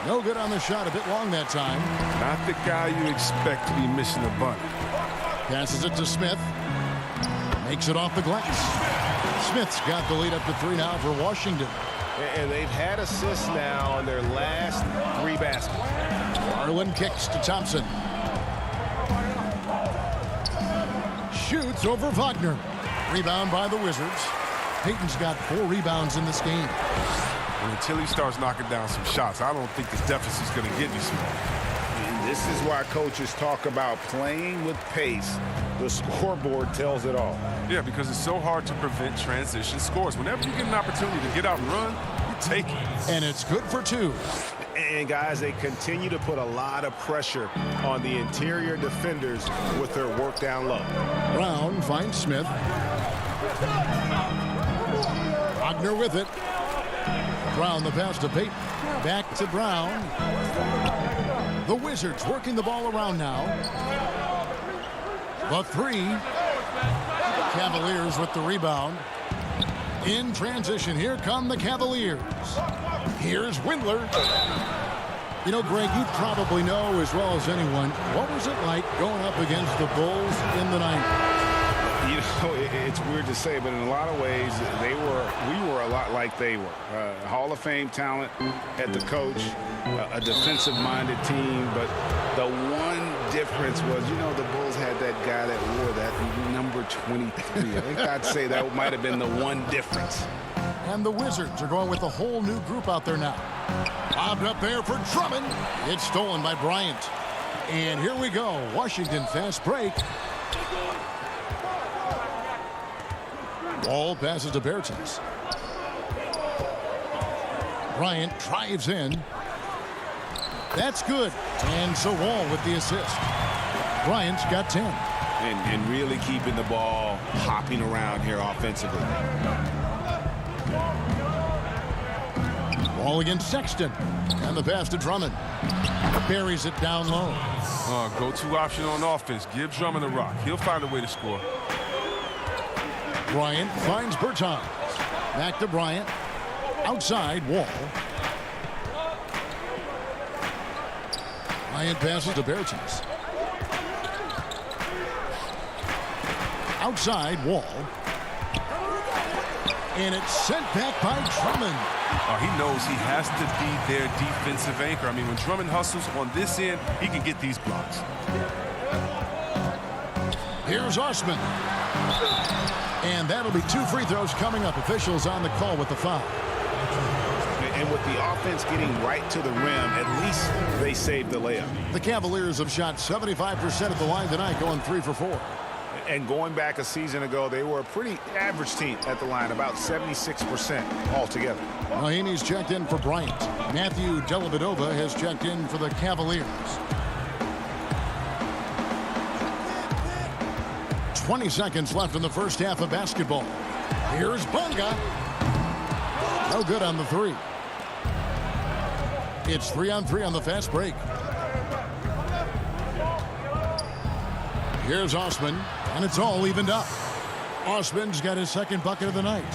No good on the shot. A bit long that time. Not the guy you expect to be missing a bunt. Passes it to Smith. Makes it off the glass. Smith's got the lead up to 3 now for Washington. And they've had assists now on their last 3 baskets. Garland kicks to Thompson. Shoots over Wagner. Rebound by the Wizards. Payton's got 4 rebounds in this game. And until he starts knocking down some shots, I don't think the deficit's going to get any smaller. And this is why coaches talk about playing with pace. The scoreboard tells it all. Yeah, because it's so hard to prevent transition scores. Whenever you get an opportunity to get out and run, you take it. And it's good for 2. And, guys, they continue to put a lot of pressure on the interior defenders with their work down low. Brown finds Smith. Wagner with it. Brown the pass to Payton. Back to Brown. The Wizards working the ball around now. The 3. Cavaliers with the rebound. In transition, here come the Cavaliers. Here's Windler. You know, Greg, you probably know as well as anyone, what was it like going up against the Bulls in the 90s? You know, it's weird to say, but in a lot of ways, we were a lot like they were. Hall of Fame talent at the coach, a defensive-minded team, but the one difference was, you know, the Bulls had that guy that wore that number 23. I think I'd say that might have been the one difference. And the Wizards are going with a whole new group out there now. Bobbed up there for Drummond. It's stolen by Bryant. And here we go. Washington fast break. Ball passes to Bertens. Bryant drives in. That's good. And so Wall with the assist. Bryant's got 10. And really keeping the ball hopping around here offensively. Ball against Sexton. And the pass to Drummond. Buries it down low. Go-to option on offense. Give Drummond a rock. He'll find a way to score. Bryant finds Bertans. Back to Bryant. Outside, Wall. Bryant passes to Bertans. Outside, Wall. And it's sent back by Drummond. He knows he has to be their defensive anchor. I mean, when Drummond hustles on this end, he can get these blocks. Here's Osman. And that'll be 2 free throws coming up. Officials on the call with the foul. And with the offense getting right to the rim, at least they saved the layup. The Cavaliers have shot 75% at the line tonight, going 3 for 4. And going back a season ago, they were a pretty average team at the line, about 76% altogether. Mahaney's checked in for Bryant. Matthew Dellavedova has checked in for the Cavaliers. 20 seconds left in the first half of basketball. Here's Bonga. No good on the 3. It's 3-on-3 on the fast break. Here's Osman, and it's all evened up. Osman's got his second bucket of the night.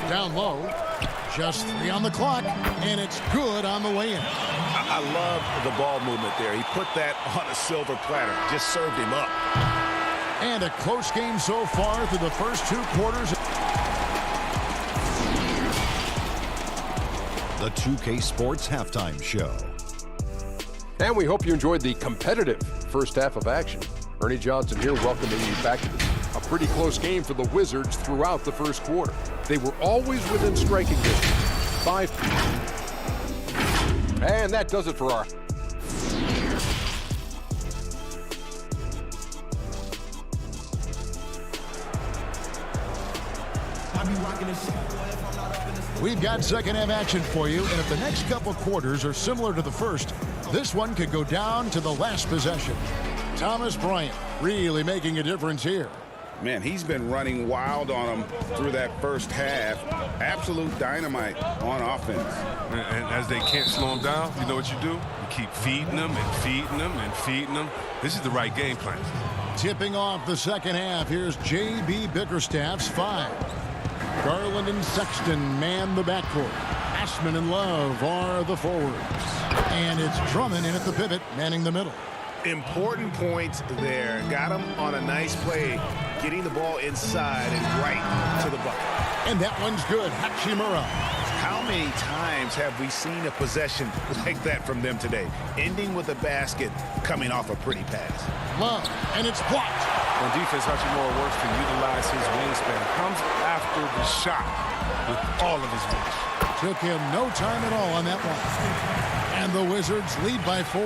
Down low, just 3 on the clock, and it's good on the way in. I love the ball movement there. He put that on a silver platter, just served him up. And a close game so far through the first 2 quarters. The 2K Sports Halftime Show. And we hope you enjoyed the competitive first half of action. Ernie Johnson here welcoming you back to a pretty close game for the Wizards throughout the first quarter. They were always within striking distance. 5. And that does it for our... We've got second half action for you, and if the next couple quarters are similar to the first, this one could go down to the last possession. Thomas Bryant really making a difference here. Man, he's been running wild on them through that first half. Absolute dynamite on offense. And as they can't slow him down, you know what you do? You keep feeding them and feeding them and feeding them. This is the right game plan. Tipping off the second half, here's J.B. Bickerstaff's 5. Garland and Sexton man the backcourt. Ashman and Love are the forwards. And it's Drummond in at the pivot, manning the middle. Important point there. Got him on a nice play, getting the ball inside and right to the bucket. And that one's good. Hachimura. How many times have we seen a possession like that from them today? Ending with a basket, coming off a pretty pass. Love, and it's blocked. On defense, Hachimura works to utilize his wingspan. Comes after the shot with all of his reach. Took him no time at all on that one. And the Wizards lead by 4.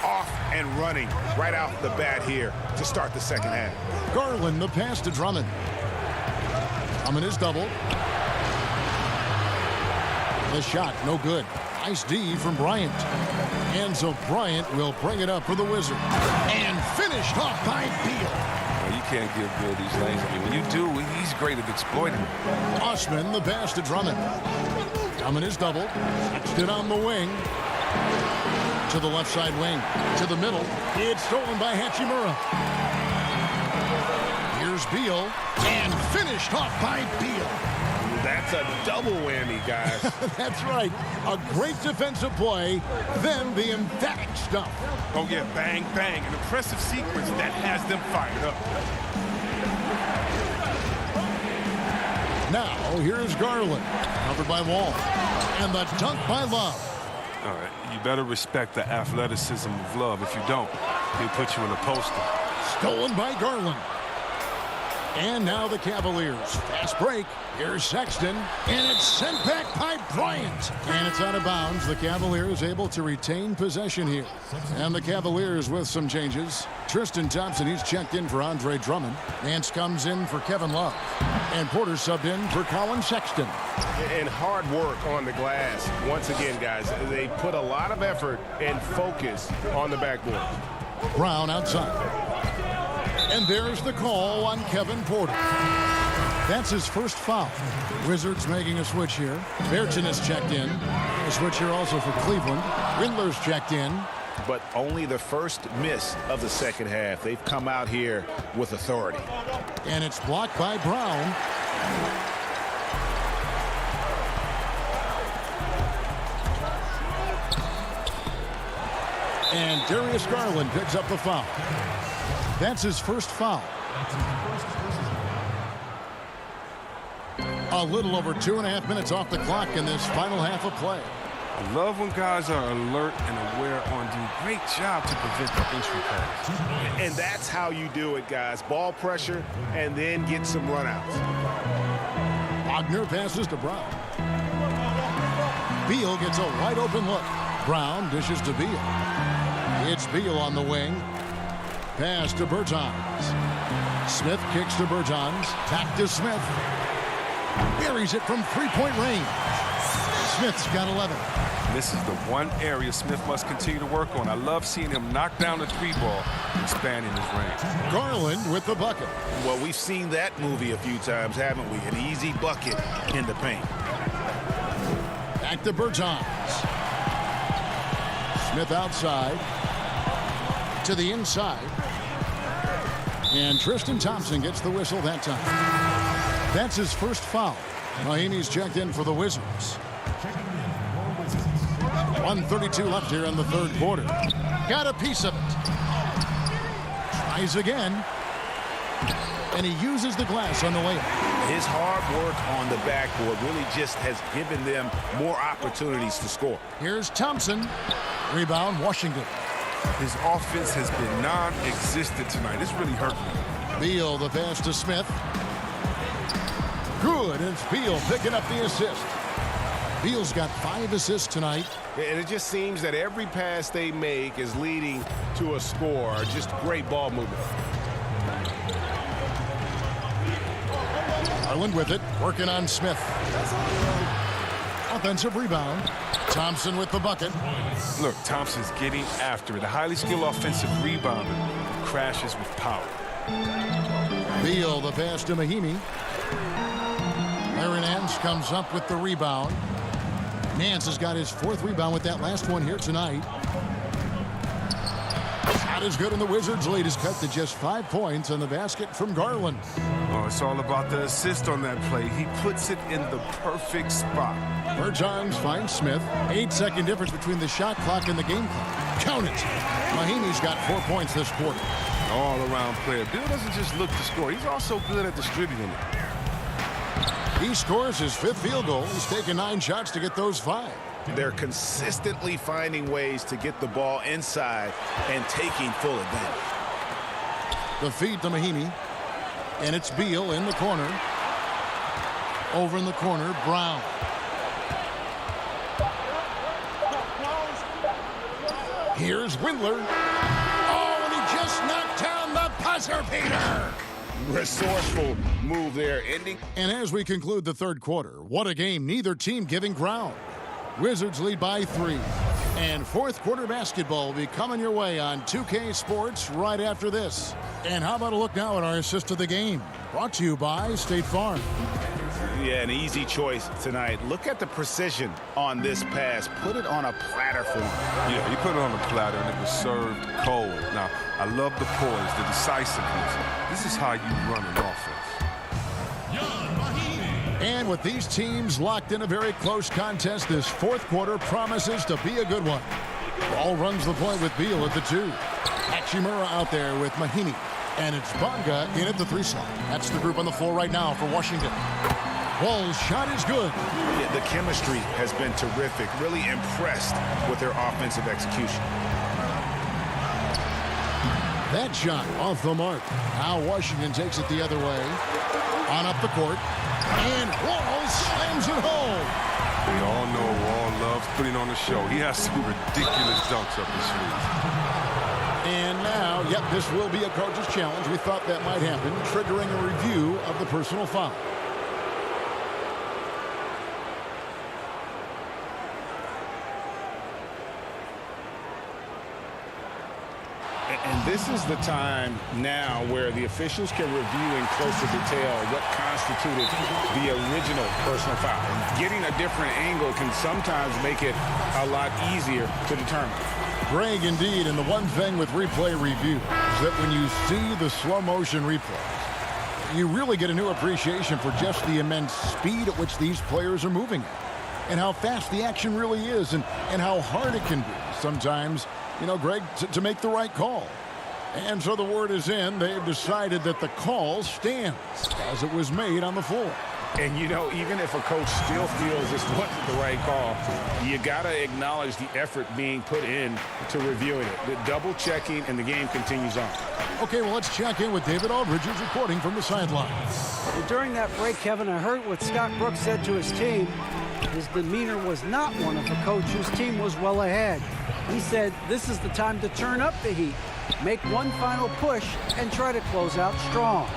Off and running right out the bat here to start the second half. Garland, the pass to Drummond. Drummond is doubled. The shot, no good. Nice D from Bryant. And so Bryant will bring it up for the Wizards. And finished off by Beal. Well, you can't give Bill these lanes. I mean, when you do, he's great at exploiting them. Osman, the pass to Drummond. Drummond is doubled. Stood on the wing. To the left side wing. To the middle. It's stolen by Hachimura. Here's Beal. And finished off by Beal. That's a double whammy, guys. That's right. A great defensive play, then the emphatic stuff. Oh, yeah, bang, bang. An impressive sequence that has them fired up. Now, here's Garland. Covered by Wall. And the dunk by Love. All right, you better respect the athleticism of Love. If you don't, he'll put you in a poster. Stolen by Garland. And now the Cavaliers. Fast break. Here's Sexton. And it's sent back by Bryant. And it's out of bounds. The Cavaliers able to retain possession here. And the Cavaliers with some changes. Tristan Thompson, he's checked in for Andre Drummond. Nance comes in for Kevin Love. And Porter subbed in for Colin Sexton. And hard work on the glass. Once again, guys, they put a lot of effort and focus on the backboard. Brown outside. And there's the call on Kevin Porter. That's his first foul. Wizards making a switch here. Bertin is checked in. A switch here also for Cleveland. Windler's checked in. But only the first miss of the second half. They've come out here with authority. And it's blocked by Brown. And Darius Garland picks up the foul. That's his first foul. A little over 2.5 minutes off the clock in this final half of play. I love when guys are alert and aware on doing a great job to prevent the entry pass. And that's how you do it, guys. Ball pressure and then get some runouts. Wagner passes to Brown. Beal gets a wide open look. Brown dishes to Beal. It's Beal on the wing. Pass to Bertans. Smith kicks to Bertans. Back to Smith. Buries it from three-point range. Smith's got 11. This is the one area Smith must continue to work on. I love seeing him knock down the three ball, expanding his range. Garland with the bucket. Well, we've seen that movie a few times, haven't we? An easy bucket in the paint. Back to Bertans. Smith outside. To the inside. And Tristan Thompson gets the whistle that time. That's his first foul. Mahinmi's checked in for the Wizards. 1:32 left here in the third quarter. Got a piece of it. Tries again. And he uses the glass on the layup. His hard work on the backboard really just has given them more opportunities to score. Here's Thompson. Rebound, Washington. His offense has been non-existent tonight. It's really hurting him. Beal, the pass to Smith. Good, and it's Beal picking up the assist. Beal's got 5 assists tonight. And it just seems that every pass they make is leading to a score. Just great ball movement. Garland with it, working on Smith. Offensive rebound. Thompson with the bucket. Look, Thompson's getting after it. A highly skilled offensive rebounder crashes with power. Beal, the pass to Mahinmi. Aaron Nance comes up with the rebound. Nance has got his 4th rebound with that last one here tonight. Shot is good, and the Wizards' lead is cut to just 5 points on the basket from Garland. Oh, it's all about the assist on that play. He puts it in the perfect spot. Bertans finds Smith. 8-second difference between the shot clock and the game clock. Count it. Mahinmi's got 4 points this quarter. All-around player. Bill doesn't just look to score. He's also good at distributing it. He scores his 5th field goal. He's taken 9 shots to get those 5. They're consistently finding ways to get the ball inside and taking full advantage. The feed to Mahinmi. And it's Beal in the corner. Over in the corner, Brown. Here's Windler. Oh, and he just knocked down the buzzer beater. Resourceful move there, ending. And as we conclude the third quarter, what a game, neither team giving ground. Wizards lead by 3. And fourth quarter basketball will be coming your way on 2K Sports right after this. And how about a look now at our assist of the game? Brought to you by State Farm. Yeah, an easy choice tonight. Look at the precision on this pass. Put it on a platter for him. Yeah, he put it on a platter and it was served cold. Now, I love the poise, the decisiveness. This is how you run an offense. And with these teams locked in a very close contest, this fourth quarter promises to be a good one. Ball runs the point with Beal at the 2. Hachimura out there with Mahinmi. And it's Bonga in at the 3 slot. That's the group on the floor right now for Washington. Wall's shot is good. Yeah, the chemistry has been terrific. Really impressed with their offensive execution. That shot off the mark. Now Washington takes it the other way. On up the court. And Wall slams it home. We all know Wall loves putting on a show. He has some ridiculous dunks up his sleeves. And now, yep, this will be a coach's challenge. We thought that might happen, triggering a review of the personal foul. And this is the time now where the officials can review in closer detail what constituted the original personal foul. And getting a different angle can sometimes make it a lot easier to determine. Greg, indeed, and the one thing with replay review is that when you see the slow motion replays, you really get a new appreciation for just the immense speed at which these players are moving at, and how fast the action really is, and how hard it can be sometimes, you know, Greg, to make the right call. And so the word is in. They've decided that the call stands as it was made on the floor. And, you know, even if a coach still feels this wasn't the right call, you got to acknowledge the effort being put in to reviewing it. The double checking, and the game continues on. Okay, well, let's check in with David Aldridge, who's reporting from the sideline. Well, during that break, Kevin, I heard what Scott Brooks said to his team. His demeanor was not one of a coach whose team was well ahead. He said, this is the time to turn up the heat, make one final push, and try to close out strong.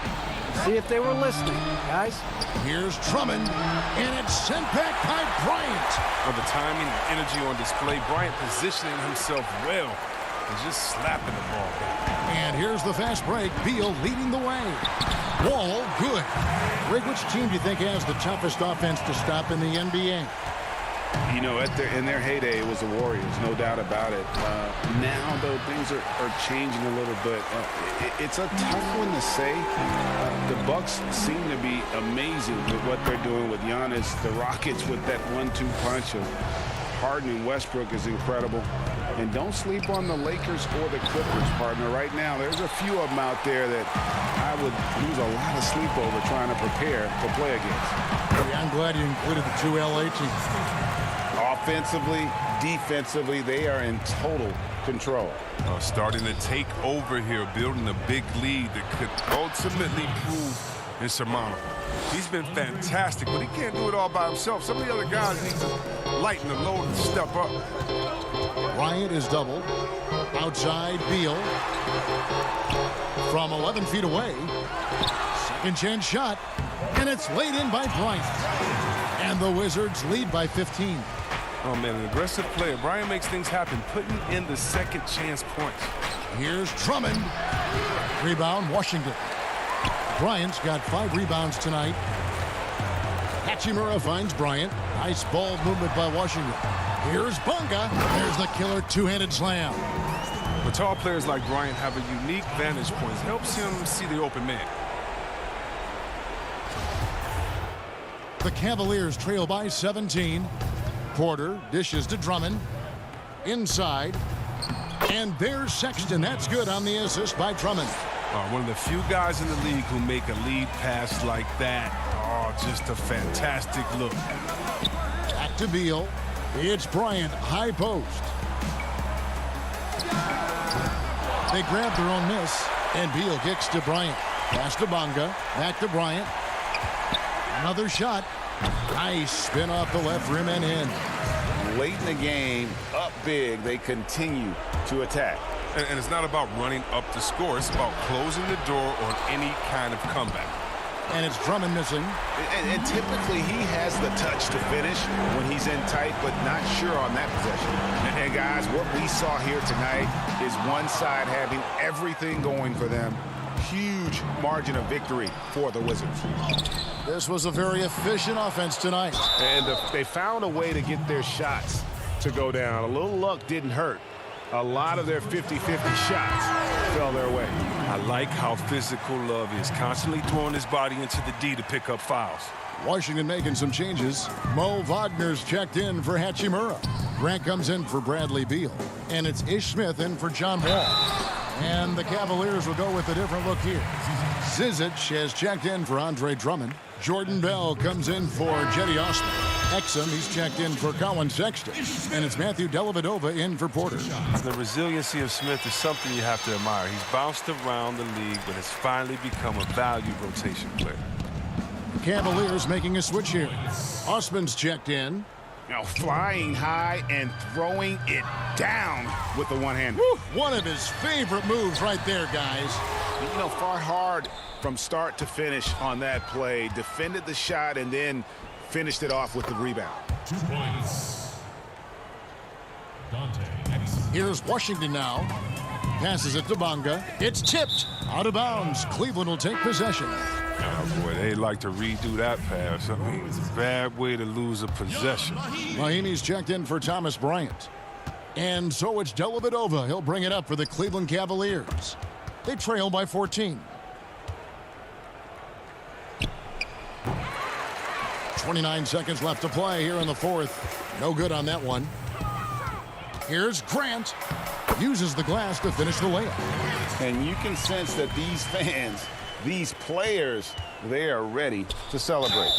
See if they were listening, guys. Here's Drummond, and it's sent back by Bryant. Well, the timing and energy on display, Bryant positioning himself well and just slapping the ball back. And here's the fast break. Beal leading the way. Wall, good. Greg, which team do you think has the toughest offense to stop in the NBA? You know, in their heyday, it was the Warriors, no doubt about it. Now, though, things are changing a little bit. It's a tough one to say. The Bucks seem to be amazing with what they're doing with Giannis. The Rockets with that 1-2 punch of Harden and Westbrook is incredible. And don't sleep on the Lakers or the Clippers, partner. Right now, there's a few of them out there that I would lose a lot of sleep over trying to prepare to play against. I'm glad you included the 2 LA teams. Offensively, defensively, they are in total control. Starting to take over here, building a big lead that could ultimately prove insurmountable. He's been fantastic, but he can't do it all by himself. Some of the other guys need to lighten the load and step up. Bryant is doubled. Outside, Beal. From 11 feet away. Second chance shot. And it's laid in by Bryant. And the Wizards lead by 15. Oh, man, an aggressive player. Bryant makes things happen, putting in the second chance points. Here's Drummond. Rebound, Washington. Bryant's got 5 rebounds tonight. Hachimura finds Bryant. Nice ball movement by Washington. Here's Bonga. There's the killer two-handed slam. But tall players like Bryant have a unique vantage point. It helps him see the open man. The Cavaliers trail by 17. Porter dishes to Drummond. Inside. And there's Sexton. That's good on the assist by Drummond. One of the few guys in the league who make a lead pass like that. Oh, just a fantastic look. Back to Beal. It's Bryant, high post. They grab their own miss, And Beal kicks to Bryant. Pass to Bonga. Back to Bryant. Another shot. Nice spin off the left rim and in. Late in the game, up big, they continue to attack. And it's not about running up the score. It's about closing the door on any kind of comeback. And it's Drummond missing. And typically he has the touch to finish when he's in tight, but not sure on that possession. And guys, what we saw here tonight is one side having everything going for them. Huge margin of victory for the Wizards. This was a very efficient offense tonight. And they found a way to get their shots to go down. A little luck didn't hurt. A lot of their 50-50 shots fell their way. I like how physical Love is, constantly throwing his body into the D to pick up fouls. Washington making some changes. Mo Wagner's checked in for Hachimura. Grant comes in for Bradley Beal. And it's Ish Smith in for John Wall. And the Cavaliers will go with a different look here. Zizic has checked in for Andre Drummond. Jordan Bell comes in for Jetty Osman. Exum, he's checked in for Colin Sexton. And it's Matthew Dellavedova in for Porter. The resiliency of Smith is something you have to admire. He's bounced around the league, but has finally become a valued rotation player. Cavaliers making a switch here. Osman's checked in. Now flying high and throwing it down with the one-hand. One of his favorite moves right there, guys. You know, fought hard from start to finish on that play. Defended the shot and then finished it off with the rebound. 2 points. Dante. Here's Washington now. Passes it to Bonga. It's tipped. Out of bounds. Cleveland will take possession. Oh, boy, they like to redo that pass. I mean, it's a bad way to lose a possession. Mahimi's checked in for Thomas Bryant. And so it's Dellavedova. He'll bring it up for the Cleveland Cavaliers. They trail by 14. 29 seconds left to play here in the fourth. No good on that one. Here's Grant. Uses the glass to finish the layup. And you can sense that these fans, these players, they are ready to celebrate.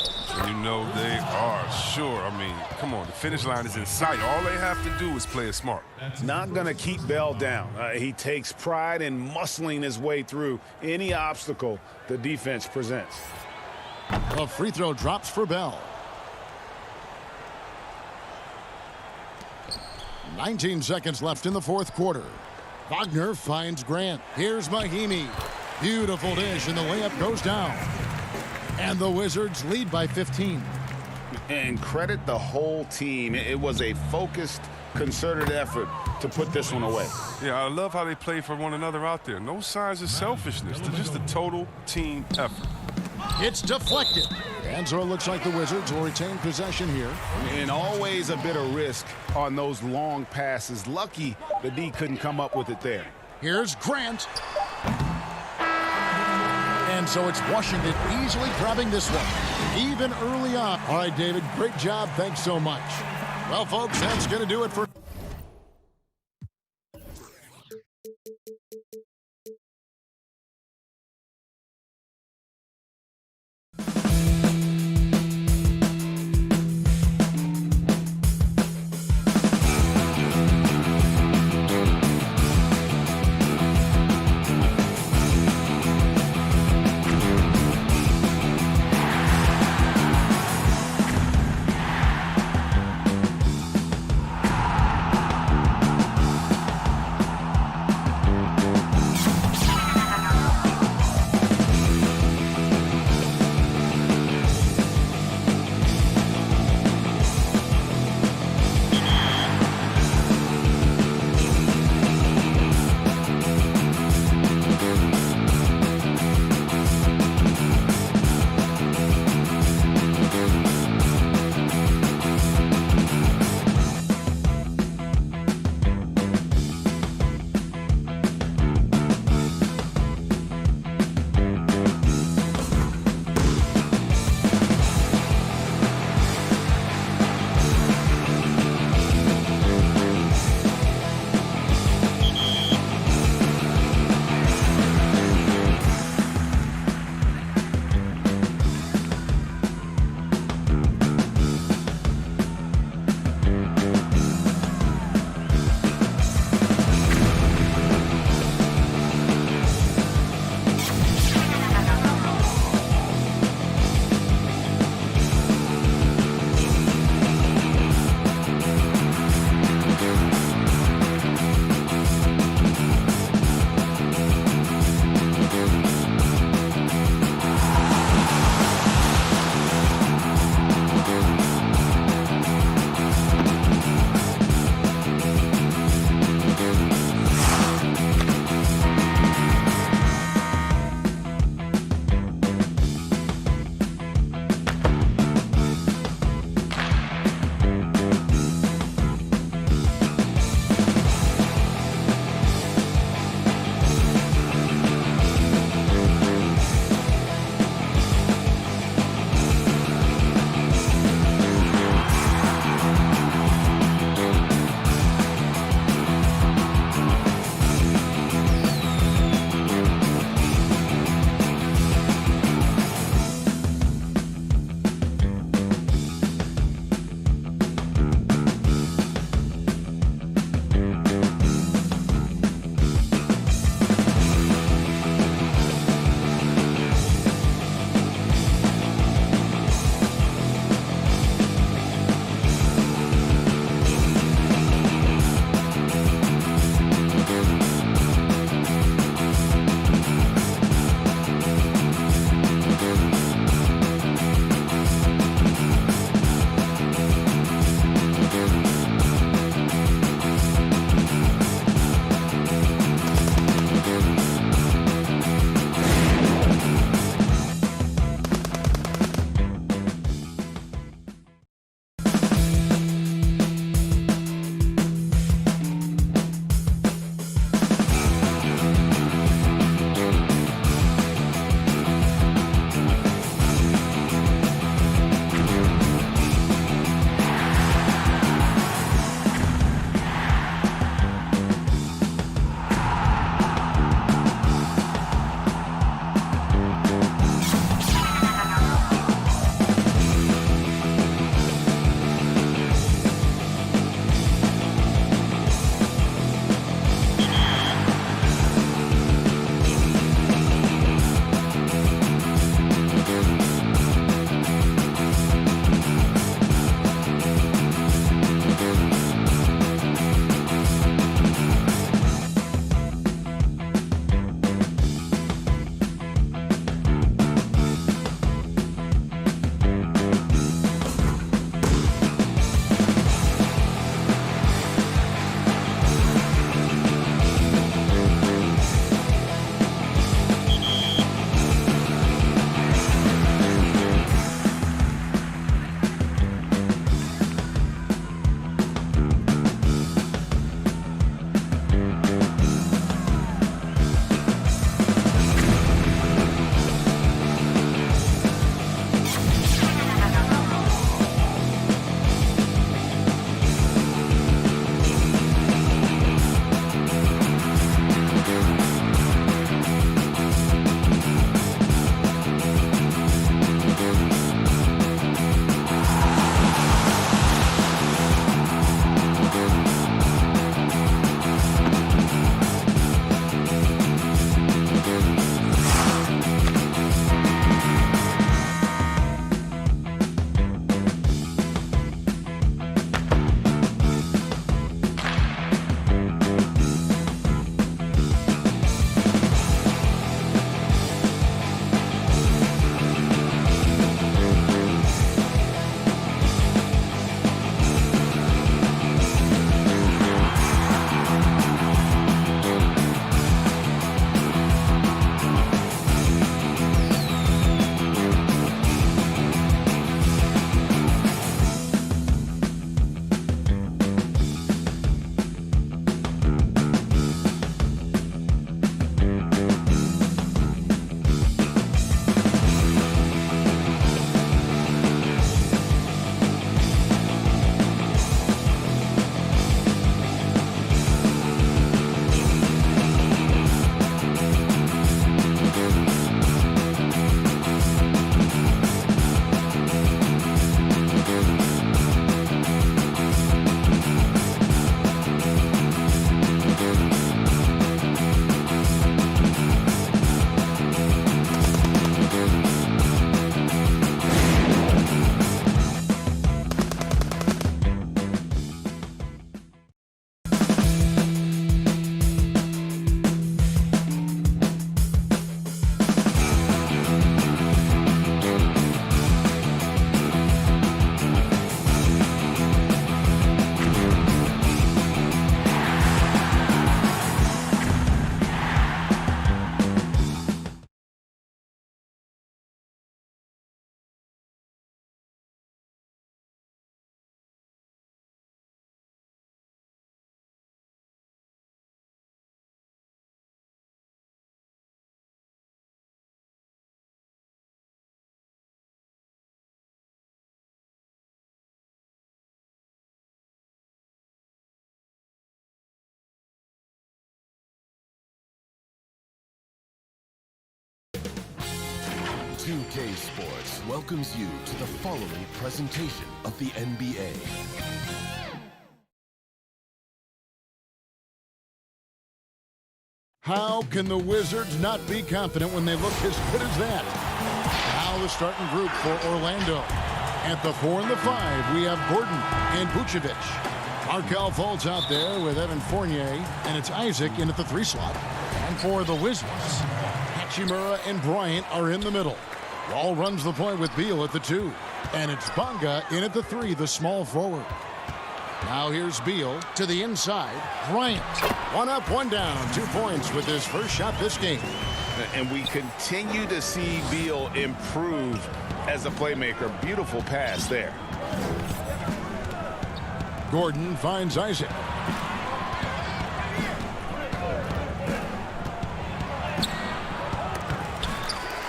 You know they are, sure. I mean, come on, the finish line is in sight. All they have to do is play it smart. Not going to keep Bell down. He takes pride in muscling his way through any obstacle the defense presents. A free throw drops for Bell. 19 seconds left in the fourth quarter. Wagner finds Grant. Here's Mahimi. Beautiful dish, and the layup goes down. And the Wizards lead by 15. And credit the whole team. It was a focused, concerted effort to put this one away. Yeah, I love how they play for one another out there. No signs of selfishness. They're just a total team effort. It's deflected. And so it looks like the Wizards will retain possession here. And always a bit of risk on those long passes. Lucky the D couldn't come up with it there. Here's Grant. And so it's Washington easily grabbing this one, even early on. All right, David, great job. Thanks so much. Well, folks, that's going to do it for... 2K Sports welcomes you to the following presentation of the NBA. How can the Wizards not be confident when they look as good as that? Now the starting group for Orlando. At the 4 and the 5, we have Gordon and Vucevic. Markelle Fultz out there with Evan Fournier, and it's Isaac in at the 3 slot. And for the Wizards, Hachimura and Bryant are in the middle. Wall runs the point with Beal at the 2. And it's Bonga in at the 3, the small forward. Now here's Beal to the inside. Bryant, 1 up, 1 down, 2 points with his first shot this game. And we continue to see Beal improve as a playmaker. Beautiful pass there. Gordon finds Isaac.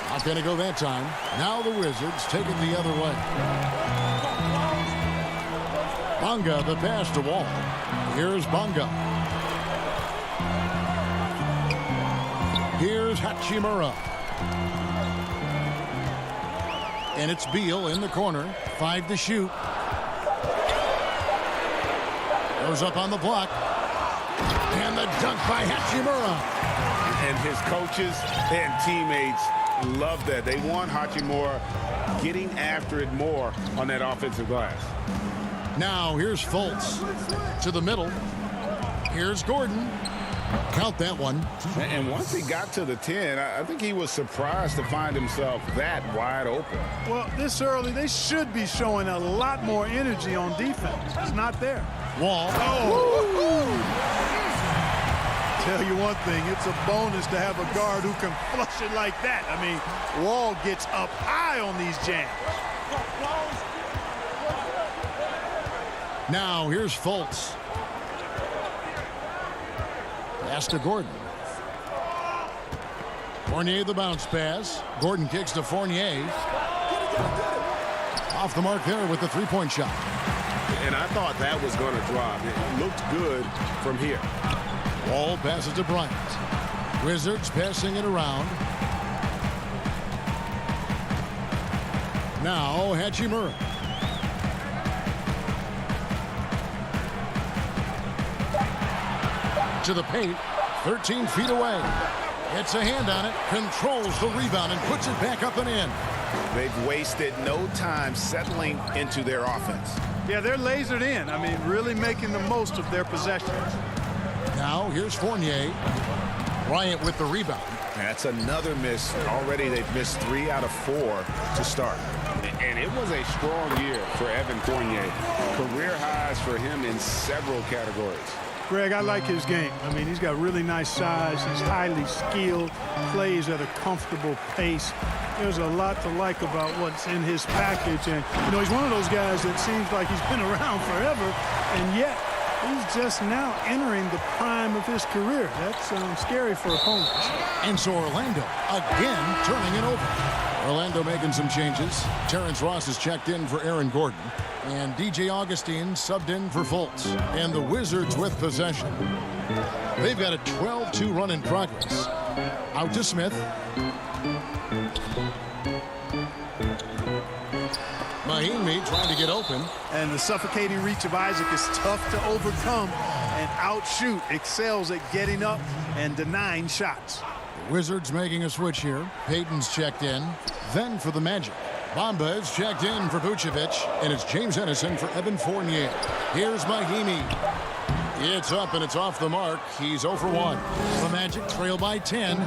Not going to go that time. Now the Wizards take it the other way. Bonga, the pass to Wall. Here's Bonga. Here's Hachimura. And it's Beal in the corner. 5 to shoot. Goes up on the block. And the dunk by Hachimura. And his coaches and teammates love that. They want Hachimura getting after it more on that offensive glass. Now here's Fultz to the middle. Here's Gordon. Count that one. And once he got to the 10, I think he was surprised to find himself that wide open. Well, this early, they should be showing a lot more energy on defense. It's not there. Wall. Tell you one thing, it's a bonus to have a guard who can flush it like that. I mean, Wall gets up high on these jams. Now here's Fultz. Pass to Gordon. Fournier the bounce pass. Gordon kicks to Fournier. Off the mark there with the 3-point shot. And I thought that was going to drop. It looked good from here. Wall passes to Bryant. Wizards passing it around. Now Hachimura. To the paint, 13 feet away. Gets a hand on it, controls the rebound, and puts it back up and in. They've wasted no time settling into their offense. Yeah, they're lasered in. I mean, really making the most of their possessions. Now here's Fournier. Bryant with the rebound. That's another miss. Already they've missed 3 out of 4 to start. And it was a strong year for Evan Fournier. Career highs for him in several categories. Greg, I like his game. I mean, he's got really nice size. He's highly skilled, plays at a comfortable pace. There's a lot to like about what's in his package. And, you know, he's one of those guys that seems like he's been around forever, and yet he's just now entering the prime of his career. That's scary for opponents. And so Orlando again turning it over. Orlando making some changes. Terrence Ross is checked in for Aaron Gordon. And DJ Augustine subbed in for Fultz. And the Wizards with possession. They've got a 12-2 run in progress. Out to Smith. Mahimi trying to get open. And the suffocating reach of Isaac is tough to overcome. And outshoot excels at getting up and denying shots. The Wizards making a switch here. Payton's checked in. Then for the Magic. Bamba is checked in for Vucevic, and it's James Ennison for Evan Fournier. Here's Mahimi. It's up and it's off the mark. He's 0 for 1. The Magic trail by 10.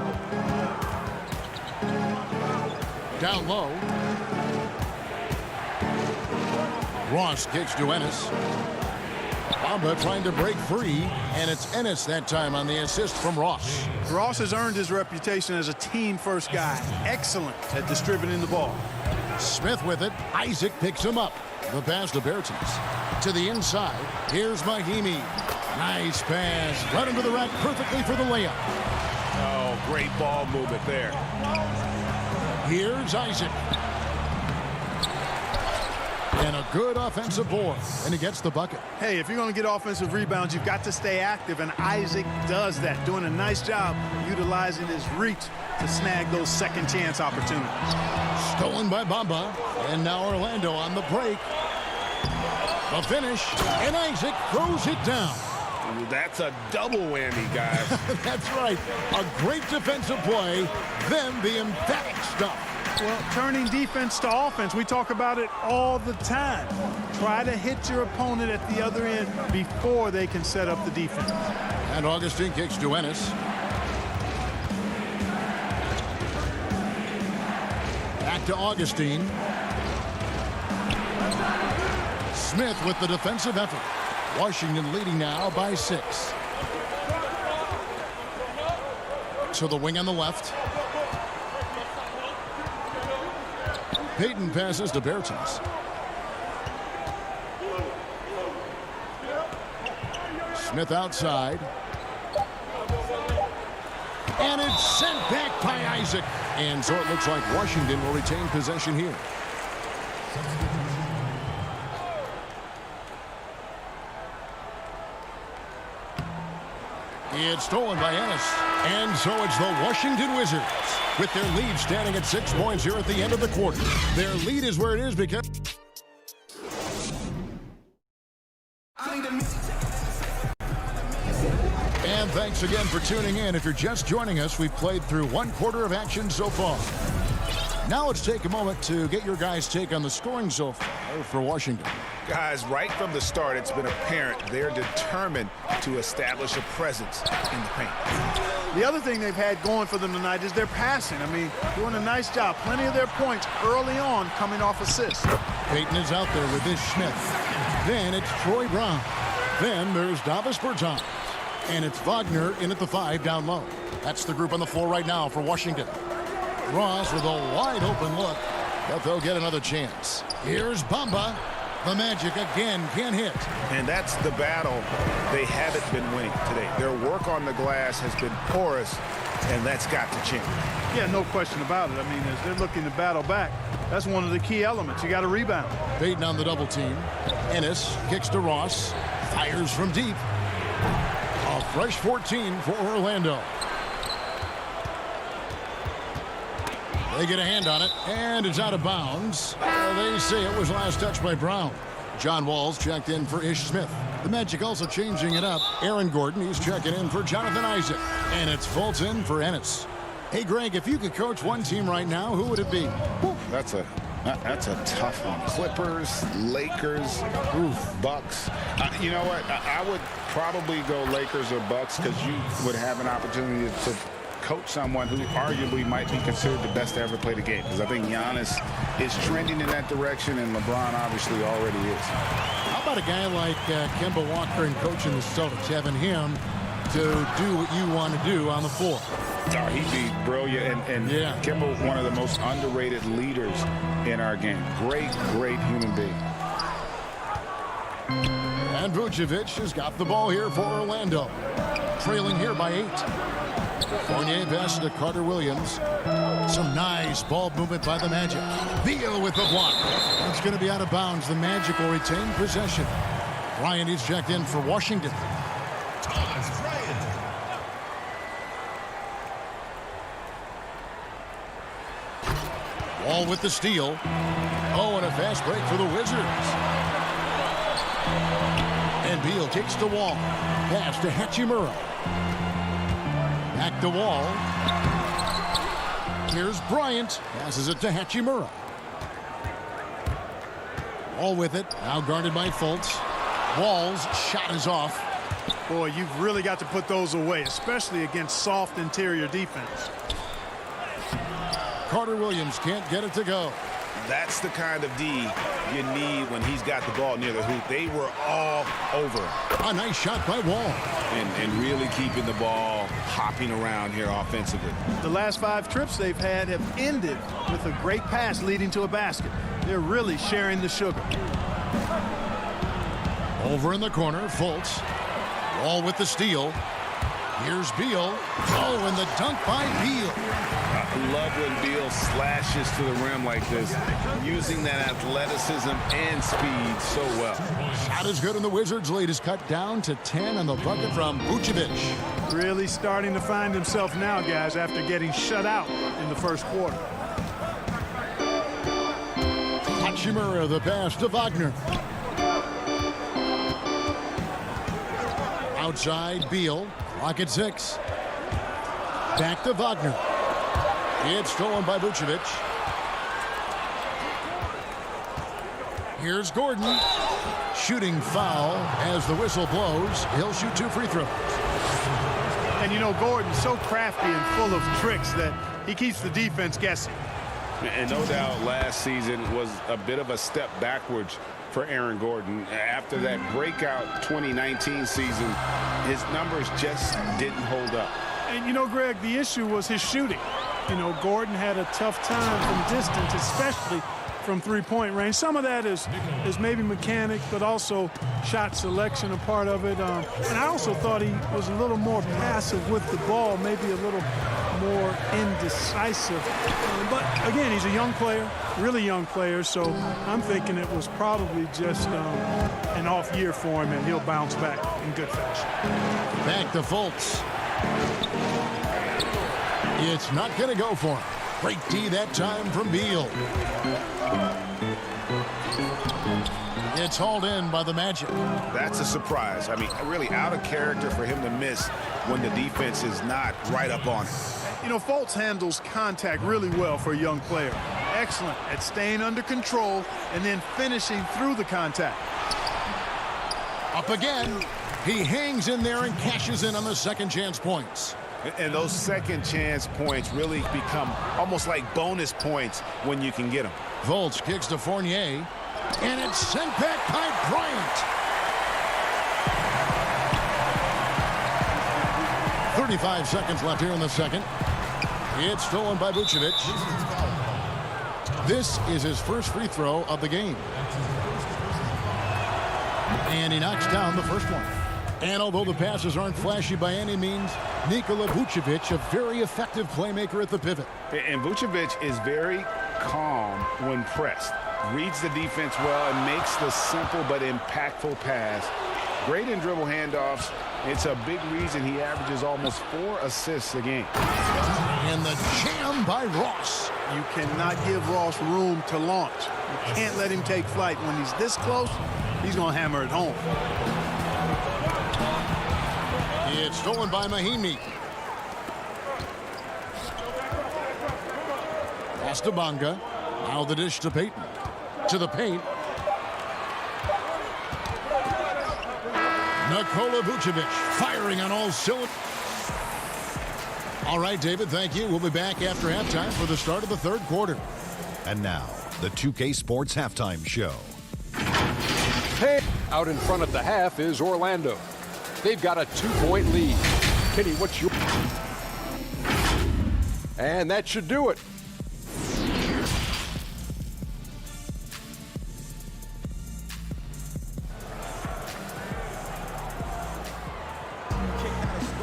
Down low. Ross kicks to Ennis. Bamba trying to break free, and it's Ennis that time on the assist from Ross. Ross has earned his reputation as a team-first guy. Excellent at distributing the ball. Smith with it. Isaac picks him up. The pass to Bertens. To the inside. Here's Mahimi. Nice pass. Right into the rack perfectly for the layup. Oh, great ball movement there. Here's Isaac. And a good offensive board. And he gets the bucket. Hey, if you're going to get offensive rebounds, you've got to stay active. And Isaac does that, doing a nice job utilizing his reach to snag those second chance opportunities. Stolen by Bamba, and now Orlando on the break. The finish, and Isaac throws it down. That's a double whammy, guys. That's right. A great defensive play, then the emphatic stuff. Well, turning defense to offense, we talk about it all the time. Try to hit your opponent at the other end before they can set up the defense. And Augustine kicks to Ennis. Back to Augustine. Smith with the defensive effort. Washington leading now by 6. To the wing on the left. Payton passes to Bertens. Smith outside. And it's sent back by Isaac. And so it looks like Washington will retain possession here. It's stolen by Ennis. And so it's the Washington Wizards with their lead standing at 6 points here at the end of the quarter. Their lead is where it is because... And thanks again for tuning in. If you're just joining us, we've played through 1 quarter of action so far. Now let's take a moment to get your guys' take on the scoring so far for Washington. Guys, right from the start, it's been apparent they're determined to establish a presence in the paint. The other thing they've had going for them tonight is their passing. I mean, doing a nice job. Plenty of their points early on coming off assists. Payton is out there with Ish Smith. Then it's Troy Brown. Then there's Davis Bertans. And it's Wagner in at the 5 down low. That's the group on the floor right now for Washington. Ross with a wide open look, but they'll get another chance. Here's Bamba. The Magic again can't hit. And that's the battle they haven't been winning today. Their work on the glass has been porous, and that's got to change. Yeah, no question about it. I mean, as they're looking to battle back, that's one of the key elements. You got to rebound. Payton on the double team. Ennis kicks to Ross. Fires from deep. A fresh 14 for Orlando. They get a hand on it, and it's out of bounds. They say it was last touched by Brown. John Wall's checked in for Ish Smith. The Magic also changing it up. Aaron Gordon, he's checking in for Jonathan Isaac. And it's Fulton for Ennis. Hey, Greg, if you could coach one team right now, who would it be? That's a tough one. Clippers, Lakers, Bucks. You know what? I would probably go Lakers or Bucks because you would have an opportunity to coach someone who arguably might be considered the best to ever play the game, because I think Giannis is trending in that direction, and LeBron obviously already is. How about a guy like Kemba Walker and coaching the Celtics, having him to do what you want to do on the floor? Oh, he'd be brilliant, and yeah. Kemba, one of the most underrated leaders in our game. Great human being. And Vucevic has got the ball here for Orlando, trailing here by 8. Fournier passes to Carter Williams. Some nice ball movement by the Magic. Beal with the block. It's going to be out of bounds. The Magic will retain possession. Bryant is checked in for Washington. Wall with the steal. Oh, and a fast break for the Wizards. And Beal kicks the Wall. Pass to Hachimura. Back to Wall. Here's Bryant. Passes it to Hachimura. Wall with it. Now guarded by Fultz. Wall's shot is off. Boy, you've really got to put those away, especially against soft interior defense. Carter Williams can't get it to go. That's the kind of D you need when he's got the ball near the hoop. They were all over. A nice shot by Wall. And really keeping the ball hopping around here offensively. The last 5 trips they've had have ended with a great pass leading to a basket. They're really sharing the sugar. Over in the corner, Fultz. Wall with the steal. Here's Beal. Oh, and the dunk by Beal. I love when Beal slashes to the rim like this, using that athleticism and speed so well. Shot is good, and the Wizards' lead is cut down to 10 on the bucket from Vucevic. Really starting to find himself now, guys, after getting shut out in the first quarter. Hachimura, the pass to Wagner. Outside, Beal. Clock at 6. Back to Wagner. It's stolen by Vucevic. Here's Gordon. Shooting foul as the whistle blows. He'll shoot 2 free throws. And you know, Gordon's so crafty and full of tricks that he keeps the defense guessing. And no doubt last season was a bit of a step backwards for Aaron Gordon. After that breakout 2019 season, his numbers just didn't hold up. And you know, Greg, the issue was his shooting. You know, Gordon had a tough time from distance, especially from three-point range. Some of that is maybe mechanics, but also shot selection a part of it. And I also thought he was a little more passive with the ball, maybe a little more indecisive. But again, he's a young player, really young player, so I'm thinking it was probably just an off year for him, and he'll bounce back in good fashion. Back to Fultz. It's not going to go for him. Great D that time from Beal. It's hauled in by the Magic. That's a surprise. I mean, really out of character for him to miss when the defense is not right up on him. You know, Fultz handles contact really well for a young player. Excellent at staying under control and then finishing through the contact. Up again. He hangs in there and cashes in on the second chance points. And those second chance points really become almost like bonus points when you can get them. Fultz kicks to Fournier, and it's sent back by Bryant. 35 seconds left here in the second. It's stolen by Vucevic. This is his first free throw of the game. And he knocks down the first one. And although the passes aren't flashy by any means, Nikola Vucevic, a very effective playmaker at the pivot. And Vucevic is very calm when pressed. Reads the defense well and makes the simple but impactful pass. Great in dribble handoffs. It's a big reason he averages almost 4 assists a game. And the jam by Ross. You cannot give Ross room to launch. You can't let him take flight. When he's this close, he's going to hammer it home. It's stolen by Mahimi. Pass to Bonga. Now the dish to Payton. To the paint. Nikola Vucevic firing on all cylinders. All right, David, thank you. We'll be back after halftime for the start of the third quarter. And now, the 2K Sports Halftime Show. Hey, out in front at the half is Orlando. They've got a 2-point lead. Kenny, what's your... And that should do it.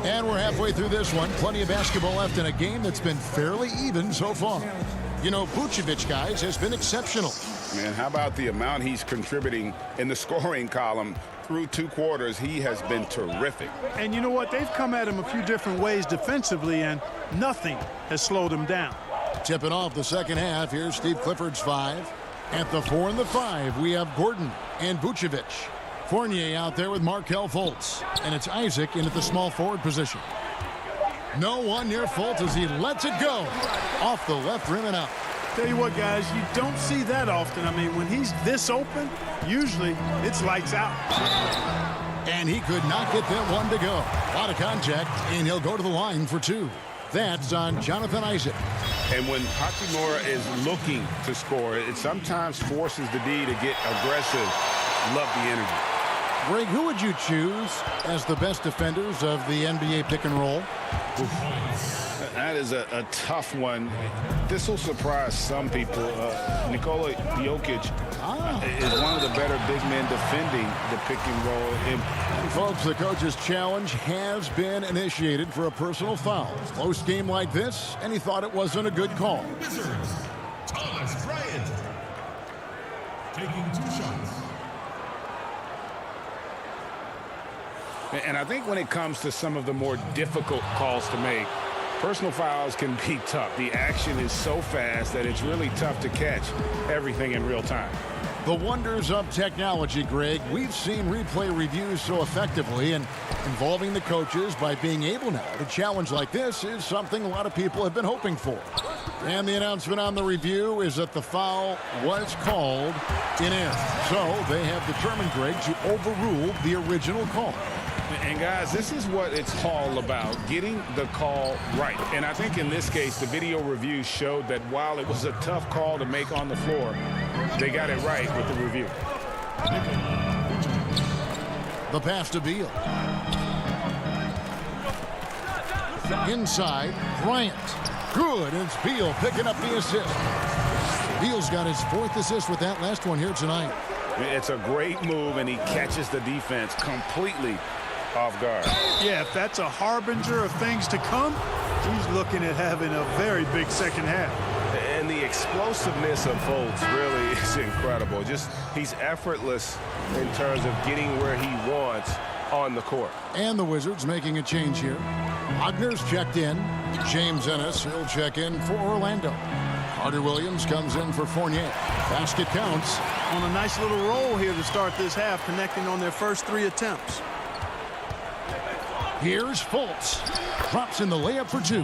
And we're halfway through this one. Plenty of basketball left in a game that's been fairly even so far. You know, Vucevic, guys, has been exceptional. Man, how about the amount he's contributing in the scoring column? Through 2 quarters, he has been terrific. And you know what? They've come at him a few different ways defensively, and nothing has slowed him down. Tipping off the second half, here's Steve Clifford's 5. At the 4 and the 5, we have Gordon and Vucevic. Fournier out there with Markelle Fultz. And it's Isaac in at the small forward position. No one near Fultz as he lets it go. Off the left rim and out. Tell you what, guys, you don't see that often. I mean, when he's this open, usually it's lights out. And he could not get that one to go. A lot of contact, and he'll go to the line for 2. That's on Jonathan Isaac. And when Hachimura is looking to score, it sometimes forces the D to get aggressive. Love the energy. Greg, who would you choose as the best defenders of the NBA pick and roll? That is a tough one. This will surprise some people. Nikola Jokic is one of the better big men defending the pick and roll. Folks, the coach's challenge has been initiated for a personal foul. Close game like this, and he thought it wasn't a good call. Wizards, Thomas Bryant, taking 2 shots. And I think when it comes to some of the more difficult calls to make, personal fouls can be tough. The action is so fast that it's really tough to catch everything in real time. The wonders of technology, Greg. We've seen replay reviews so effectively, and involving the coaches by being able now to challenge like this is something a lot of people have been hoping for. And the announcement on the review is that the foul was called in error. So they have determined, Greg, to overrule the original call. And guys, this is what it's all about, getting the call right. And I think in this case, the video review showed that while it was a tough call to make on the floor, they got it right with the review. The pass to Beal. Inside, Bryant. Good, and it's Beal picking up the assist. Beal's got his 4th assist with that last one here tonight. It's a great move, and he catches the defense completely off guard. Yeah, if that's a harbinger of things to come, he's looking at having a very big second half. And the explosiveness of Fultz really is incredible. Just he's effortless in terms of getting where he wants on the court. And the Wizards making a change here. Wagner's checked in. James Ennis, he'll check in for Orlando. Carter Williams comes in for Fournier. Basket counts. On a nice little roll here to start this half, connecting on their first 3 attempts. Here's Fultz. Drops in the layup for 2.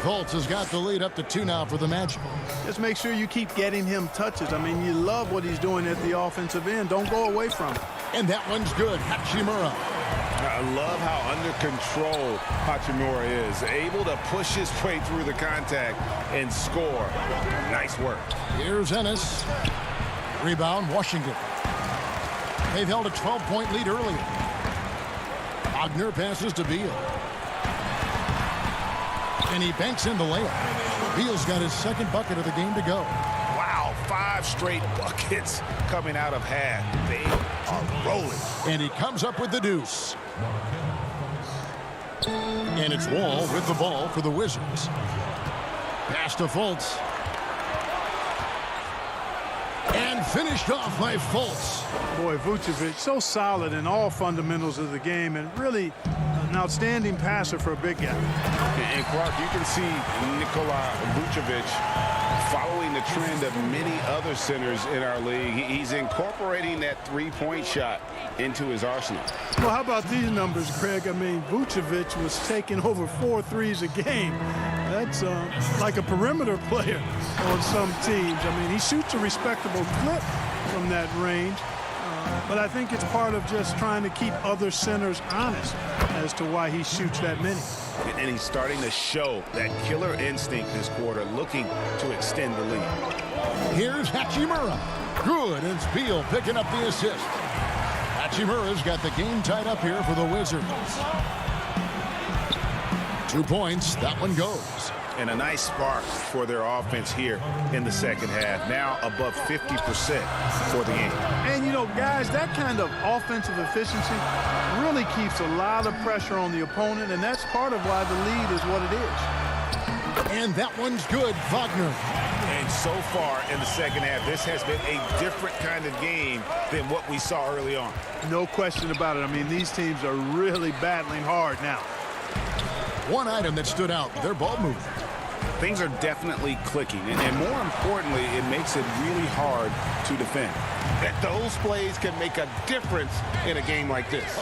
Fultz has got the lead up to 2 now for the Magic. Just make sure you keep getting him touches. I mean, you love what he's doing at the offensive end. Don't go away from it. And that one's good. Hachimura. I love how under control Hachimura is. Able to push his way through the contact and score. Nice work. Here's Ennis. Rebound, Washington. They've held a 12-point lead earlier. Wagner passes to Beal. And he banks in the layup. Beal's got his 2nd bucket of the game to go. Wow, 5 straight buckets coming out of half. They are rolling. And he comes up with the deuce. And it's Wall with the ball for the Wizards. Pass to Fultz. And finished off by Fultz. Boy, Vucevic, so solid in all fundamentals of the game, and really an outstanding passer for a big guy. And Clark, you can see Nikola Vucevic following the trend of many other centers in our league. He's incorporating that 3-point shot into his arsenal. Well, how about these numbers, Craig? I mean, Vucevic was taking over 4 threes a game. That's like a perimeter player on some teams. I mean, he shoots a respectable clip from that range. But I think it's part of just trying to keep other centers honest as to why he shoots that many. And he's starting to show that killer instinct this quarter, looking to extend the lead. Here's Hachimura. Good, and it's Beal picking up the assist. Hachimura's got the game tied up here for the Wizards. 2 points, that one goes. And a nice spark for their offense here in the second half. Now above 50% for the game. And, you know, guys, that kind of offensive efficiency really keeps a lot of pressure on the opponent, and that's part of why the lead is what it is. And that one's good, Wagner. And so far in the second half, this has been a different kind of game than what we saw early on. No question about it. I mean, these teams are really battling hard now. One item that stood out, their ball movement. Things are definitely clicking, and more importantly, it makes it really hard to defend. Those plays can make a difference in a game like this.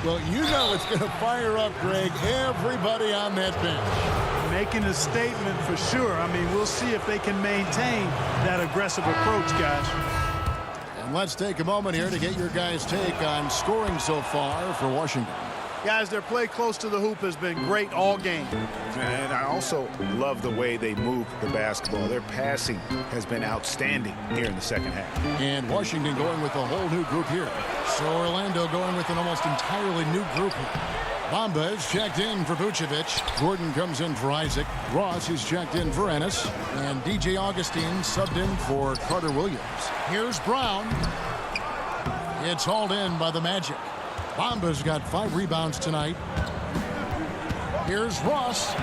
Well, you know it's going to fire up, Greg, everybody on that bench. Making a statement for sure. I mean, we'll see if they can maintain that aggressive approach, guys. And let's take a moment here to get your guys' take on scoring so far for Washington. Guys, their play close to the hoop has been great all game. And I also love the way they move the basketball. Their passing has been outstanding here in the second half. And Washington going with a whole new group here. So Orlando going with an almost entirely new group here. Bamba is checked in for Vucevic. Gordon comes in for Isaac. Ross is checked in for Ennis. And DJ Augustine subbed in for Carter Williams. Here's Brown. It's hauled in by the Magic. Bamba's got 5 rebounds tonight. Here's Ross.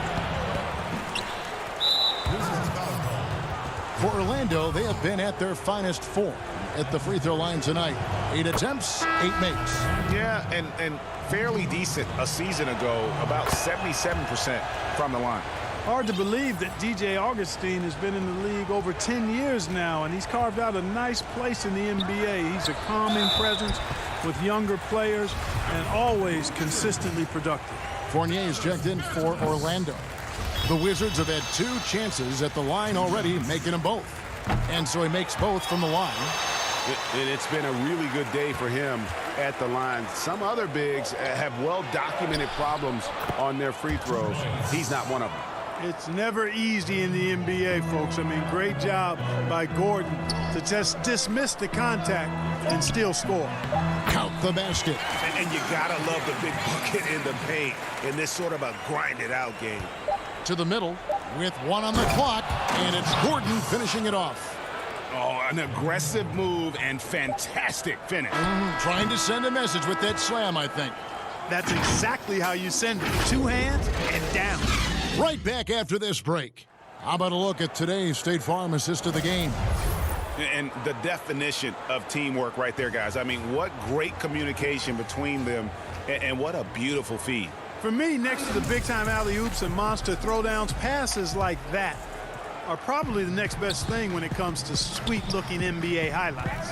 For Orlando, they have been at their finest form at the free throw line tonight. 8 attempts, 8 makes. Yeah, and fairly decent a season ago, about 77% from the line. Hard to believe that DJ Augustine has been in the league over 10 years now, and he's carved out a nice place in the NBA. He's a calming presence with younger players and always consistently productive. Fournier is checked in for Orlando. The Wizards have had 2 chances at the line already, making them both. And so he makes both from the line. And it's been a really good day for him at the line. Some other bigs have well-documented problems on their free throws. He's not one of them. It's never easy in the NBA, folks. I mean, great job by Gordon to just dismiss the contact and still score. Count the basket. And you gotta love the big bucket in the paint in this sort of a grinded-out game. To the middle with 1 on the clock, and it's Gordon finishing it off. Oh, an aggressive move and fantastic finish. Trying to send a message with that slam, I think. That's exactly how you send it. 2 hands and down. Right back after this break. How about a look at today's State Farm assist of the game? And the definition of teamwork right there, guys. I mean, what great communication between them, and what a beautiful feed. For me, next to the big-time alley-oops and monster throwdowns, passes like that are probably the next best thing when it comes to sweet-looking NBA highlights.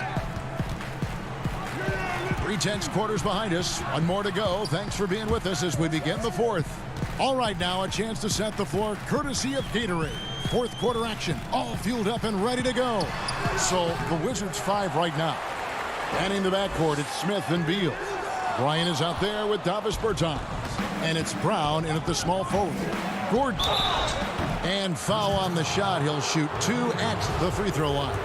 3/10 quarters behind us. 1 more to go. Thanks for being with us as we begin the 4th. All right, now a chance to set the floor courtesy of Gatorade. 4th quarter action, all fueled up and ready to go. So the Wizards 5 right now. Manning the backcourt, it's Smith and Beal. Bryant is out there with Davis Bertans. And it's Brown in at the small forward. Gordon. And foul on the shot. He'll shoot 2 at the free throw line.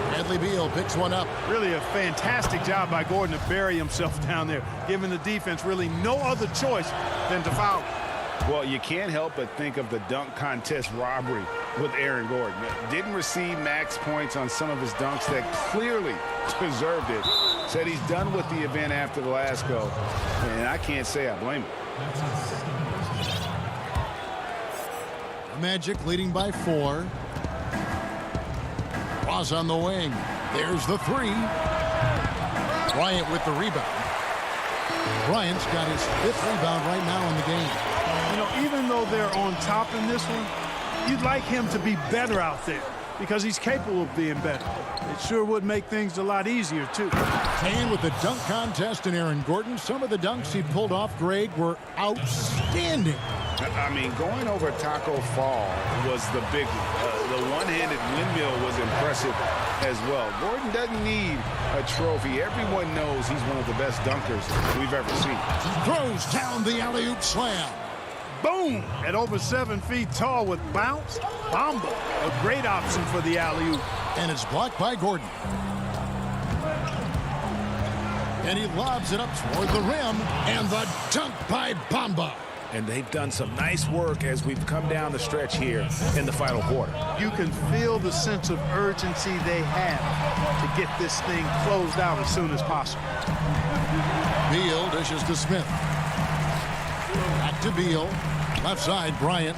Bradley Beal picks one up. Really a fantastic job by Gordon to bury himself down there, giving the defense really no other choice than to foul. Well, you can't help but think of the dunk contest robbery with Aaron Gordon. Didn't receive max points on some of his dunks that clearly deserved it. Said he's done with the event after the last go, and I can't say I blame him. Magic leading by 4. Ross on the wing. There's the 3. Bryant with the rebound. Bryant's got his 5th rebound right now in the game. You know, even though they're on top in this one, you'd like him to be better out there because he's capable of being better. It sure would make things a lot easier, too. And with the dunk contest in Aaron Gordon, some of the dunks he pulled off, Greg, were outstanding. I mean, going over Taco Fall was the big one. The one-handed windmill was impressive as well. Gordon doesn't need a trophy. Everyone knows he's one of the best dunkers we've ever seen. Throws down the alley-oop slam. Boom! At over 7 feet tall with bounce, Bamba, a great option for the alley-oop. And it's blocked by Gordon. And he lobs it up toward the rim, and the dunk by Bamba. And they've done some nice work as we've come down the stretch here in the final quarter. You can feel the sense of urgency they have to get this thing closed out as soon as possible. Beal dishes to Smith. Back to Beal. Left side, Bryant.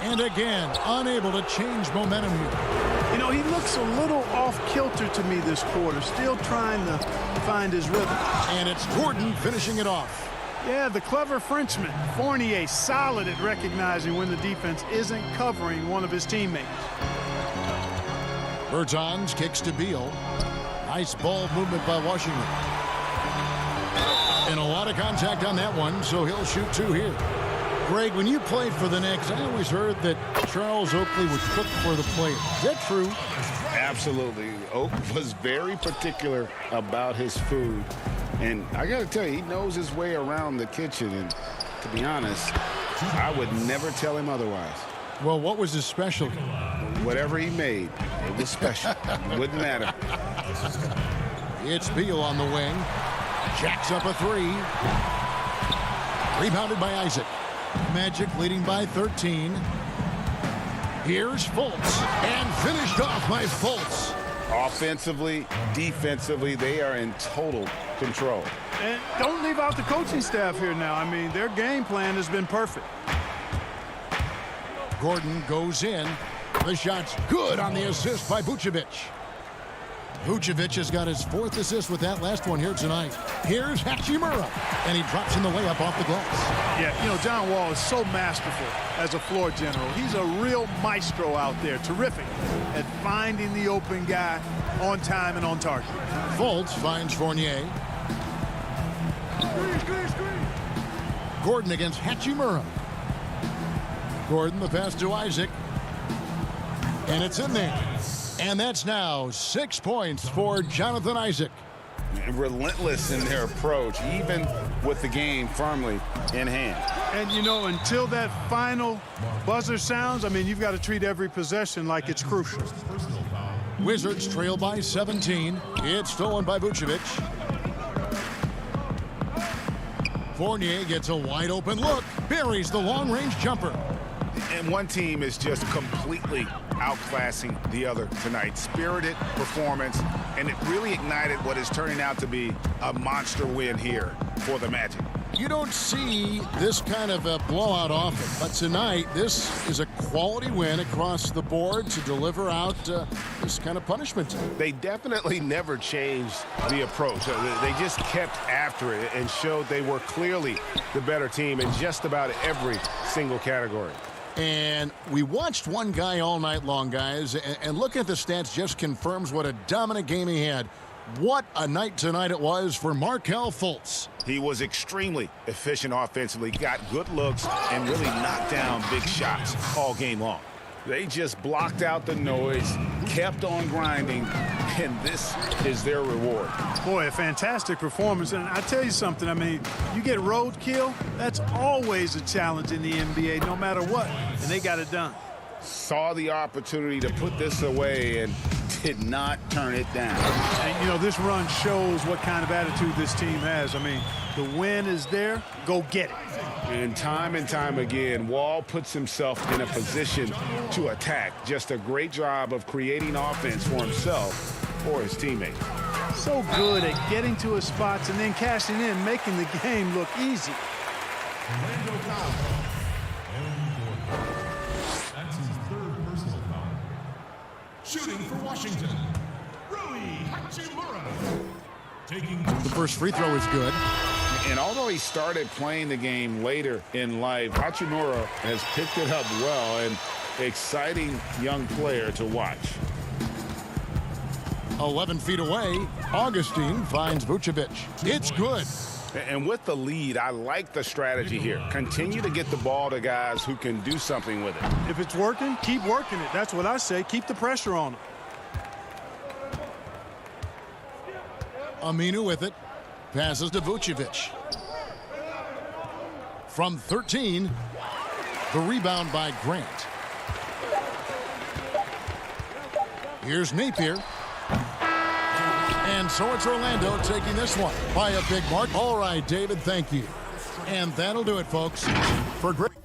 And again, unable to change momentum here. You know, he looks a little off-kilter to me this quarter, still trying to find his rhythm. And it's Gordon finishing it off. Yeah, the clever Frenchman, Fournier, solid at recognizing when the defense isn't covering one of his teammates. Bertans kicks to Beal. Nice ball movement by Washington. And a lot of contact on that one, so he'll shoot 2 here. Greg, when you played for the Knicks, I always heard that Charles Oakley would cook for the players. Is that true? Absolutely. Oak was very particular about his food. And I got to tell you, he knows his way around the kitchen. And to be honest, I would never tell him otherwise. Well, what was his specialty? Whatever he made, it was special. It wouldn't matter. It's Beal on the wing. Jacks up a three. Rebounded by Isaac. Magic leading by 13. Here's Fultz. And finished off by Fultz. Offensively, defensively, they are in total control. And don't leave out the coaching staff here now. I mean, their game plan has been perfect. Gordon goes in. The shot's good on the assist by Vucevic. Vucevic has got his 4th assist with that last one here tonight. Here's Hachimura, and he drops in the layup off the glass. Yeah, you know, John Wall is so masterful as a floor general. He's a real maestro out there, terrific at finding the open guy on time and on target. Fultz finds Fournier. Gordon against Hachimura. Gordon, the pass to Isaac. And it's in there. And that's now 6 points for Jonathan Isaac. Relentless in their approach, even with the game firmly in hand. And, you know, until that final buzzer sounds, I mean, you've got to treat every possession like it's crucial. Wizards trail by 17. It's stolen by Vucevic. Fournier gets a wide open look. Buries the long-range jumper. And one team is just completely outclassing the other tonight. Spirited performance, and it really ignited what is turning out to be a monster win here for the Magic. You don't see this kind of a blowout often, but tonight this is a quality win across the board to deliver out this kind of punishment. They definitely never changed the approach. They just kept after it and showed they were clearly the better team in just about every single category. And we watched one guy all night long, guys, and looking at the stats just confirms what a dominant game he had. What a night tonight it was for Markelle Fultz. He was extremely efficient offensively, got good looks, and really knocked down big shots all game long. They just blocked out the noise, kept on grinding, and this is their reward. Boy, a fantastic performance. And I tell you something, I mean, you get roadkill, that's always a challenge in the NBA, no matter what, and they got it done. Saw the opportunity to put this away and did not turn it down. And, you know, this run shows what kind of attitude this team has. I mean, the win is there, go get it. And time again, Wall puts himself in a position to attack. Just a great job of creating offense for himself or his teammates. So good at getting to his spots and then cashing in, making the game look easy. That's his 3rd personal foul. Shooting for Washington, Rui Hachimura. The first free throw is good. And although he started playing the game later in life, Hachimura has picked it up well, and exciting young player to watch. 11 feet away, Augustine finds Vucevic. It's good. And with the lead, I like the strategy here. Continue to get the ball to guys who can do something with it. If it's working, keep working it. That's what I say. Keep the pressure on them. Aminu with it. Passes to Vucevic. From 13, the rebound by Grant. Here's Napier. And so it's Orlando taking this one by a big mark. All right, David, thank you. And that'll do it, folks. For great